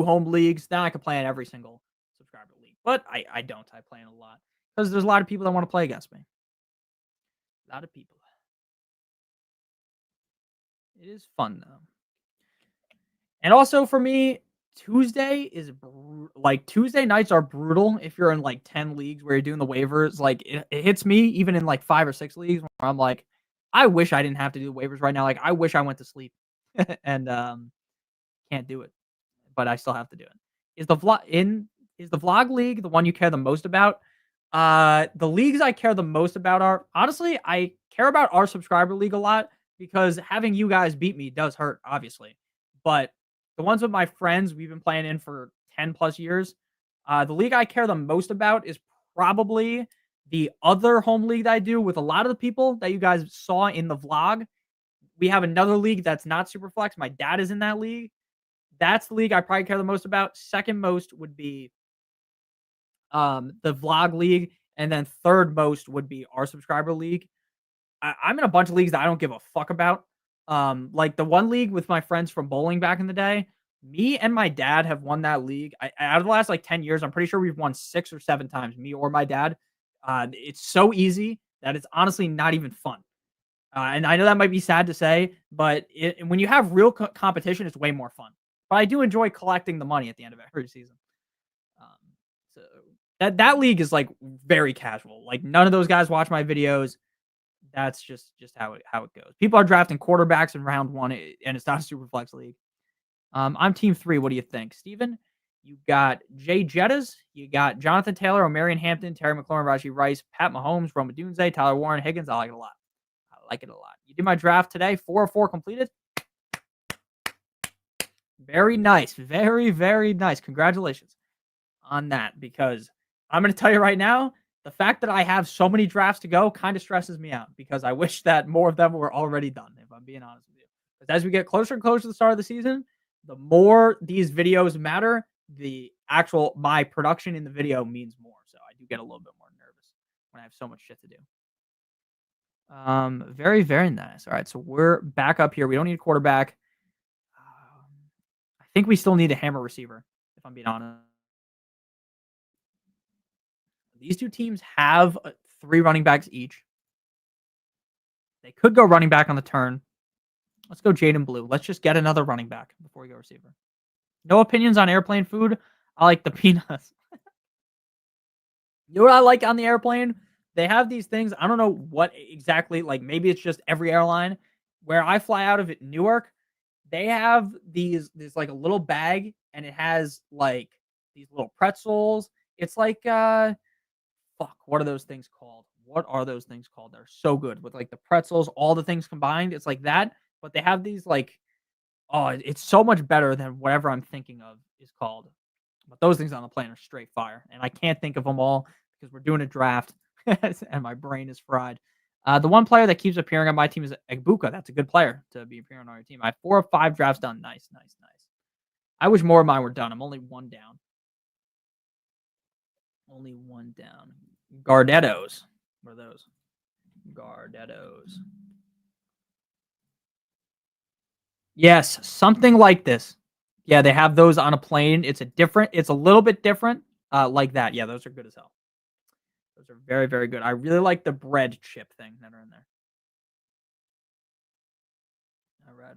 Speaker 1: home leagues, then I could play in every single subscriber league. But I don't. I play in a lot. Because there's a lot of people that want to play against me. A lot of people. It is fun, though. And also for me, Tuesday nights are brutal if you're in like 10 leagues where you're doing the waivers. Like it hits me even in like 5 or 6 leagues where I'm like, I wish I didn't have to do the waivers right now. Like I wish I went to sleep and can't do it, but I still have to do it. Is the vlog league the one you care the most about? The leagues I care the most about are honestly, I care about our subscriber league a lot because having you guys beat me does hurt, obviously. But the ones with my friends we've been playing in for 10 plus years, the league I care the most about is probably the other home league that I do with a lot of the people that you guys saw in the vlog. We have another league that's not super flex. My dad is in that league. That's the league I probably care the most about. Second most would be the vlog league, and then third most would be our subscriber league. I'm in a bunch of leagues that I don't give a fuck about. Like the one league with my friends from bowling back in the day, me and my dad have won that league. Out of the last like 10 years, I'm pretty sure we've won 6 or 7 times, me or my dad. It's so easy that it's honestly not even fun. And I know that might be sad to say, but when you have real competition, it's way more fun. But I do enjoy collecting the money at the end of every season. Um, so that league is like very casual. Like none of those guys watch my videos. That's just how it goes. People are drafting quarterbacks in round 1, and it's not a super flex league. I'm team 3. What do you think, Steven? You got Jay Jettas, you got Jonathan Taylor, O'Marion Hampton, Terry McLaurin, Raji Rice, Pat Mahomes, Roma Dunze, Tyler Warren, Higgins. I like it a lot. You did my draft today. 4 of 4 completed. Very nice. Very, very nice. Congratulations on that, because I'm going to tell you right now, the fact that I have so many drafts to go kind of stresses me out, because I wish that more of them were already done, if I'm being honest with you. Because as we get closer and closer to the start of the season, the more these videos matter, my production in the video means more. So I do get a little bit more nervous when I have so much shit to do. Very, very nice. All right, so we're back up here. We don't need a quarterback. I think we still need a hammer receiver, if I'm being honest. These two teams have 3 running backs each. They could go running back on the turn. Let's go Jaden Blue. Let's just get another running back before we go receiver. No opinions on airplane food. I like the peanuts. You know what I like on the airplane? They have these things. I don't know what exactly. Like maybe it's just every airline. Where I fly out of Newark, they have these. There's like a little bag, and it has like these little pretzels. It's like fuck. What are those things called? They're so good with like the pretzels, all the things combined. It's like that, but they have these like. Oh, it's so much better than whatever I'm thinking of is called. But those things on the plane are straight fire, and I can't think of them all because we're doing a draft, and my brain is fried. The one player that keeps appearing on my team is Egbuka. That's a good player to be appearing on our team. I have 4 of 5 drafts done. Nice. I wish more of mine were done. I'm only 1 down. Gardettos. What are those? Gardettos. Yes, something like this. Yeah, they have those on a plane. It's a little bit different, like that. Yeah, those are good as hell. Those are very, very good. I really like the bread chip thing that are in there. All right.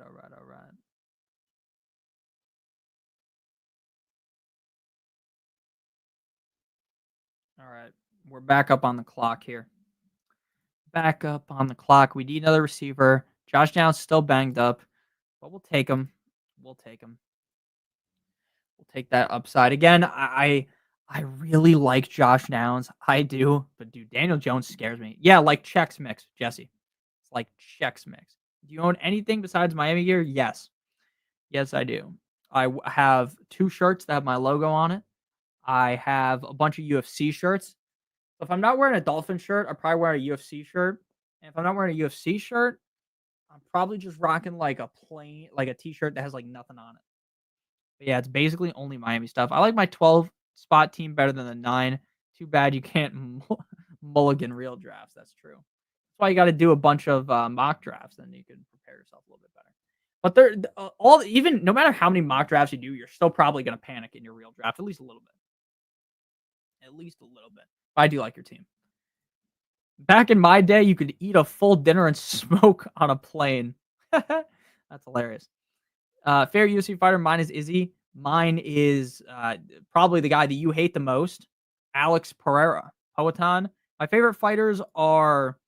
Speaker 1: All right, we're back up on the clock here. We need another receiver. Josh Downs still banged up, but we'll take him. We'll take that upside again. I really like Josh Downs. I do, but dude, Daniel Jones scares me. Yeah, like Chex Mix, Jesse. It's like Chex Mix. Do you own anything besides Miami gear? Yes, I do. I have 2 shirts that have my logo on it. I have a bunch of UFC shirts. So if I'm not wearing a Dolphin shirt, I'm probably wearing a UFC shirt. And if I'm not wearing a UFC shirt, I'm probably just rocking like a plain, like a t-shirt that has like nothing on it. But yeah, it's basically only Miami stuff. I like my 12 spot team better than the 9. Too bad you can't mulligan real drafts. That's true. That's why you got to do a bunch of mock drafts, then you can prepare yourself a little bit better. But they're even no matter how many mock drafts you do, you're still probably going to panic in your real draft at least a little bit. But I do like your team. Back in my day, you could eat a full dinner and smoke on a plane. That's hilarious. Favorite UFC fighter, mine is Izzy. Mine is probably the guy that you hate the most, Alex Pereira, Poatan. My favorite fighters are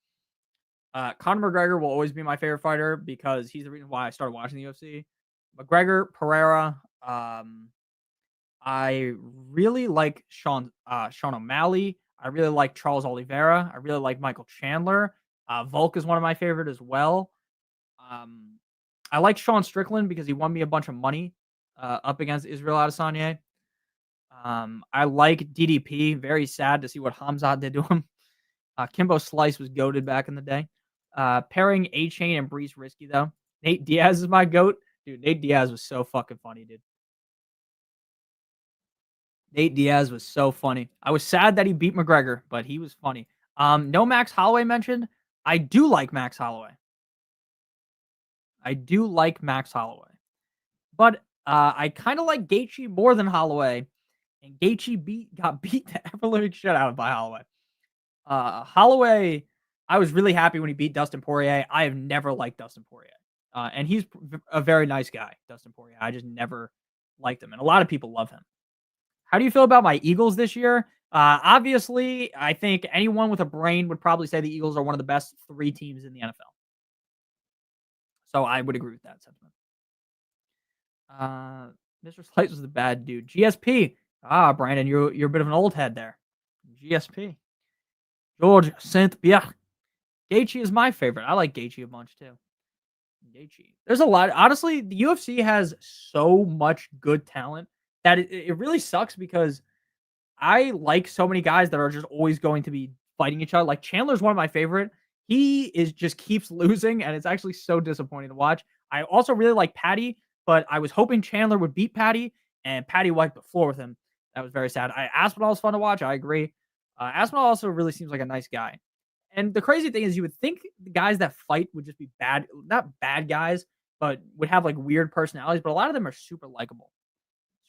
Speaker 1: Conor McGregor will always be my favorite fighter because he's the reason why I started watching the UFC. McGregor, Pereira. I really like Sean O'Malley. I really like Charles Oliveira. I really like Michael Chandler. Volk is one of my favorite as well. Um, I like Sean Strickland because he won me a bunch of money up against Israel Adesanya. I like DDP. Very sad to see what Hamzat did to him. Kimbo Slice was goated back in the day. Pairing A Chain and Brees risky though. Nate Diaz is my goat. Dude, Nate Diaz was so fucking funny, dude. Nate Diaz was so funny. I was sad that he beat McGregor, but he was funny. No Max Holloway mentioned. I do like Max Holloway. I do like Max Holloway. But I kind of like Gaethje more than Holloway. And Gaethje got beat the ever living shit out of by Holloway. Holloway, I was really happy when he beat Dustin Poirier. I have never liked Dustin Poirier. And he's a very nice guy, Dustin Poirier. I just never liked him. And a lot of people love him. How do you feel about my Eagles this year? Obviously, I think anyone with a brain would probably say the Eagles are one of the best 3 teams in the NFL. So I would agree with that sentiment. Mr. Slice was the bad dude. GSP. Brandon, you're a bit of an old head there. GSP. George Saint Pierre. Gaethje is my favorite. I like Gaethje a bunch too. Gaethje. There's a lot. Honestly, the UFC has so much good talent that it really sucks because I like so many guys that are just always going to be fighting each other. Like Chandler's one of my favorite. He is just keeps losing, and it's actually so disappointing to watch. I also really like Patty, but I was hoping Chandler would beat Patty, and Patty wiped the floor with him. That was very sad. Aspinall is fun to watch. I agree. Aspinall also really seems like a nice guy. And the crazy thing is, you would think the guys that fight would just be bad, not bad guys, but would have like weird personalities. But a lot of them are super likable.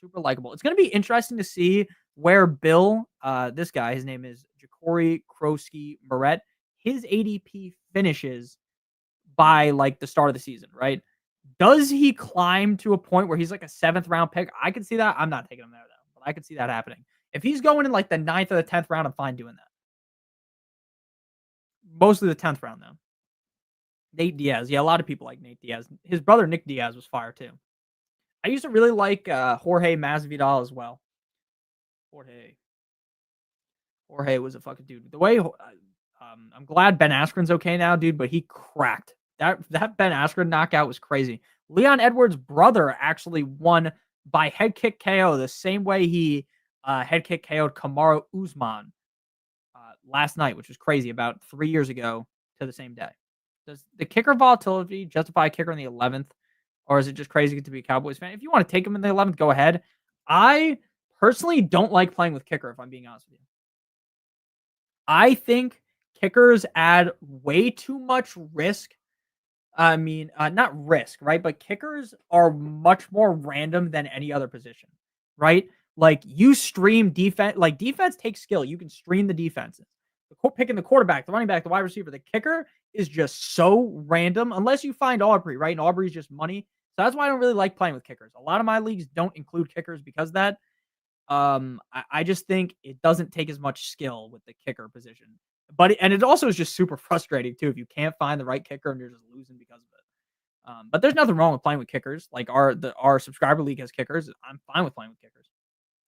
Speaker 1: Super likable. It's going to be interesting to see where Bill, this guy, his name is Ja'Cory Krosky Moret, his ADP finishes by like the start of the season, right? Does he climb to a point where he's like a 7th round pick? I could see that. I'm not taking him there though, but I could see that happening. If he's going in like the 9th or the 10th round, I'm fine doing that. Mostly the 10th round though. Nate Diaz. Yeah, a lot of people like Nate Diaz. His brother Nick Diaz was fire too. I used to really like Jorge Masvidal as well. Jorge was a fucking dude. The way I'm glad Ben Askren's okay now, dude, but he cracked. That Ben Askren knockout was crazy. Leon Edwards' brother actually won by head kick KO the same way he head kick KO'd Kamaru Usman last night, which was crazy, about 3 years ago to the same day. Does the kicker volatility justify a kicker in the 11th? Or is it just crazy to be a Cowboys fan? If you want to take him in the 11th, go ahead. I personally don't like playing with kicker, if I'm being honest with you. I think kickers add way too much risk. I mean, not risk, right? But kickers are much more random than any other position, right? Like you stream defense, like defense takes skill. You can stream the defenses. Picking the quarterback, the running back, the wide receiver, the kicker is just so random unless you find Aubrey, right? And Aubrey's just money. So that's why I don't really like playing with kickers. A lot of my leagues don't include kickers because of that. I just think it doesn't take as much skill with the kicker position. But it also is just super frustrating too if you can't find the right kicker and you're just losing because of it. But there's nothing wrong with playing with kickers. Like our subscriber league has kickers. I'm fine with playing with kickers.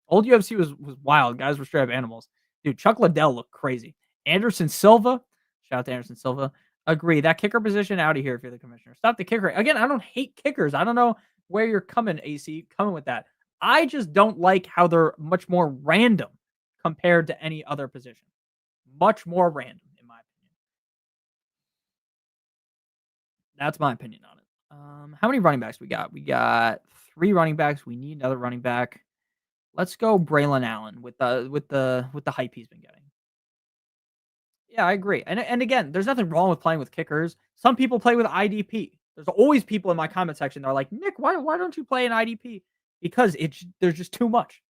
Speaker 1: Old UFC was wild. Guys were straight up animals. Dude, Chuck Liddell looked crazy. Anderson Silva, shout out to Anderson Silva. Agree. That kicker position out of here if you're the commissioner. Stop the kicker. Again, I don't hate kickers. I don't know where you're coming, AC, coming with that. I just don't like how they're much more random compared to any other position. Much more random, in my opinion. That's my opinion on it. How many running backs we got? We got 3 running backs. We need another running back. Let's go Braylon Allen with the hype he's been getting. Yeah, I agree. And again, there's nothing wrong with playing with kickers. Some people play with IDP. There's always people in my comment section that are like, Nick, why don't you play an IDP? Because there's just too much.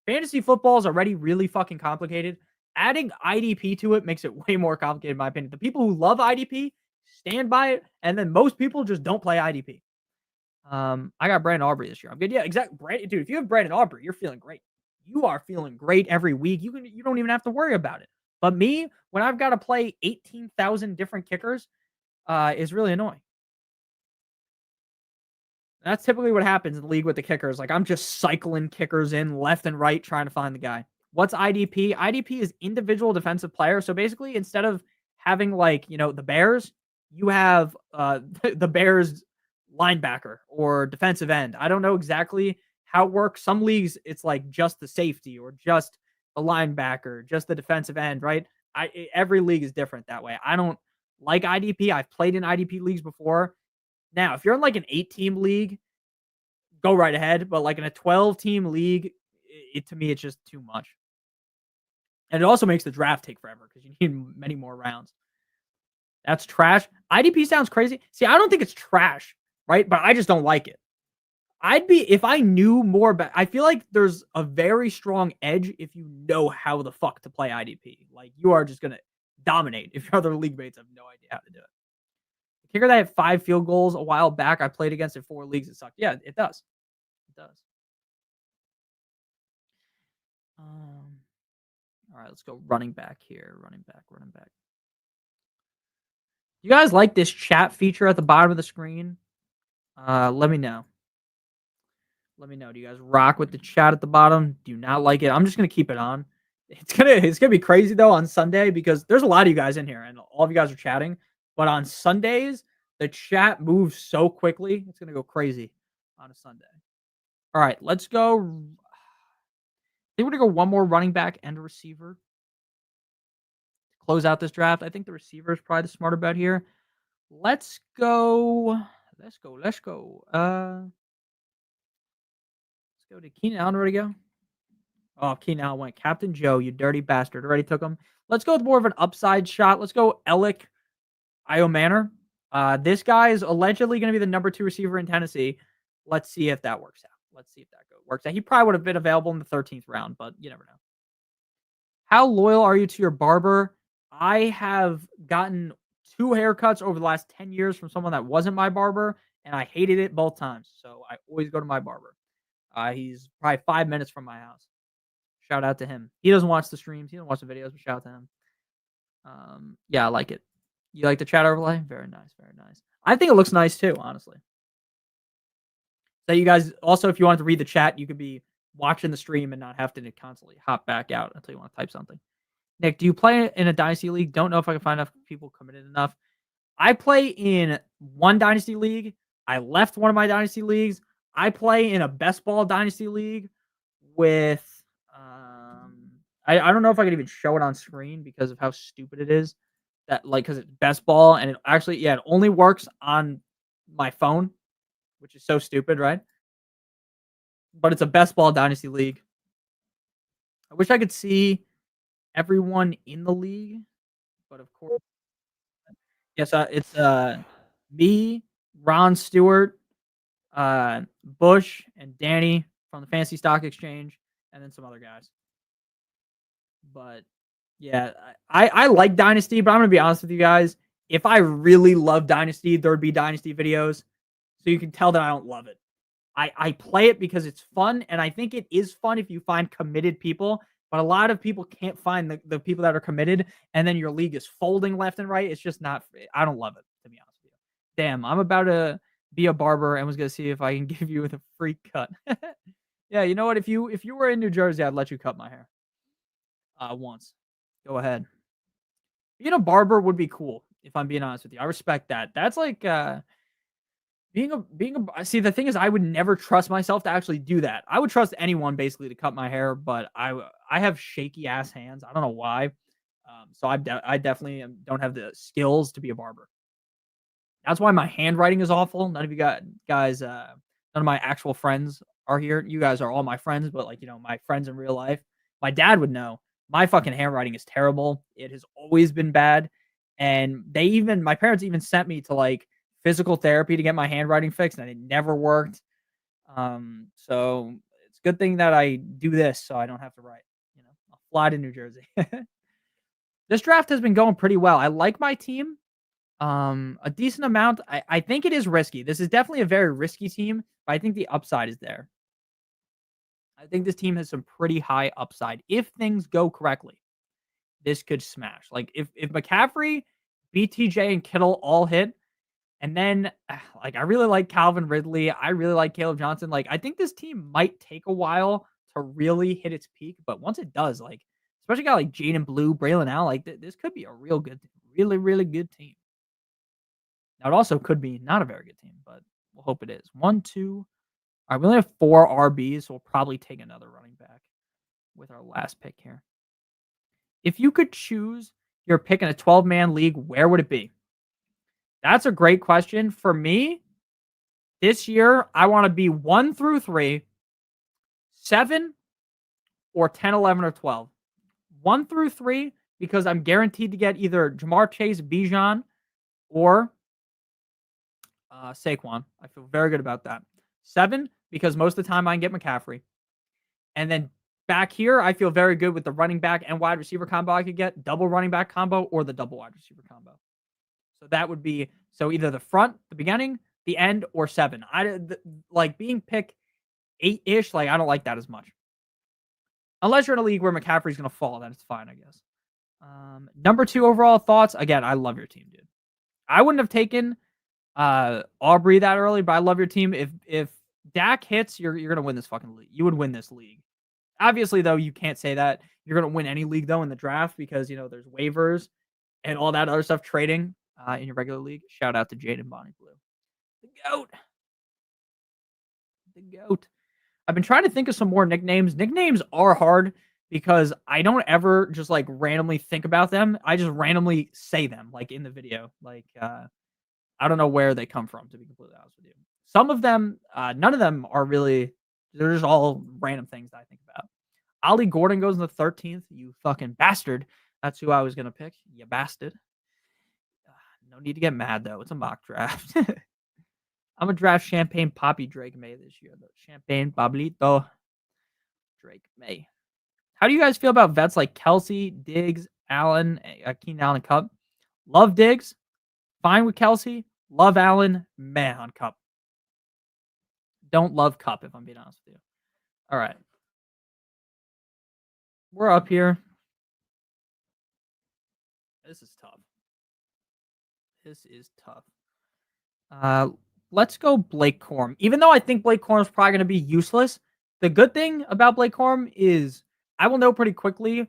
Speaker 1: Fantasy football is already really fucking complicated. Adding IDP to it makes it way more complicated, in my opinion. The people who love IDP stand by it, and then most people just don't play IDP. I got Brandon Aubrey this year. I'm good. Yeah, exactly. Dude, if you have Brandon Aubrey, you're feeling great. You are feeling great every week. You don't even have to worry about it. But me, when I've got to play 18,000 different kickers, is really annoying. That's typically what happens in the league with the kickers. Like I'm just cycling kickers in left and right trying to find the guy. What's IDP? IDP is individual defensive player. So basically, instead of having like, the Bears, you have the Bears linebacker or defensive end. I don't know exactly how it works. Some leagues it's like just the safety or just the linebacker, just the defensive end, right? Every league is different that way. I don't like IDP. I've played in IDP leagues before. Now, if you're in like an 8-team league, go right ahead. But like in a 12-team league, to me it's just too much. And it also makes the draft take forever because you need many more rounds. That's trash. IDP sounds crazy. See, I don't think it's trash, right? But I just don't like it. If I knew more about, I feel like there's a very strong edge if you know how the fuck to play IDP. Like you are just gonna dominate if your other league mates have no idea how to do it. The kicker that had 5 field goals a while back, I played against in 4 leagues. It sucked. Yeah, it does. It does. All right, let's go running back here. Running back. You guys like this chat feature at the bottom of the screen? Let me know. Let me know. Do you guys rock with the chat at the bottom? Do you not like it? I'm just gonna keep it on. It's gonna be crazy though on Sunday because there's a lot of you guys in here and all of you guys are chatting. But on Sundays, the chat moves so quickly. It's gonna go crazy on a Sunday. All right, let's go. I think we're gonna go one more running back and a receiver. Close out this draft. I think the receiver is probably the smarter bet here. Let's go. Let's go. Let's go. Did Keenan Allen already go? Oh, Keenan Allen went. Captain Joe, you dirty bastard. Already took him. Let's go with more of an upside shot. Let's go Alec Iomanor. This guy is allegedly going to be the number 2 receiver in Tennessee. Let's see if that works out. Let's see if that works out. He probably would have been available in the 13th round, but you never know. How loyal are you to your barber? I have gotten 2 haircuts over the last 10 years from someone that wasn't my barber, and I hated it both times. So I always go to my barber. He's probably 5 minutes from my house. Shout out to him. He doesn't watch the streams. He doesn't watch the videos, but shout out to him. Yeah, I like it. You like the chat overlay? Very nice. Very nice. I think it looks nice too, honestly. So you guys also, if you wanted to read the chat, you could be watching the stream and not have to constantly hop back out until you want to type something. Nick, do you play in a dynasty league? Don't know if I can find enough people committed enough. I play in one dynasty league. I left one of my dynasty leagues. I play in a best ball dynasty league with I don't know if I could even show it on screen because of how stupid it is. That like because it's best ball and it actually it only works on my phone, which is so stupid, right? But it's a best ball dynasty league. I wish I could see everyone in the league, but of course, yes, it's me, Ron Stewart, Bush, and Danny from the Fantasy Stock Exchange, and then some other guys. But yeah, I like Dynasty, but I'm gonna be honest with you guys. If I really love Dynasty, there would be Dynasty videos, so you can tell that I don't love it. I play it because it's fun, and I think it is fun if you find committed people. But a lot of people can't find the people that are committed, and then your league is folding left and right. It's just not. I don't love it, to be honest with you. Damn, I'm about to be a barber and was gonna see if I can give you with a free cut. Yeah, you know what? If you were in New Jersey, I'd let you cut my hair. Once. Go ahead. Being a barber would be cool, if I'm being honest with you. I respect that. That's like being a see, the thing is I would never trust myself to actually do that. I would trust anyone basically to cut my hair, but I have shaky ass hands. I don't know why. So I definitely don't have the skills to be a barber. That's why my handwriting is awful. None of you guys none of my actual friends are here. You guys are all my friends, but like, my friends in real life. My dad would know. My fucking handwriting is terrible. It has always been bad. And my parents even sent me to like physical therapy to get my handwriting fixed, and it never worked. So it's a good thing that I do this so I don't have to write. I'll fly to New Jersey. This draft has been going pretty well. I like my team. A decent amount. I think it is risky. This is definitely a very risky team, but I think the upside is there. I think this team has some pretty high upside. If things go correctly, this could smash. Like if McCaffrey, BTJ, and Kittle all hit, and then like I really like Calvin Ridley. I really like Caleb Johnson. Like I think this team might take a while to really hit its peak, but once it does, like especially a guy like Jaden Blue, Braylon Allen, like this could be a really, really good team. Now, it also could be not a very good team, but we'll hope it is. 1, 2. All right, we only have 4 RBs, so we'll probably take another running back with our last pick here. If you could choose your pick in a 12-man league, where would it be? That's a great question. For me, this year, I want to be 1 through 3, 7, or 10, 11, or 12. 1 through 3, because I'm guaranteed to get either Jamar Chase, Bijan, or Saquon. I feel very good about that. 7, because most of the time I can get McCaffrey. And then back here, I feel very good with the running back and wide receiver combo I could get, double running back combo, or the double wide receiver combo. So that would be either the front, the beginning, the end, or 7. Like being pick 8-ish. Like I don't like that as much, unless you're in a league where McCaffrey's gonna fall. Then it's fine, I guess. Number 2 overall thoughts. Again, I love your team, dude. I wouldn't have taken Aubrey that early, but I love your team. If Dak hits, you're gonna win this fucking league. You would win this league. Obviously, though, you can't say that you're gonna win any league though in the draft because there's waivers and all that other stuff trading in your regular league. Shout out to Jaden Bonnie Blue, the goat, the goat. I've been trying to think of some more nicknames. Nicknames are hard because I don't ever just like randomly think about them. I just randomly say them like in the video. Like I don't know where they come from, to be completely honest with you. Some of them, none of them are really, they're just all random things that I think about. Ollie Gordon goes in the 13th. You fucking bastard. That's who I was going to pick. You bastard. No need to get mad, though. It's a mock draft. I'm going to draft Champagne Poppy Drake May this year, though. Champagne Pablito Drake May. How do you guys feel about vets like Kelsey, Diggs, Allen, Keenan Allen, Cup? Love Diggs. Fine with Kelsey. Love Allen. Meh on Cup. Don't love Cup, if I'm being honest with you. All right. We're up here. This is tough. This is tough. Let's go Blake Corum. Even though I think Blake Corum is probably going to be useless, the good thing about Blake Corum is I will know pretty quickly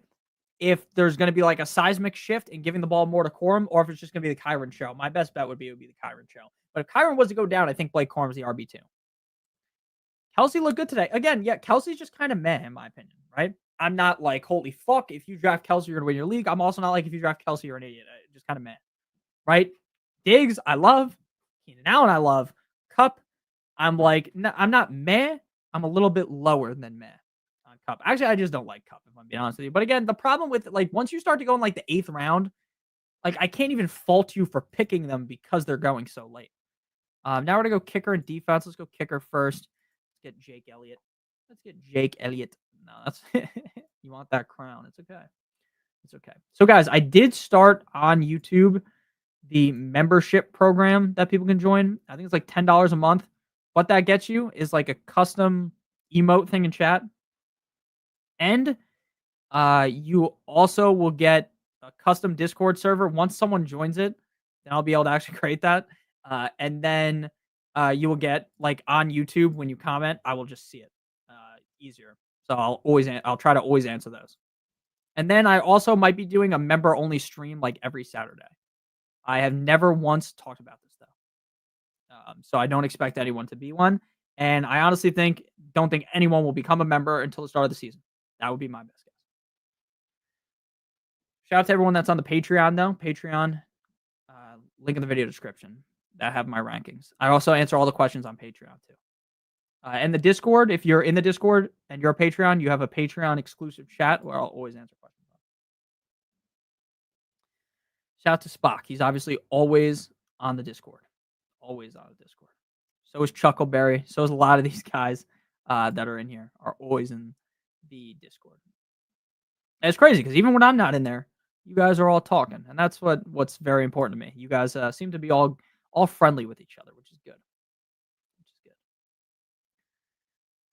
Speaker 1: if there's going to be like a seismic shift in giving the ball more to Corum, or if it's just going to be the Kyron show. My best bet would be the Kyron show. But if Kyron was to go down, I think Blake Corum's the RB2. Kelsey looked good today. Again, yeah, Kelsey's just kind of meh in my opinion, right? I'm not like, holy fuck, if you draft Kelsey, you're going to win your league. I'm also not like, if you draft Kelsey, you're an idiot. Just kind of meh, right? Diggs, I love. Keenan Allen, I love. Cup, I'm like, I'm not meh. I'm a little bit lower than meh on Cup. Actually, I just don't like Cup, if I'm being honest with you. But again, the problem with like once you start to go in like the 8th round, like I can't even fault you for picking them because they're going so late. Now we're gonna go kicker and defense. Let's go kicker first. Let's get Jake Elliott. Let's get Jake Elliott. No, that's you want that crown. It's okay. It's okay. So guys, I did start on YouTube the membership program that people can join. I think it's like $10 a month. What that gets you is like a custom emote thing in chat. And you also will get a custom Discord server. Once someone joins it, then I'll be able to actually create that. And then you will get like on YouTube when you comment, I will just see it easier. So I'll try to always answer those. And then I also might be doing a member only stream like every Saturday. I have never once talked about this though. So I don't expect anyone to be one. And I honestly don't think anyone will become a member until the start of the season. That would be my best guess. Shout out to everyone that's on the Patreon though. Patreon, link in the video description. That have my rankings. I also answer all the questions on Patreon too. And the Discord, if you're in the Discord and you're a Patreon, you have a Patreon exclusive chat where I'll always answer questions. Shout out to Spock. He's obviously always on the Discord. Always on the Discord. So is Chuckleberry. So is a lot of these guys that are in here are always in the Discord. And it's crazy because even when I'm not in there, you guys are all talking. And that's what's very important to me. You guys seem to be all friendly with each other, which is good.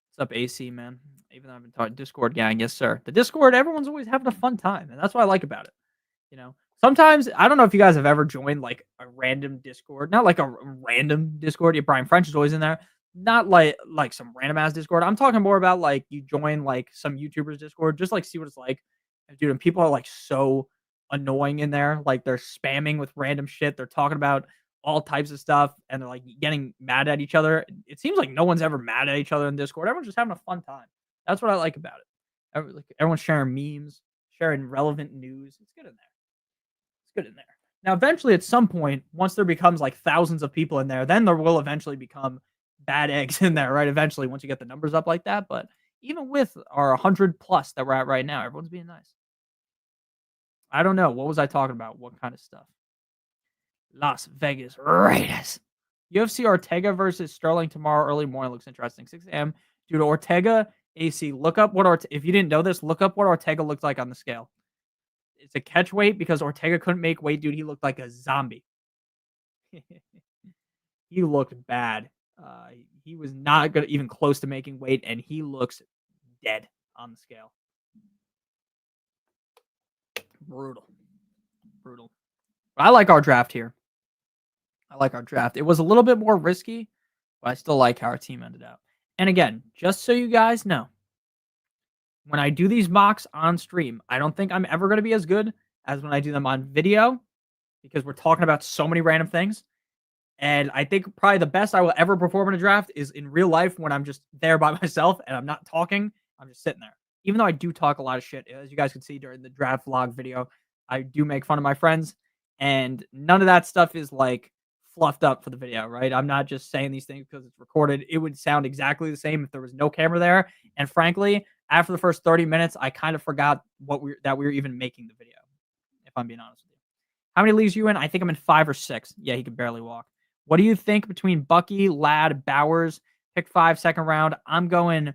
Speaker 1: What's up, AC, man? Even though I've been talking Discord gang, yes, sir. The Discord, everyone's always having a fun time. And that's what I like about it. Sometimes, I don't know if you guys have ever joined like a random Discord. Not like a random Discord. Yeah, Brian French is always in there. Not like some random ass Discord. I'm talking more about like you join like some YouTubers Discord, just like see what it's like. And dude, and people are like so annoying in there. Like they're spamming with random shit. They're talking about all types of stuff, and they're like getting mad at each other. It seems like no one's ever mad at each other in Discord. Everyone's just having a fun time. That's what I like about it. Everyone's sharing memes, sharing relevant news. It's good in there. It's good in there. Now, eventually, at some point, once there becomes like thousands of people in there, then there will eventually become bad eggs in there, right? Eventually, once you get the numbers up like that. But even with our 100 plus that we're at right now, everyone's being nice. I don't know. What was I talking about? What kind of stuff? Las Vegas Raiders. UFC Ortega versus Sterling tomorrow early morning looks interesting. 6 a.m. Dude, Ortega AC. Look up what if you didn't know this, look up what Ortega looked like on the scale. It's a catch weight because Ortega couldn't make weight, dude. He looked like a zombie. He looked bad. He was not good, even close to making weight, and he looks dead on the scale. Brutal. Brutal. But I like our draft here. I like our draft. It was a little bit more risky, but I still like how our team ended up. And again, just so you guys know, when I do these mocks on stream, I don't think I'm ever going to be as good as when I do them on video because we're talking about so many random things. And I think probably the best I will ever perform in a draft is in real life when I'm just there by myself and I'm not talking. I'm just sitting there. Even though I do talk a lot of shit, as you guys can see during the draft vlog video, I do make fun of my friends. And none of that stuff is like fluffed up for the video, right? I'm not just saying these things because it's recorded. It would sound exactly the same if there was no camera there. And frankly, after the first 30 minutes, I kind of forgot that we were even making the video, if I'm being honest with you. How many leagues are you in? I think I'm in 5 or 6. Yeah, he can barely walk. What do you think between Bucky, Ladd, Bowers? Pick 5, second round. I'm going,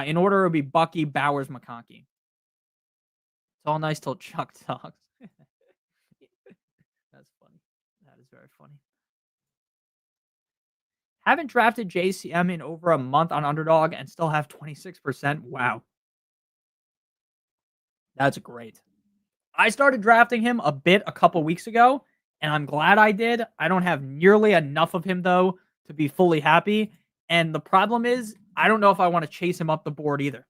Speaker 1: in order, it would be Bucky, Bowers, McConkey. It's all nice till Chuck talks. That's funny. That is very funny. Haven't drafted JCM in over a month on Underdog and still have 26%. Wow. That's great. I started drafting him a bit a couple weeks ago, and I'm glad I did. I don't have nearly enough of him, though, to be fully happy. And the problem is, I don't know if I want to chase him up the board either.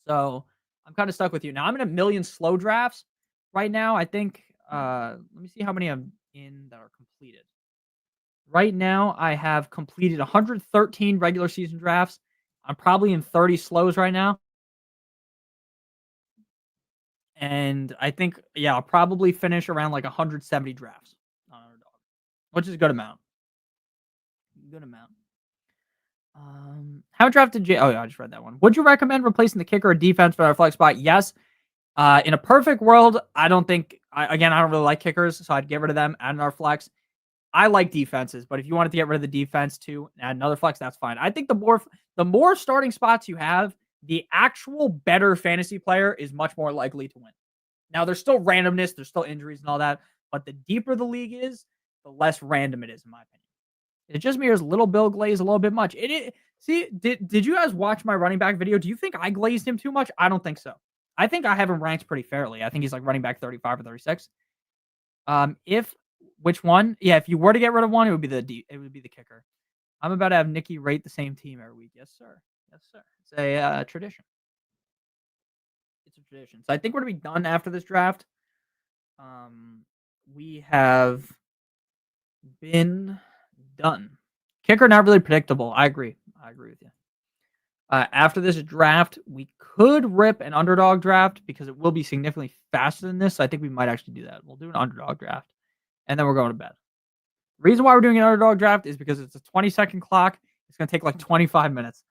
Speaker 1: So I'm kind of stuck with you. Now, I'm in a million slow drafts right now. I think, let me see how many I'm in that are completed. Right now, I have completed 113 regular season drafts. I'm probably in 30 slows right now. And I think, yeah, I'll probably finish around like 170 drafts on Underdog, which is a good amount. Good amount. How drafted J? Oh, yeah, I just read that one. Would you recommend replacing the kicker or defense for our flex spot? Yes. In a perfect world, I don't think, I don't really like kickers, so I'd get rid of them, add another flex. I like defenses, but if you wanted to get rid of the defense too, add another flex, that's fine. I think the more starting spots you have, the actual better fantasy player is much more likely to win. Now, there's still randomness, there's still injuries and all that, but the deeper the league is, the less random it is, in my opinion. It just mirrors Little Bill Glaze a little bit much. See, did you guys watch my running back video? Do you think I glazed him too much? I don't think so. I think I have him ranked pretty fairly. I think he's like running back 35 or 36. Which one? Yeah, if you were to get rid of one, it would be the kicker. I'm about to have Nikki rate the same team every week. Yes, sir. Yes, sir. It's a tradition. It's a tradition. So I think we're gonna be done after this draft. We have been done. Kicker not really predictable. I agree. I agree with you. After this draft, we could rip an underdog draft because it will be significantly faster than this. So I think we might actually do that. We'll do an underdog draft, and then we're going to bed. The reason why we're doing an underdog draft is because it's a 20-second clock. It's going to take like 25 minutes.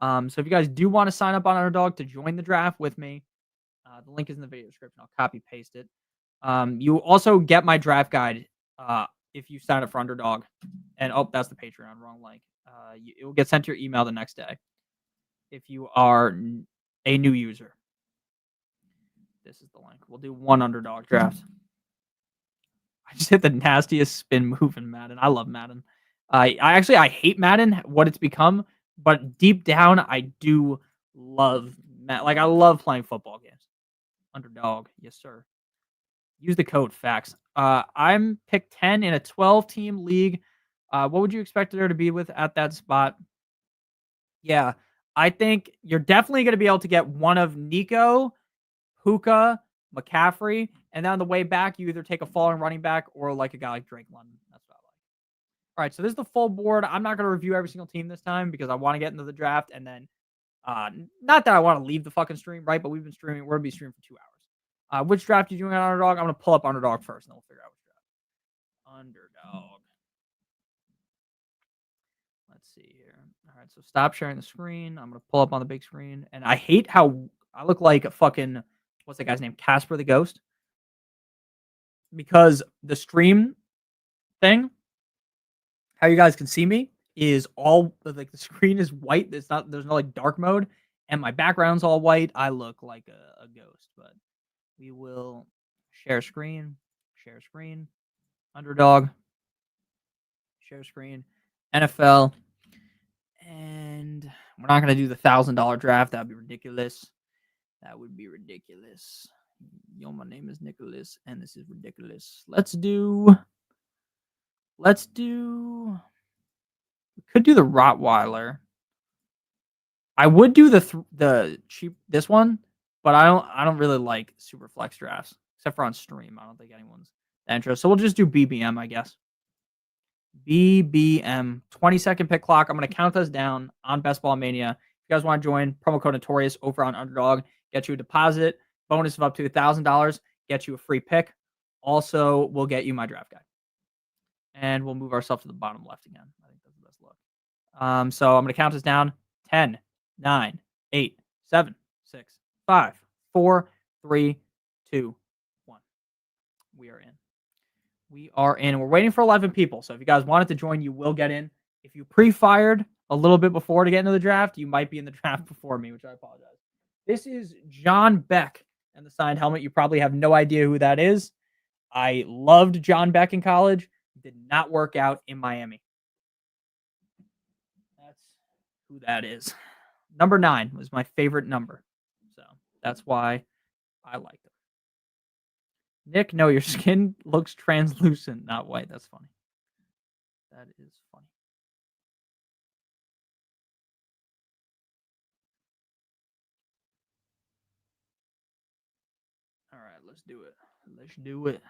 Speaker 1: So if you guys do want to sign up on Underdog to join the draft with me, the link is in the video description. I'll copy paste it. You also get my draft guide if you sign up for Underdog. And that's the Patreon, wrong link. It will get sent to your email the next day if you are a new user. This is the link. We'll do one Underdog draft. I just hit the nastiest spin move in Madden. I love Madden. I hate Madden, what it's become, but deep down, I do love Madden. Like, I love playing football games. Underdog, yes, sir. Use the code FACTS. I'm pick 10 in a 12-team league. What would you expect there to be with at that spot? Yeah, I think you're definitely going to be able to get one of Nico, Puka, McCaffrey, and then on the way back, you either take a falling running back or like a guy like Drake London. That's All right, so this is the full board. I'm not going to review every single team this time because I want to get into the draft, and then not that I want to leave the fucking stream, right? But we're going to be streaming for 2 hours. Which draft are you doing on Underdog? I'm going to pull up Underdog first, and then we'll figure out which draft. Underdog. Let's see here. All right, so stop sharing the screen. I'm going to pull up on the big screen, and I hate how I look like a fucking, what's that guy's name? Casper the Ghost. Because the stream thing, how you guys can see me, is all like the screen is white. There's no like dark mode, and my background's all white. I look like a ghost, but we will share screen, Underdog, share screen, NFL, and we're not gonna do the $1,000 draft. That'd be ridiculous. That would be ridiculous. Yo, my name is Nicholas, and this is ridiculous. Let's do. We could do the Rottweiler. I would do the cheap this one, but I don't really like super flex drafts except for on stream. I don't think anyone's interested. So we'll just do BBM, I guess. BBM 20-second pick clock. I'm gonna count us down on Best Ball Mania. If you guys want to join, promo code Notorious over on Underdog, get you a deposit bonus of up to $1,000, get you a free pick. Also, we'll get you my draft guide. And we'll move ourselves to the bottom left again. I think that's the best look. So I'm going to count us down. 10, 9, 8, 7, 6, 5, 4, 3, 2, 1. We are in. We are in. We're waiting for 11 people. So if you guys wanted to join, you will get in. If you pre-fired a little bit before to get into the draft, you might be in the draft before me, which I apologize. This is John Beck and the signed helmet. You probably have no idea who that is. I loved John Beck in college. Did not work out in Miami. That's who that is. Number 9 was my favorite number. So that's why I liked it. Nick, no, your skin looks translucent, not white. That's funny. That is funny. All right, let's do it.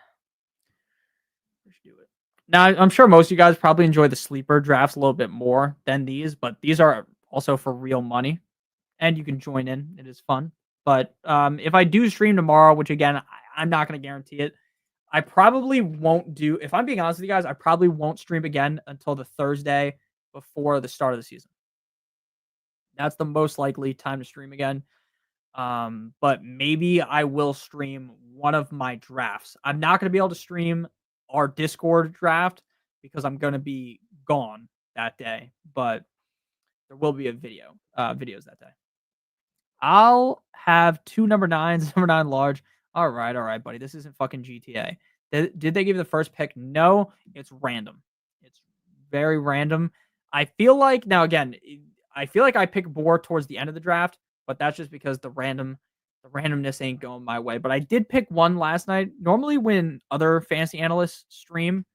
Speaker 1: Now, I'm sure most of you guys probably enjoy the sleeper drafts a little bit more than these, but these are also for real money, and you can join in. It is fun. But if I do stream tomorrow, which again, I'm not going to guarantee it, I probably won't do, if I'm being honest with you guys, I probably won't stream again until the Thursday before the start of the season. That's the most likely time to stream again. But maybe I will stream one of my drafts. I'm not going to be able to stream our Discord draft because I'm going to be gone that day, but there will be a videos that day. I'll have 2 number 9s, number 9 large. All right, buddy. This isn't fucking GTA. Did they give you the first pick? No, it's random. It's very random. I feel like now again, I feel like I pick Boar towards the end of the draft, but that's just because the randomness ain't going my way. But I did pick one last night. Normally, when other fantasy analysts stream,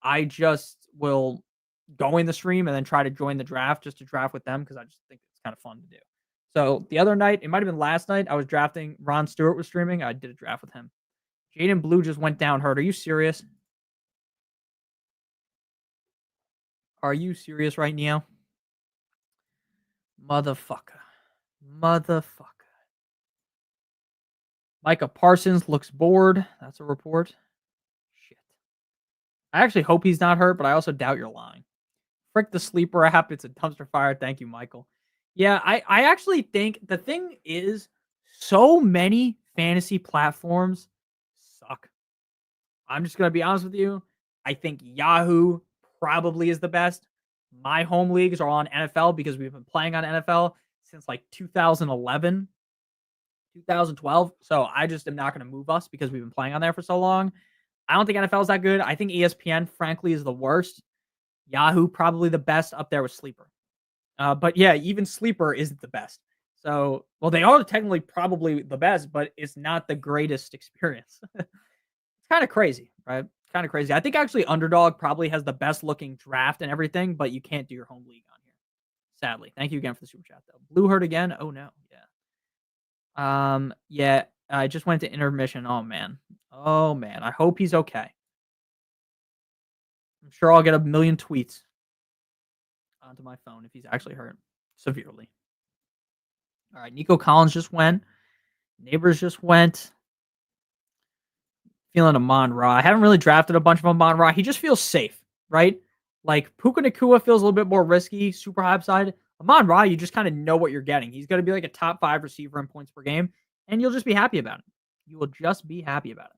Speaker 1: I just will go in the stream and then try to join the draft just to draft with them because I just think it's kind of fun to do. So the other night, it might have been last night, I was drafting. Ron Stewart was streaming. I did a draft with him. Jaden Blue just went down hurt. Are you serious? Are you serious right now? Motherfucker. Micah Parsons looks bored. That's a report. Shit. I actually hope he's not hurt, but I also doubt you're lying. Frick the sleeper app. It's a dumpster fire. Thank you, Michael. Yeah, I actually think the thing is so many fantasy platforms suck. I'm just going to be honest with you. I think Yahoo probably is the best. My home leagues are on NFL because we've been playing on NFL since like 2011, 2012. So I just am not going to move us because we've been playing on there for so long. I don't think NFL is that good. I think ESPN, frankly, is the worst. Yahoo, probably the best, up there with Sleeper. But yeah, even Sleeper isn't the best. So, well, they are technically probably the best, but it's not the greatest experience. It's kind of crazy, right? Kind of crazy. I think actually Underdog probably has the best looking draft and everything, but you can't do your home league on here. Sadly. Thank you again for the super chat, though. Blue hurt again? Oh, no. Yeah. Yeah, I just went to intermission. Oh, man. I hope he's okay. I'm sure I'll get a million tweets onto my phone if he's actually hurt severely. All right, Nico Collins just went. Neighbors just went. Feeling Amon-Ra. I haven't really drafted a bunch of Amon-Ra. He just feels safe, right? Like Puka Nacua feels a little bit more risky, super high upside. Amon-Ra, you just kind of know what you're getting. He's going to be like a top 5 receiver in points per game, and you'll just be happy about it. You will just be happy about it.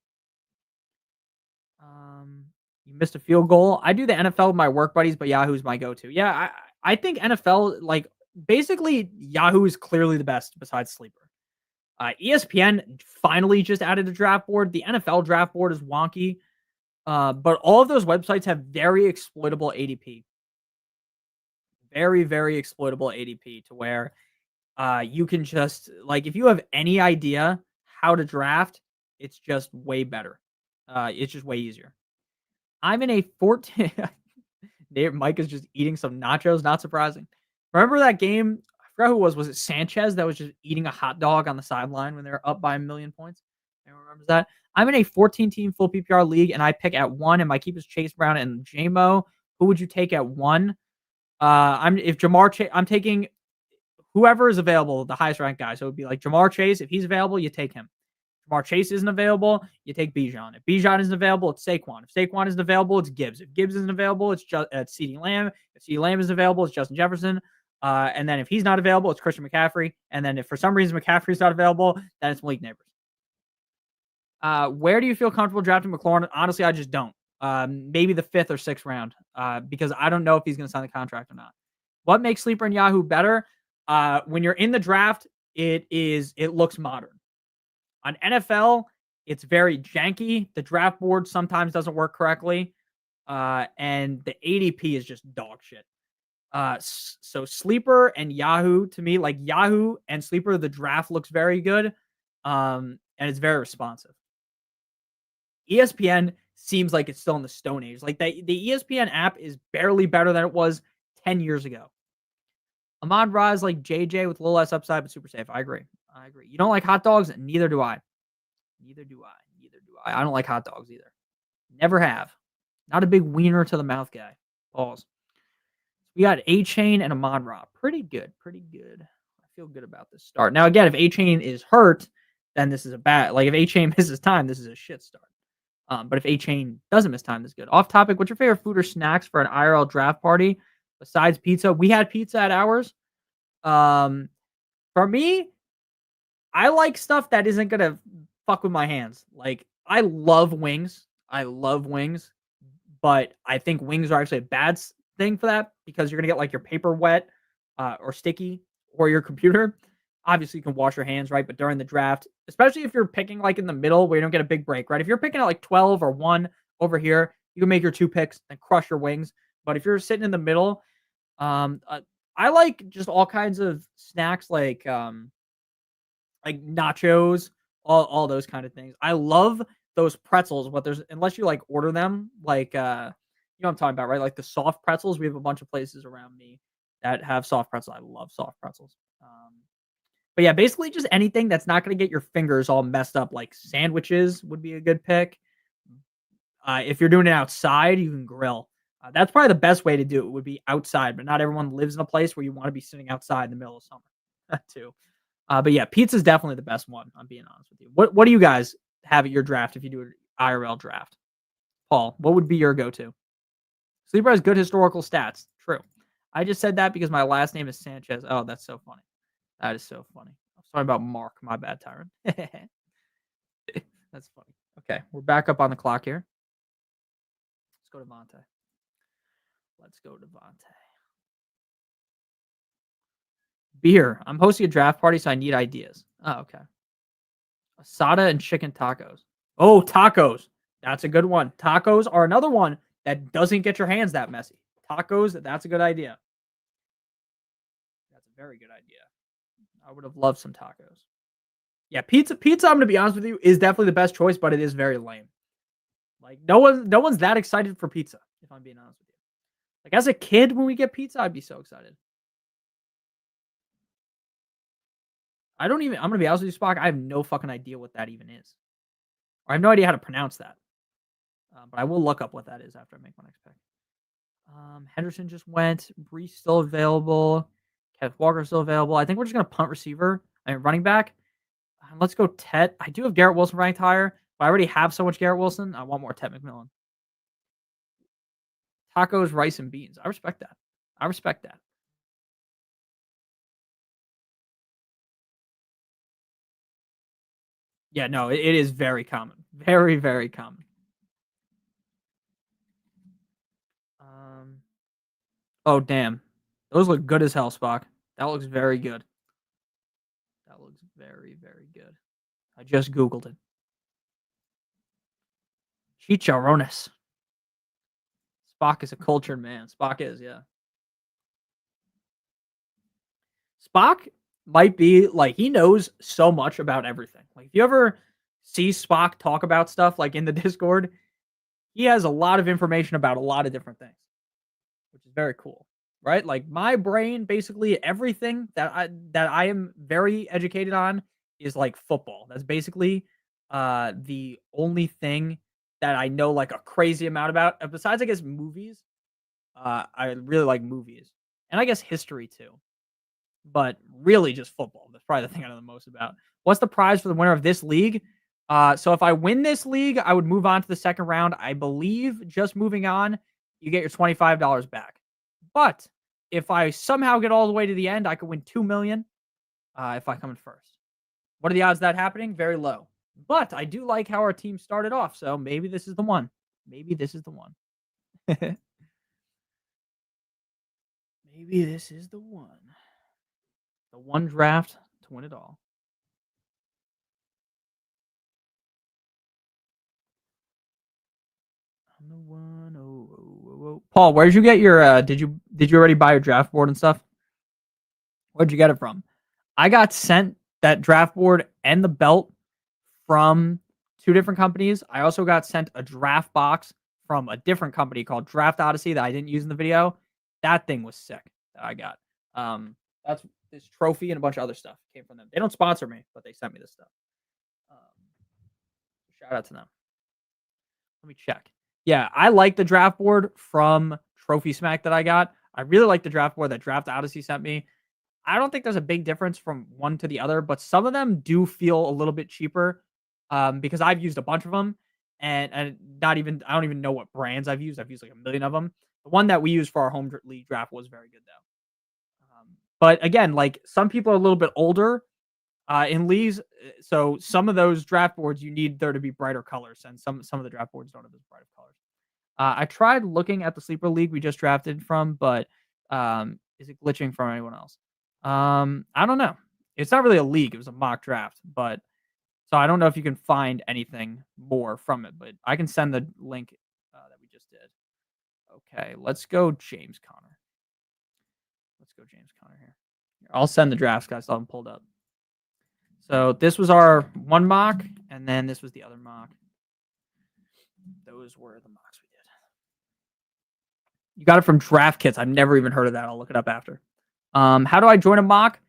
Speaker 1: You missed a field goal. I do the NFL with my work buddies, but Yahoo's my go-to. Yeah, I think NFL, like, basically Yahoo is clearly the best besides Sleeper. ESPN finally just added a draft board. The NFL draft board is wonky, but all of those websites have very exploitable ADP. Very, very exploitable ADP to where you can just, like, if you have any idea how to draft, it's just way better. It's just way easier. I'm in a 14. Mike is just eating some nachos. Not surprising. Remember that game? I forgot who it was. Was it Sanchez that was just eating a hot dog on the sideline when they were up by 1,000,000 points? Anyone remembers that? I'm in a 14-team full PPR league, and I pick at 1, and my keepers Chase Brown and JMO. Who would you take at 1? If Jamar Chase, I'm taking whoever is available, the highest ranked guy. So it would be like Jamar Chase. If he's available, you take him. Jamar Chase isn't available, you take Bijan. If Bijan isn't available, it's Saquon. If Saquon isn't available, it's Gibbs. If Gibbs isn't available, it's CeeDee Lamb. If CeeDee Lamb isn't available, it's Justin Jefferson. And then if he's not available, it's Christian McCaffrey. And then if for some reason McCaffrey's not available, then it's Malik Neighbors. Where do you feel comfortable drafting McLaurin? Honestly, I just don't. Maybe the 5th or 6th round, because I don't know if he's going to sign the contract or not. What makes Sleeper and Yahoo better? When you're in the draft, it looks modern. On NFL, it's very janky. The draft board sometimes doesn't work correctly. And the ADP is just dog shit. So Sleeper and Yahoo, to me, like Yahoo and Sleeper, the draft looks very good. And it's very responsive. ESPN seems like it's still in the Stone Age. Like the ESPN app is barely better than it was 10 years ago. Amon-Ra is like JJ with a little less upside, but super safe. I agree. You don't like hot dogs? Neither do I. I don't like hot dogs either. Never have. Not a big wiener to the mouth guy. Pause. We got A-Chain and Amon-Ra. Pretty good. I feel good about this start. Now, again, if A-Chain is hurt, then this is a bad... Like, if A-Chain misses time, this is a shit start. But if A-Chain doesn't miss time, this is good. Off topic, what's your favorite food or snacks for an IRL draft party besides pizza? We had pizza at ours. For me, I like stuff that isn't going to fuck with my hands. Like, I love wings. But I think wings are actually a bad thing for that because you're going to get, like, your paper wet or sticky or your computer. Obviously, you can wash your hands, right? But during the draft, especially if you're picking, like, in the middle where you don't get a big break, right? If you're picking at, like, 12 or 1 over here, you can make your 2 picks and crush your wings. But if you're sitting in the middle, I like just all kinds of snacks like nachos, all those kind of things. I love those pretzels, but unless you like order them, like you know what I'm talking about, right? Like the soft pretzels. We have a bunch of places around me that have soft pretzels. I love soft pretzels. But yeah, basically just anything that's not going to get your fingers all messed up. Like sandwiches would be a good pick. If you're doing it outside, you can grill. That's probably the best way to do it would be outside, but not everyone lives in a place where you want to be sitting outside in the middle of summer too. But yeah, pizza is definitely the best one. I'm being honest with you. What do you guys have at your draft if you do an IRL draft? Paul, what would be your go-to? Sleeper has good historical stats. True. I just said that because my last name is Sanchez. Oh, that's so funny. That is so funny. I'm sorry about Mark. My bad, Tyron. That's funny. Okay, we're back up on the clock here. Let's go to Vontae. Beer. I'm hosting a draft party, so I need ideas. Oh, okay. Asada and chicken tacos. Oh, tacos. That's a good one. Tacos are another one that doesn't get your hands that messy. Tacos, that's a good idea. That's a very good idea. I would have loved some tacos. Yeah, pizza, I'm going to be honest with you, is definitely the best choice, but it is very lame. Like, no one's that excited for pizza, if I'm being honest with you. Like, as a kid, when we get pizza, I'd be so excited. I'm going to be honest with you, Spock, I have no fucking idea what that even is. Or I have no idea how to pronounce that. But I will look up what that is after I make my next pick. Henderson just went. Brees still available. Kenneth Walker still available. I think we're just gonna punt receiver. I mean, running back. Let's go Tet. I do have Garrett Wilson ranked higher, but I already have so much Garrett Wilson. I want more Tet McMillan. Tacos, rice, and beans. I respect that. I respect that. Yeah, no, it is very common. Very, very common. Oh, damn. Those look good as hell, Spock. That looks very good. That looks very, very good. I just Googled it. Chicharrones. Spock is a cultured man. Spock is, yeah. Spock might be like, he knows so much about everything. Like, if you ever see Spock talk about stuff like in the Discord, he has a lot of information about a lot of different things, which is very cool. Right? Like, my brain, basically everything that I am very educated on is like football. That's basically the only thing that I know like a crazy amount about. Besides, I guess movies. I really like movies. And I guess history too. But really just football. That's probably the thing I know the most about. What's the prize for the winner of this league? So if I win this league, I would move on to the second round. I believe just moving on, you get your $25 back. But if I somehow get all the way to the end, I could win 2 million if I come in first. What are the odds of that happening? Very low. But I do like how our team started off, so maybe this is the one. Maybe this is the one. Maybe this is the one. The one draft to win it all. I'm the one. Oh. Paul, where'd you get your? Did you already buy your draft board and stuff? Where'd you get it from? I got sent that draft board and the belt from 2 different companies. I also got sent a draft box from a different company called Draft Odyssey that I didn't use in the video. That thing was sick that I got. That's this trophy and a bunch of other stuff came from them. They don't sponsor me, but they sent me this stuff. Shout out to them. Let me check. Yeah, I like the draft board from Trophy Smack that I got. I really like the draft board that Draft Odyssey sent me. I don't think there's a big difference from one to the other, but some of them do feel a little bit cheaper because I've used a bunch of them, and not even I don't even know what brands I've used. I've used like a million of them. The one that we used for our home league draft was very good though. But again, like some people are a little bit older in leagues, so some of those draft boards you need there to be brighter colors, and some of the draft boards don't have as bright of colors. I tried looking at the sleeper league we just drafted from, but is it glitching from anyone else? I don't know. It's not really a league; it was a mock draft, but so I don't know if you can find anything more from it. But I can send the link that we just did. Okay, let's go, James Conner. Let's go, James Conner here. I'll send the drafts, guys. I'll have them pulled up. So this was our one mock, and then this was the other mock. Those were the mocks we did. You got it from Draft Kits. I've never even heard of that. I'll look it up after. How do I join a mock?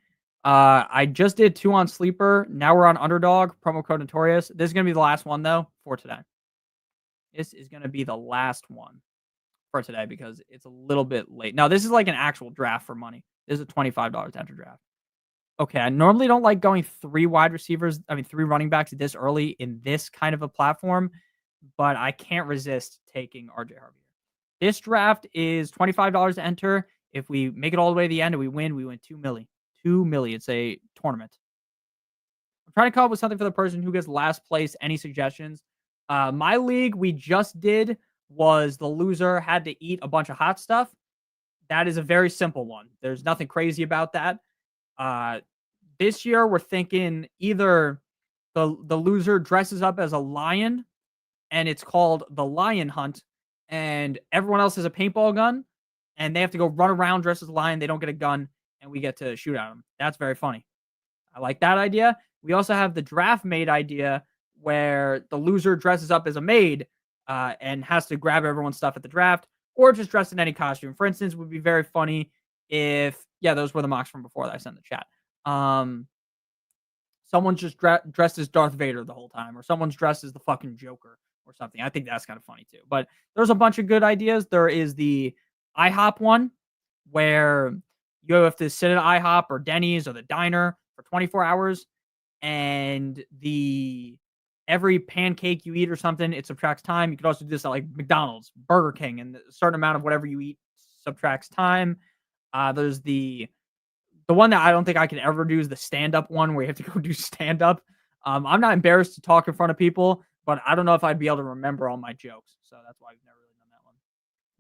Speaker 1: I just did 2 on Sleeper. Now we're on Underdog. Promo code Notorious. This is going to be the last one, though, for today. This is going to be the last one for today because it's a little bit late. Now, this is like an actual draft for money. This is a $25 to enter draft. Okay, I normally don't like going 3 running backs this early in this kind of a platform, but I can't resist taking RJ Harvey. This draft is $25 to enter. If we make it all the way to the end and we win 2 million. 2 million. It's a tournament. I'm trying to come up with something for the person who gets last place. Any suggestions? My league we just did was the loser had to eat a bunch of hot stuff. That is a very simple one. There's nothing crazy about that. This year we're thinking either the loser dresses up as a lion and it's called the Lion Hunt, and everyone else has a paintball gun and they have to go run around dressed as a lion. They don't get a gun and we get to shoot at them. That's very funny. I like that idea. We also have the draft maid idea where the loser dresses up as a maid and has to grab everyone's stuff at the draft, or just dressed in any costume. For instance, it would be very funny if, those were the mocks from before that I sent in the chat. Someone's just dressed as Darth Vader the whole time, or someone's dressed as the fucking Joker or something. I think that's kind of funny too. But there's a bunch of good ideas. There is the IHOP one where you have to sit at IHOP or Denny's or the diner for 24 hours, and every pancake you eat or something, it subtracts time. You could also do this at like McDonald's, Burger King, and a certain amount of whatever you eat subtracts time. There's the one that I don't think I can ever do is the stand-up one where you have to go do stand-up. I'm not embarrassed to talk in front of people, but I don't know if I'd be able to remember all my jokes. So that's why I've never really done that one.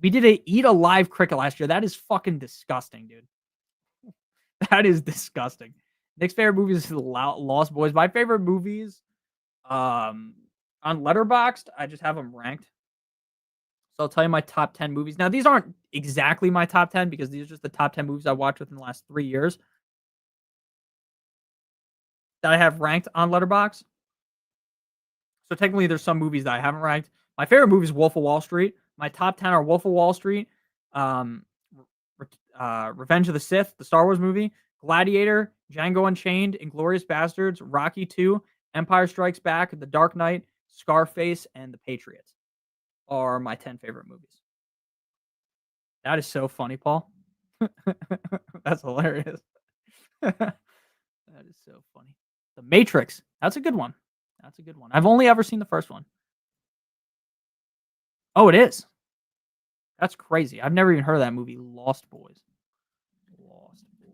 Speaker 1: We did eat a live cricket last year. That is fucking disgusting, dude. That is disgusting. Next favorite movie is Lost Boys. My favorite movies, on Letterboxd, I just have them ranked. So I'll tell you my top 10 movies. Now, these aren't exactly my top 10 because these are just the top 10 movies I watched within the last 3 years that I have ranked on Letterboxd. So technically, there's some movies that I haven't ranked. My favorite movie is Wolf of Wall Street. My top 10 are Wolf of Wall Street, Revenge of the Sith, the Star Wars movie, Gladiator, Django Unchained, Inglourious Bastards, Rocky 2, Empire Strikes Back, The Dark Knight, Scarface, and The Patriots are my 10 favorite movies. That is so funny, Paul. That's hilarious. That is so funny. The Matrix. That's a good one. That's a good one. I've only ever seen the first one. Oh, it is. That's crazy. I've never even heard of that movie, Lost Boys. Lost Boys.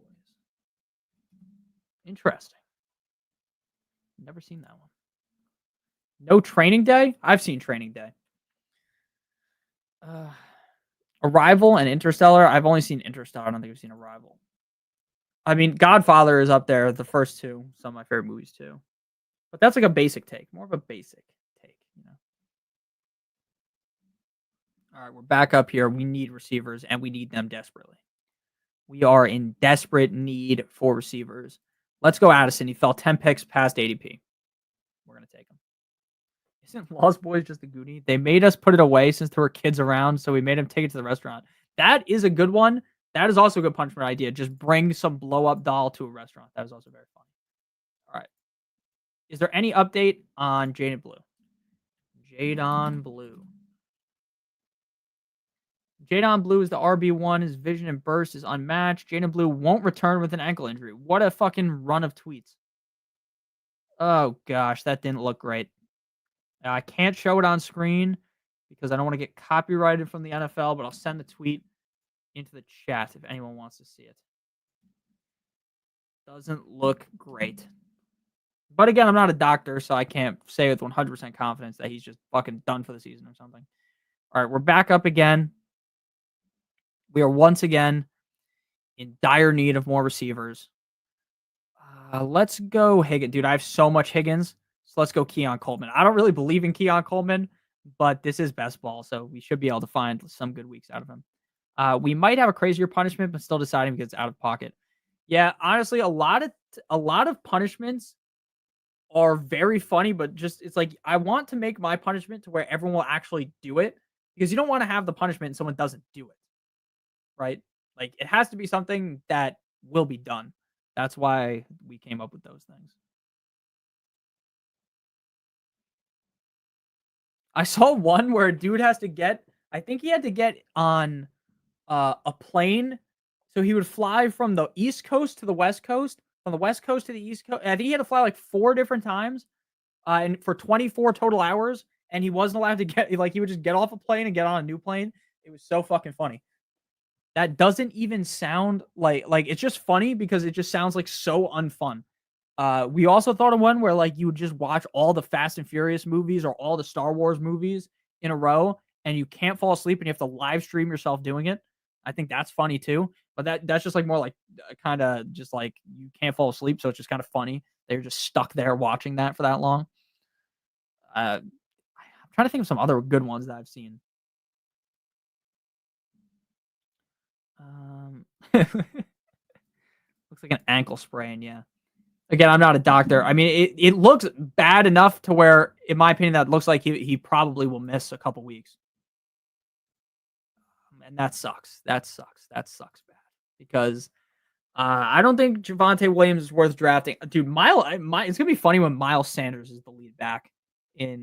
Speaker 1: Interesting. Never seen that one. No Training Day? I've seen Training Day. Arrival and Interstellar. I've only seen Interstellar. I don't think I've seen Arrival. I mean, Godfather is up there. The first two, some of my favorite movies too. But that's like a basic take, more of a basic take, you know. All right, we're back up here. We need receivers, and we need them desperately. We are in desperate need for receivers. Let's go Addison. He fell 10 picks past ADP. We're going to take him. Isn't Lost Boys just a Goonie? They made us put it away since there were kids around, so we made him take it to the restaurant. That is a good one. That is also a good punishment idea. Just bring some blow-up doll to a restaurant. That is also very funny. All right. Is there any update on Jaden Blue? Jadon Blue. Jadon Blue is the RB1. His vision and burst is unmatched. Jaden Blue won't return with an ankle injury. What a fucking run of tweets. Oh, gosh. That didn't look great. I can't show it on screen because I don't want to get copyrighted from the NFL, but I'll send the tweet into the chat if anyone wants to see it. Doesn't look great. But again, I'm not a doctor, so I can't say with 100% confidence that he's just fucking done for the season or something. All right, we're back up again. We are once again in dire need of more receivers. Let's go Higgins. Dude, I have so much Higgins. So let's go Keon Coleman. I don't really believe in Keon Coleman, but this is best ball, so we should be able to find some good weeks out of him. We might have a crazier punishment, but still deciding because it's out of pocket. Yeah, honestly, a lot of punishments are very funny, but just it's like I want to make my punishment to where everyone will actually do it because you don't want to have the punishment and someone doesn't do it. Right? Like it has to be something that will be done. That's why we came up with those things. I saw one where a dude has to get, I think he had to get on a plane. So he would fly from the East Coast to the West Coast, from the West Coast to the East Coast. I think he had to fly like 4 different times and for 24 total hours. And he wasn't allowed to get, like, he would just get off a plane and get on a new plane. It was so fucking funny. That doesn't even sound like it's just funny because it just sounds like so unfun. We also thought of one where like you would just watch all the Fast and Furious movies or all the Star Wars movies in a row and you can't fall asleep and you have to live stream yourself doing it. I think that's funny too. But that's just like more like kind of just like you can't fall asleep. So it's just kind of funny. They're just stuck there watching that for that long. I'm trying to think of some other good ones that I've seen. Looks like an ankle sprain. Yeah. Again, I'm not a doctor. I mean, it looks bad enough to where, in my opinion, that looks like he probably will miss a couple weeks. And that sucks. That sucks bad. Because I don't think Javonte Williams is worth drafting. Dude, it's going to be funny when Miles Sanders is the lead back. When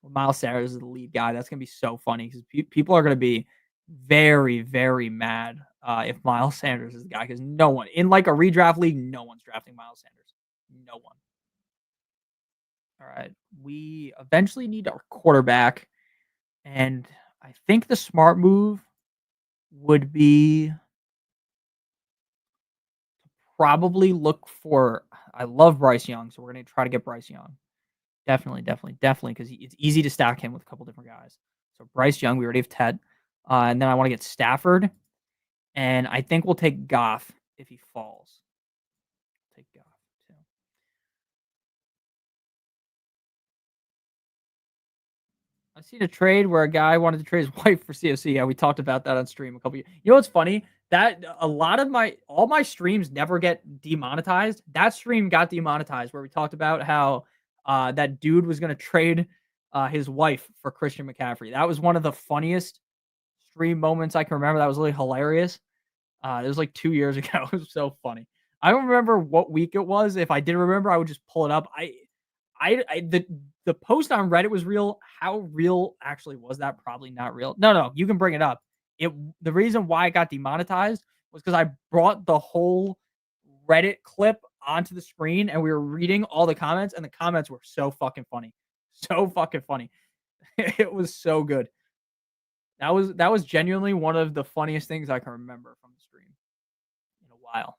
Speaker 1: Miles Sanders is the lead guy. That's going to be so funny because people are going to be very, very mad if Miles Sanders is the guy because no one in like a redraft league, no one's drafting Miles Sanders. No one. All right. We eventually need our quarterback. And I think the smart move would be probably look for. I love Bryce Young, so we're going to try to get Bryce Young. Definitely, definitely, definitely, because it's easy to stack him with a couple different guys. So Bryce Young, we already have Ted. And then I want to get Stafford. And I think we'll take Goff if he falls. Take Goff too. I seen a trade where a guy wanted to trade his wife for CFC. Yeah, we talked about that on stream a couple years. You know what's funny? That a lot of all my streams never get demonetized. That stream got demonetized where we talked about how that dude was gonna trade his wife for Christian McCaffrey. That was one of the funniest stream moments I can remember. That was really hilarious. It was like 2 years ago. It was so funny. I don't remember what week it was. If I did remember, I would just pull it up. The post on Reddit was real. How real actually was that? Probably not real. No, you can bring it up. The reason why it got demonetized was because I brought the whole Reddit clip onto the screen and we were reading all the comments, and the comments were so fucking funny. So fucking funny. It was so good. That was genuinely one of the funniest things I can remember from the stream in a while.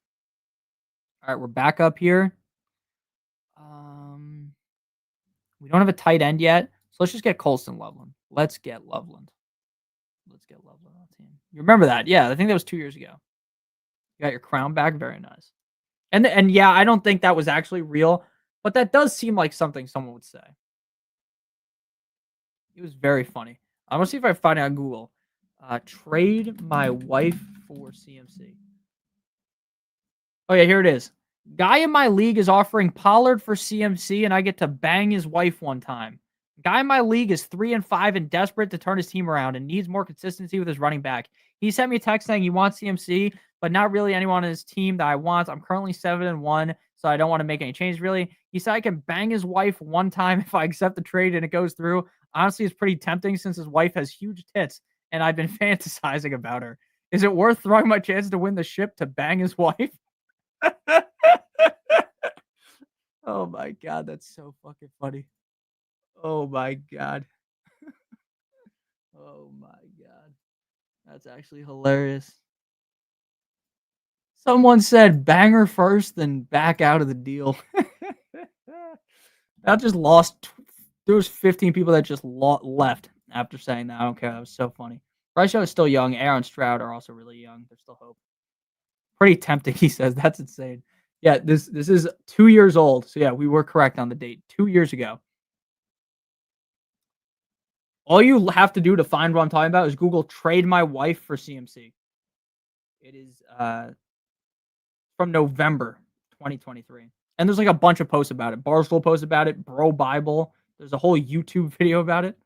Speaker 1: All right, we're back up here. We don't have a tight end yet, so let's just get Colston Loveland. Let's get Loveland. Let's get Loveland on the team. You remember that? Yeah, I think that was 2 years ago. You got your crown back. Very nice. And yeah, I don't think that was actually real, but that does seem like something someone would say. It was very funny. I'm gonna see if I find it on Google. Trade my wife for CMC. Oh yeah, here it is. Guy in my league is offering Pollard for CMC, and I get to bang his wife one time. Guy in my league is 3-5 and desperate to turn his team around and needs more consistency with his running back. He sent me a text saying he wants CMC, but not really anyone on his team that I want. I'm currently 7-1, so I don't want to make any changes really. He said I can bang his wife one time if I accept the trade and it goes through. Honestly, it's pretty tempting since his wife has huge tits and I've been fantasizing about her. Is it worth throwing my chance to win the ship to bang his wife? Oh my god, that's so fucking funny. Oh my god. Oh my god. That's actually hilarious. Someone said banger first, then back out of the deal. That just lost. There was 15 people that just left after saying that. I don't care. That was so funny. Bryce Young is still young. Aaron Stroud are also really young. There's still hope. Pretty tempting, he says. That's insane. Yeah, this is 2 years old. So yeah, we were correct on the date. 2 years ago. All you have to do to find what I'm talking about is Google trade my wife for CMC. It is from November 2023. And there's like a bunch of posts about it. Barstool posts about it. Bro Bible. There's a whole YouTube video about it.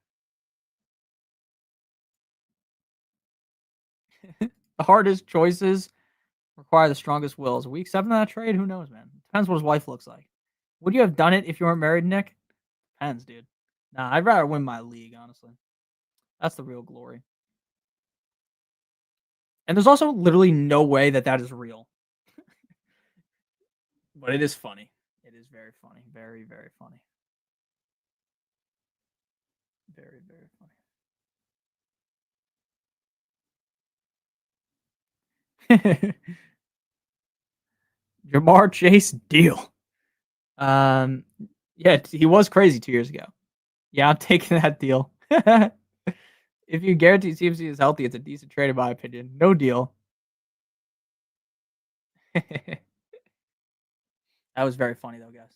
Speaker 1: The hardest choices require the strongest wills. Week 7 of that trade? Who knows, man? Depends what his wife looks like. Would you have done it if you weren't married, Nick? Depends, dude. Nah, I'd rather win my league, honestly. That's the real glory. And there's also literally no way that that is real. But it is funny. It is very funny. Very, very funny. Very, very funny. Jamar Chase deal. Yeah, he was crazy 2 years ago. Yeah, I'm taking that deal. If you guarantee CMC is healthy, it's a decent trade in my opinion. No deal. That was very funny though, guys.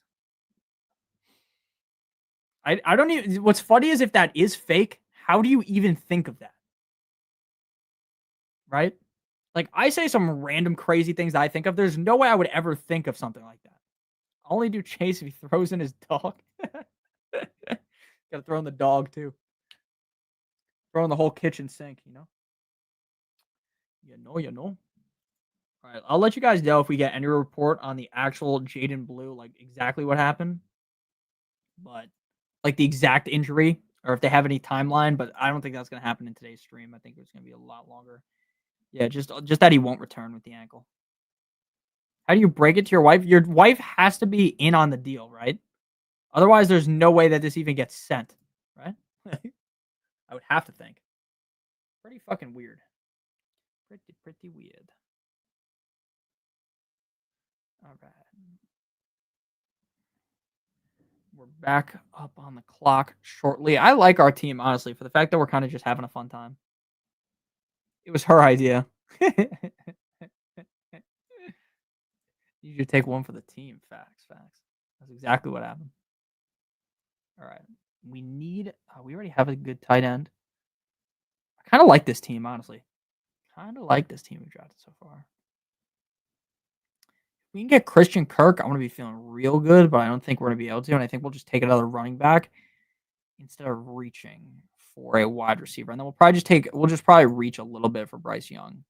Speaker 1: I don't even. What's funny is if that is fake, how do you even think of that? Right? Like I say some random crazy things that I think of. There's no way I would ever think of something like that. I'll only do Chase if he throws in his dog. Gotta throw in the dog too. Throw in the whole kitchen sink, you know? You know. All right, I'll let you guys know if we get any report on the actual Jaden Blue, like exactly what happened. But like the exact injury, or if they have any timeline, but I don't think that's gonna happen in today's stream. I think it's gonna be a lot longer. Yeah, just that he won't return with the ankle. How do you break it to your wife? Your wife has to be in on the deal, right? Otherwise, there's no way that this even gets sent, right? I would have to think. Pretty fucking weird. Pretty weird. All right. We're back up on the clock shortly. I like our team, honestly, for the fact that we're kind of just having a fun time. It was her idea. You should take one for the team. Facts. That's exactly what happened. All right. We need, we already have a good tight end. I kind of like this team, honestly. Kind of like this team we've drafted so far. We can get Christian Kirk. I want to be feeling real good, but I don't think we're going to be able to. And I think we'll just take another running back instead of reaching for a wide receiver. And then we'll just probably reach a little bit for Bryce Young.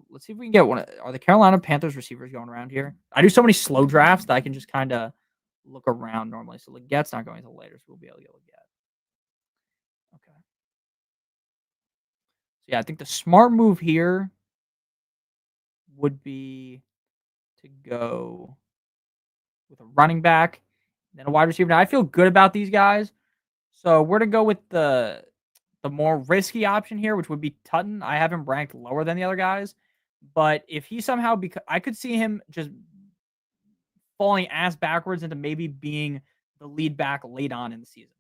Speaker 1: Let's see if we can get one. Are the Carolina Panthers receivers going around here? I do so many slow drafts that I can just kind of look around normally. So Legette's not going until later, so we'll be able to get Legette. Okay. So yeah, I think the smart move here would be to go with a running back, then a wide receiver. Now I feel good about these guys, so we're to go with the more risky option here, which would be Tutton. I have him ranked lower than the other guys, but if he somehow I could see him just falling ass backwards into maybe being the lead back late on in the season.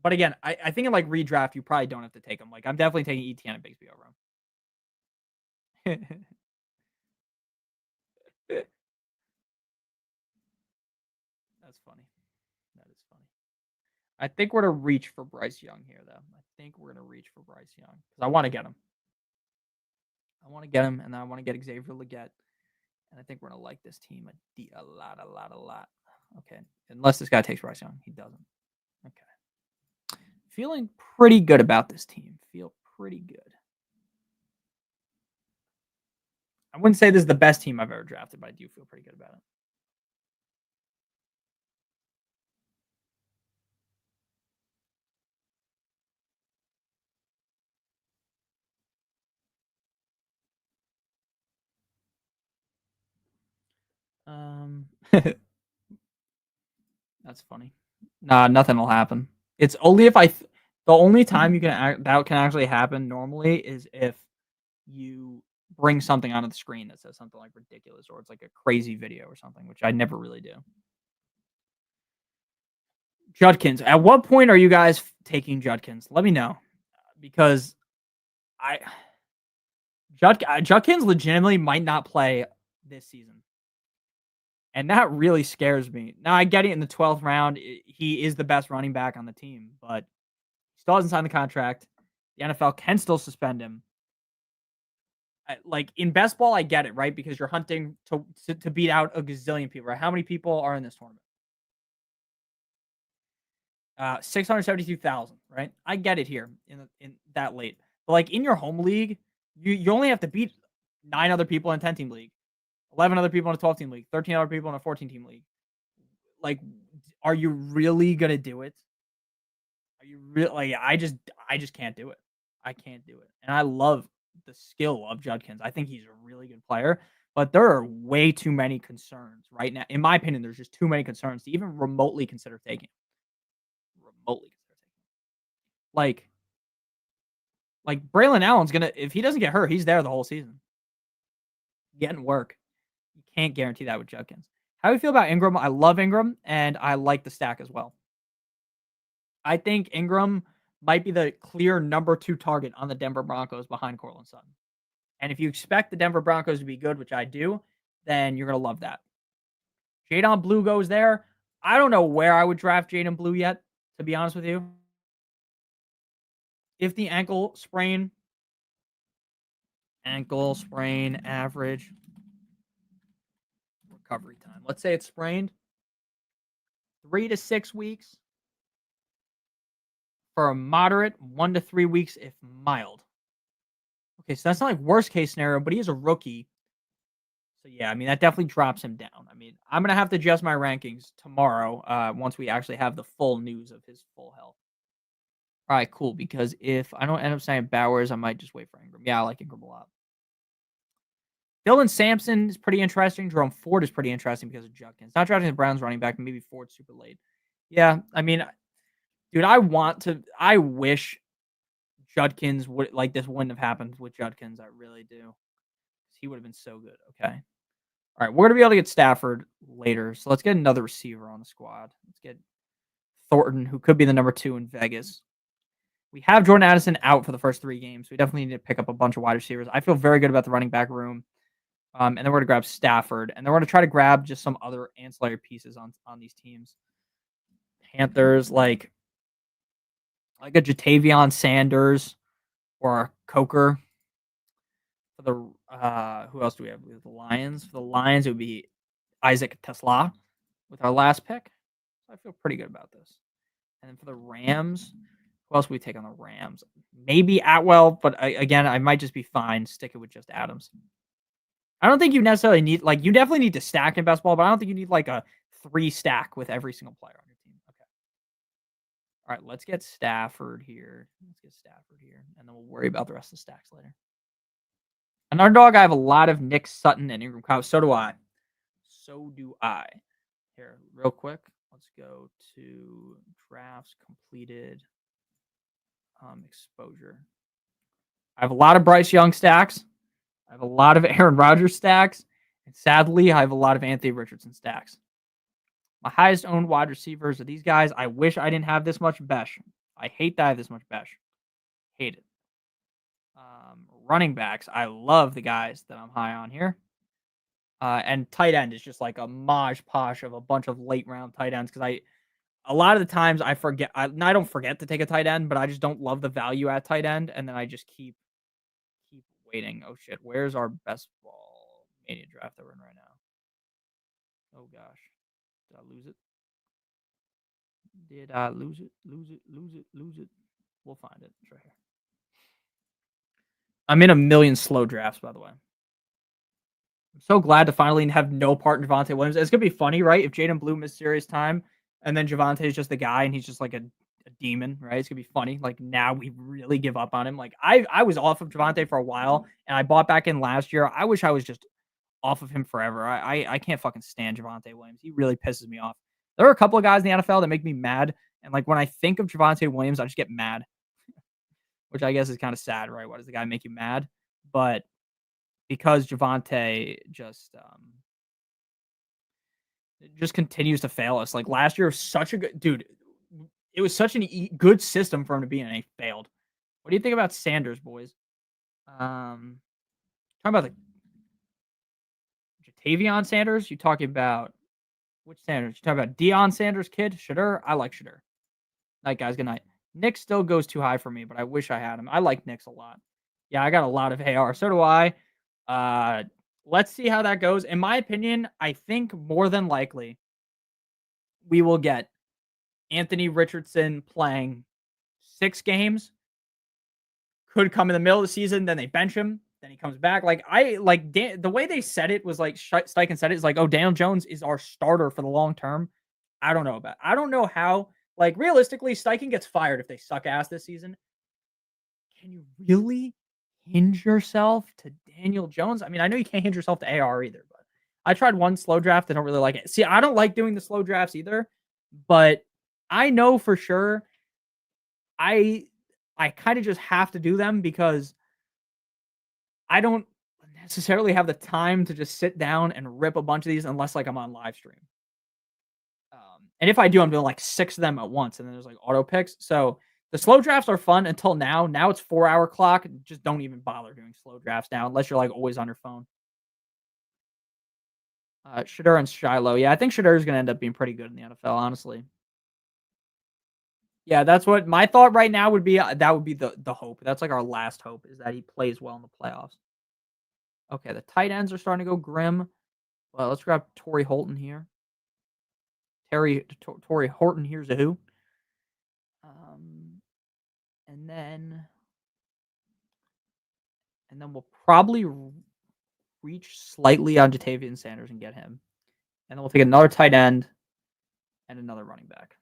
Speaker 1: But again, I think in like redraft, you probably don't have to take him. Like I'm definitely taking ETN and Bigsby over him. That's funny. That is funny. I think we're to reach for Bryce Young here, though. I think we're gonna reach for Bryce Young because I want to get him. And then I want to get Xavier Legette. And I think we're gonna like this team a lot. Okay, unless this guy takes Bryce Young, he doesn't. Okay, feeling pretty good about this team. Feel pretty good. I wouldn't say this is the best team I've ever drafted, but I do feel pretty good about it. That's funny. Nah, nothing will happen. It's only if the only time you can that can actually happen normally is if you bring something onto the screen that says something like ridiculous or it's like a crazy video or something, which I never really do. Judkins. At what point are you guys taking Judkins? Let me know because Judkins legitimately might not play this season. And that really scares me. Now, I get it in the 12th round. He is the best running back on the team, but he still hasn't signed the contract. The NFL can still suspend him. Like in best ball, I get it, right? Because you're hunting to beat out a gazillion people, right? How many people are in this tournament? 672,000, right? I get it here in that late. But like in your home league, you only have to beat 9 other people in a 10-team league. 11 other people in a 12-team league, 13 other people in a 14-team league. Like, are you really gonna do it? Are you really? Like, I just can't do it. I can't do it. And I love the skill of Judkins. I think he's a really good player, but there are way too many concerns right now. In my opinion, there's just too many concerns to even remotely consider taking. Like Braylon Allen's gonna, if he doesn't get hurt, he's there the whole season. Getting work. You can't guarantee that with Judkins. How do you feel about Ingram? I love Ingram, and I like the stack as well. I think Ingram might be the clear number 2 target on the Denver Broncos behind Courtland Sutton. And if you expect the Denver Broncos to be good, which I do, then you're going to love that. Jadon Blue goes there. I don't know where I would draft Jadon Blue yet, to be honest with you. If the ankle sprain average recovery time. Let's say it's sprained 3 to 6 weeks. For a moderate, 1 to 3 weeks if mild. Okay, so that's not like worst case scenario, but he is a rookie. So, yeah, I mean, that definitely drops him down. I mean, I'm gonna have to adjust my rankings tomorrow, once we actually have the full news of his full health. Alright, cool, because if I don't end up signing Bowers, I might just wait for Ingram. Yeah, I like Ingram a lot. Dylan Sampson is pretty interesting. Jerome Ford is pretty interesting because of Judkins. Not drafting the Browns running back, maybe Ford super late. Yeah, I mean, dude, I wish Judkins would like this wouldn't have happened with Judkins. I really do. He would have been so good. Okay. All right, we're gonna be able to get Stafford later. So let's get another receiver on the squad. Let's get Thornton, who could be the number 2 in Vegas. We have Jordan Addison out for the first 3 games. We definitely need to pick up a bunch of wide receivers. I feel very good about the running back room. And then we're gonna grab Stafford, and then we're gonna try to grab just some other ancillary pieces on these teams. Panthers, like a Jatavion Sanders or a Coker. For the who else do we have? We have the Lions. For the Lions, it would be Isaac Tesla with our last pick. So I feel pretty good about this. And then for the Rams, who else would we take on the Rams? Maybe Atwell, but again, I might just be fine sticking with just Adams. I don't think you necessarily need you definitely need to stack in best ball, but I don't think you need like a 3 stack with every single player on your team. Okay. All right, let's get Stafford here. And then we'll worry about the rest of the stacks later. An underdog, I have a lot of Nick Sutton and Ingram Kyle. So do I. Here, real quick, let's go to drafts completed. Exposure. I have a lot of Bryce Young stacks. I have a lot of Aaron Rodgers stacks. And sadly, I have a lot of Anthony Richardson stacks. My highest owned wide receivers are these guys. I wish I didn't have this much Besh. I hate that I have this much Besh. Hate it. Running backs, I love the guys that I'm high on here. And tight end is just like a mosh posh of a bunch of late round tight ends because a lot of the times I forget. I don't forget to take a tight end, but I just don't love the value at tight end, and then I just keep waiting. Oh shit, where's our best ball mania draft that we're in right now? Oh gosh, did I lose it? Did I lose it? Lose it. We'll find it. It's right here. I'm in a million slow drafts, by the way. I'm so glad to finally have no part in Javonte Williams. It's gonna be funny, right? If Jaden Blue missed serious time, and then Javonte is just the guy, and he's just like a demon, right? It's gonna be funny. Like now we really give up on him. Like I was off of Javonte for a while, and I bought back in last year. I wish I was just off of him forever. I can't fucking stand Javonte Williams. He really pisses me off. There are a couple of guys in the NFL that make me mad, and like when I think of Javonte Williams, I just get mad, which I guess is kind of sad, right? Why does the guy make you mad? But because Javonte just continues to fail us. Like last year was such a good dude. It was such a good system for him to be in, and he failed. What do you think about Sanders, boys? Talking about the Jatavion Sanders. You talking about which Sanders? You talking about Deion Sanders, kid? Shadur? I like Shadur. Night, guys. Good night. Nick still goes too high for me, but I wish I had him. I like Nick's a lot. Yeah, I got a lot of AR. So do I. Let's see how that goes. In my opinion, I think more than likely we will get Anthony Richardson playing 6 games. Could come in the middle of the season, then they bench him, then he comes back. The way they said it was like Steichen said it is like, oh, Daniel Jones is our starter for the long term. I don't know how. Like realistically, Steichen gets fired if they suck ass this season. Can you really hinge yourself to Daniel Jones? I mean, I know you can't hinge yourself to AR either, but I tried one slow draft. I don't really like it. See, I don't like doing the slow drafts either, but I know for sure I kind of just have to do them because I don't necessarily have the time to just sit down and rip a bunch of these unless like I'm on live stream. And if I do, I'm doing like 6 of them at once, and then there's like auto picks. So the slow drafts are fun until now. Now it's 4-hour clock. Just don't even bother doing slow drafts now unless you're like always on your phone. Shadur and Shiloh. Yeah, I think Shadur is going to end up being pretty good in the NFL, honestly. Yeah, that's what my thought right now would be. That would be the hope. That's like our last hope is that he plays well in the playoffs. Okay, the tight ends are starting to go grim. Well, let's grab Torrey Holton here. Torrey Horton here's a who. And then we'll probably reach slightly on Jatavian Sanders and get him. And then we'll take another tight end and another running back.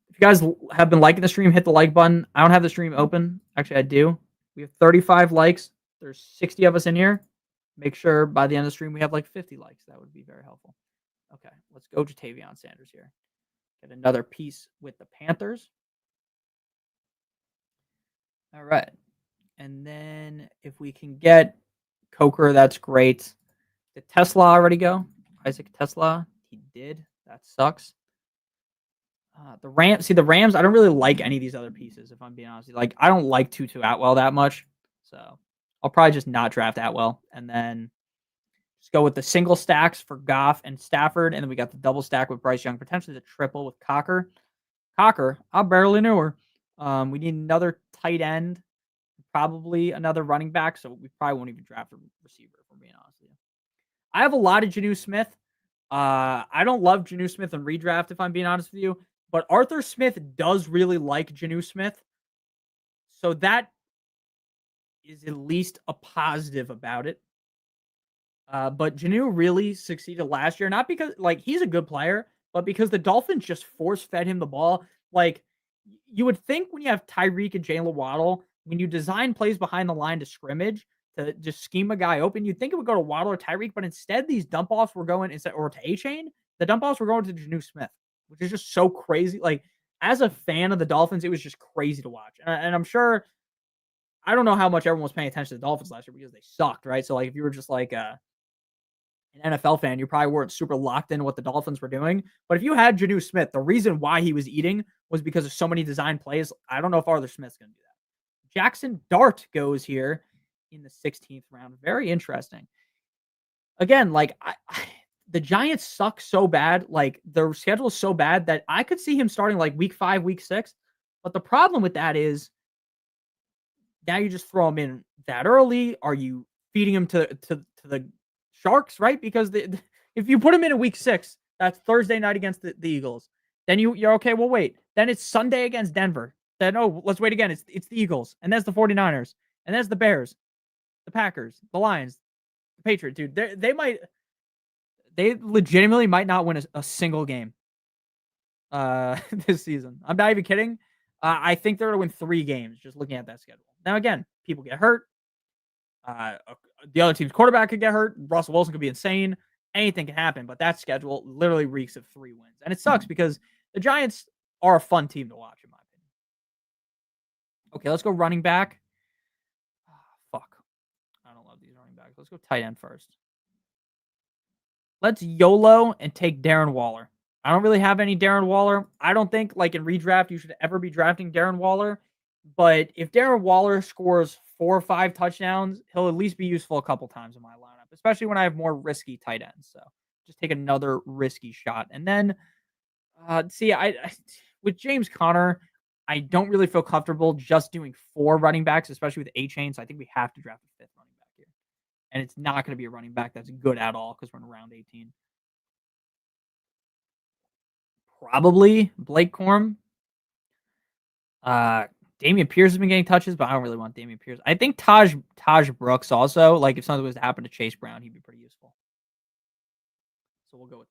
Speaker 1: If you guys have been liking the stream, hit the like button. I don't have the stream open. Actually, I do. We have 35 likes. There's 60 of us in here. Make sure by the end of the stream we have like 50 likes. That would be very helpful. Okay, let's go Jatavian Sanders here. Get another piece with the Panthers. All right. And then if we can get Coker, that's great. Did Tesla already go? Isaac Tesla? He did. That sucks. The Rams, the Rams, I don't really like any of these other pieces, if I'm being honest. Like, I don't like Tutu Atwell that much. So I'll probably just not draft Atwell and then just go with the single stacks for Goff and Stafford. And then we got the double stack with Bryce Young, potentially the triple with Cocker. I barely knew her. We need another tight end, probably another running back. So we probably won't even draft a receiver, if I'm being honest with you. I have a lot of Jonnu Smith. I don't love Jonnu Smith in redraft, if I'm being honest with you. But Arthur Smith does really like Jonnu Smith. So that is at least a positive about it. But Jonnu really succeeded last year. Not because, like, he's a good player, but because the Dolphins just force-fed him the ball. Like, you would think when you have Tyreek and Jalen Waddle, when you design plays behind the line to scrimmage, to just scheme a guy open, you'd think it would go to Waddle or Tyreek, but instead these dump-offs were going, or to A-Chain, the dump-offs were going to Jonnu Smith, which is just so crazy. Like, as a fan of the Dolphins, it was just crazy to watch. And I'm sure, I don't know how much everyone was paying attention to the Dolphins last year because they sucked, right? So, like, if you were just like an NFL fan, you probably weren't super locked in what the Dolphins were doing. But if you had Jonnu Smith, the reason why he was eating was because of so many design plays. I don't know if Arthur Smith's going to do that. Jackson Dart goes here in the 16th round. Very interesting. Again, like, the Giants suck so bad. Like, their schedule is so bad that I could see him starting like week 5, week 6. But the problem with that is now you just throw him in that early. Are you feeding him to the Sharks, right? Because if you put him in week 6, that's Thursday night against the Eagles. Then you're okay. Well, wait. Then it's Sunday against Denver. Then, let's wait again. It's the Eagles. And that's the 49ers. And that's the Bears, the Packers, the Lions, the Patriots. Dude, they legitimately might not win a single game this season. I'm not even kidding. I think they're going to win 3 games just looking at that schedule. Now, again, people get hurt. The other team's quarterback could get hurt. Russell Wilson could be insane. Anything can happen, but that schedule literally reeks of 3 wins. And it sucks because the Giants are a fun team to watch, in my opinion. Okay, let's go running back. Fuck. I don't love these running backs. Let's go tight end first. Let's YOLO and take Darren Waller. I don't really have any Darren Waller. I don't think, like, in redraft, you should ever be drafting Darren Waller. But if Darren Waller scores 4 or 5 touchdowns, he'll at least be useful a couple times in my lineup, especially when I have more risky tight ends. So just take another risky shot. And then, with James Conner, I don't really feel comfortable just doing 4 running backs, especially with A-Chain. So I think we have to draft a 5th running back here. And it's not going to be a running back that's good at all because we're in round 18. Probably Blake Corum. Damian Pierce has been getting touches, but I don't really want Damian Pierce. I think Taj Brooks also, like, if something was to happen to Chase Brown, he'd be pretty useful. So we'll go with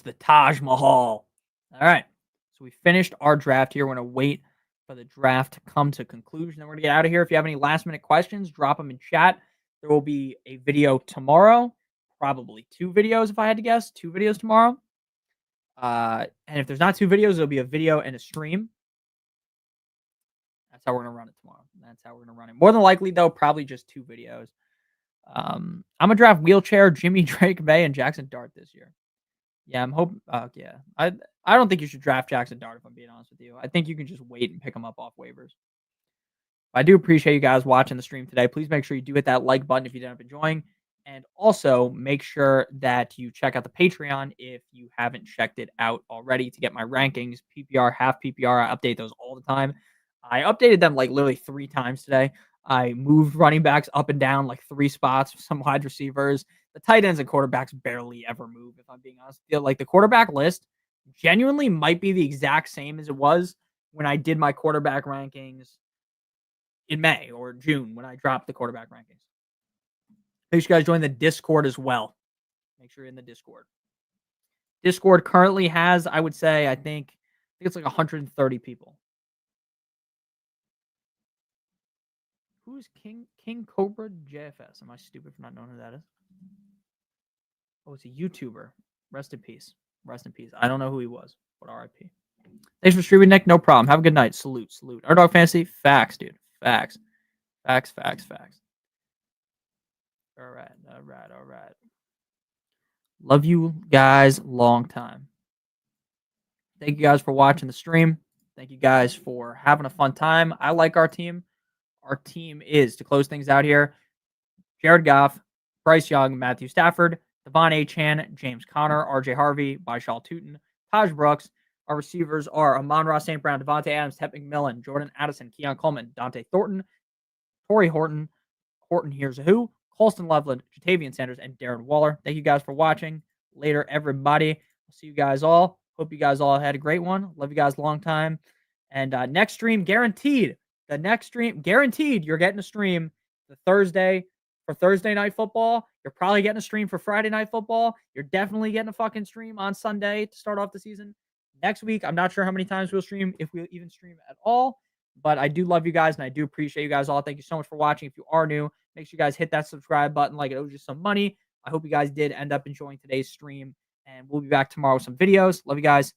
Speaker 1: the Taj Mahal. All right. So we finished our draft here. We're going to wait for the draft to come to conclusion. Then we're going to get out of here. If you have any last minute questions, drop them in chat. There will be a video tomorrow, probably 2 videos if I had to guess, 2 videos tomorrow. And if there's not 2 videos, there'll be a video and a stream. That's how we're going to run it tomorrow. That's how we're going to run it. More than likely, though, probably just 2 videos. I'm going to draft Wheelchair, Jimmy Drake May, and Jackson Dart this year. Yeah, I'm hoping. Yeah. I don't think you should draft Jackson Dart, if I'm being honest with you. I think you can just wait and pick him up off waivers. I do appreciate you guys watching the stream today. Please make sure you do hit that like button if you ended up enjoying. And also make sure that you check out the Patreon if you haven't checked it out already to get my rankings, PPR, half PPR. I update those all the time. I updated them like literally 3 times today. I moved running backs up and down like 3 spots, some wide receivers. The tight ends and quarterbacks barely ever move, if I'm being honest. Like, the quarterback list genuinely might be the exact same as it was when I did my quarterback rankings in May or June when I drop the quarterback rankings. Make sure you guys join the Discord as well. Make sure you're in the Discord. Discord currently has, I would say, I think it's like 130 people. Who's King Cobra JFS? Am I stupid for not knowing who that is? Oh, it's a YouTuber. Rest in peace. Rest in peace. I don't know who he was, but RIP. Thanks for streaming, Nick. No problem. Have a good night. Salute. Underdog Fantasy. Facts, dude. Facts. Facts. All right. Love you guys long time. Thank you guys for watching the stream. Thank you guys for having a fun time. I like our team. Our team is, to close things out here, Jared Goff, Bryce Young, Matthew Stafford, Devon Achane, James Conner, RJ Harvey, Baishal Tootin, Taj Brooks. Our receivers are Amon-Ra St. Brown, Devontae Adams, Ted McMillan, Jordan Addison, Keon Coleman, Dante Thornton, Torrey Horton, Here's a Who, Colston Loveland, Jatavian Sanders, and Darren Waller. Thank you guys for watching. Later, everybody. I'll see you guys all. Hope you guys all had a great one. Love you guys a long time. And next stream, guaranteed. The next stream, guaranteed, you're getting a stream the Thursday for Thursday Night Football. You're probably getting a stream for Friday Night Football. You're definitely getting a fucking stream on Sunday to start off the season. Next week, I'm not sure how many times we'll stream, if we'll even stream at all. But I do love you guys, and I do appreciate you guys all. Thank you so much for watching. If you are new, make sure you guys hit that subscribe button like it owes you some money. I hope you guys did end up enjoying today's stream, and we'll be back tomorrow with some videos. Love you guys.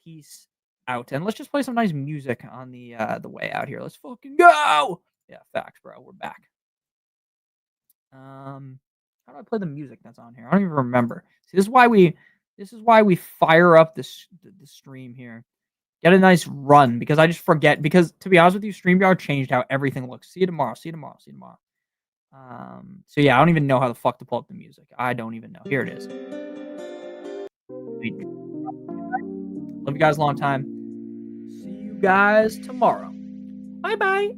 Speaker 1: Peace out. And let's just play some nice music on the way out here. Let's fucking go. Yeah, facts, bro. We're back. How do I play the music that's on here? I don't even remember. See, this is why we fire up the stream here. Get a nice run, because I just forget. Because to be honest with you, StreamYard changed how everything looks. See you tomorrow. So yeah, I don't even know how the fuck to pull up the music. I don't even know. Here it is. Love you guys a long time. See you guys tomorrow. Bye-bye.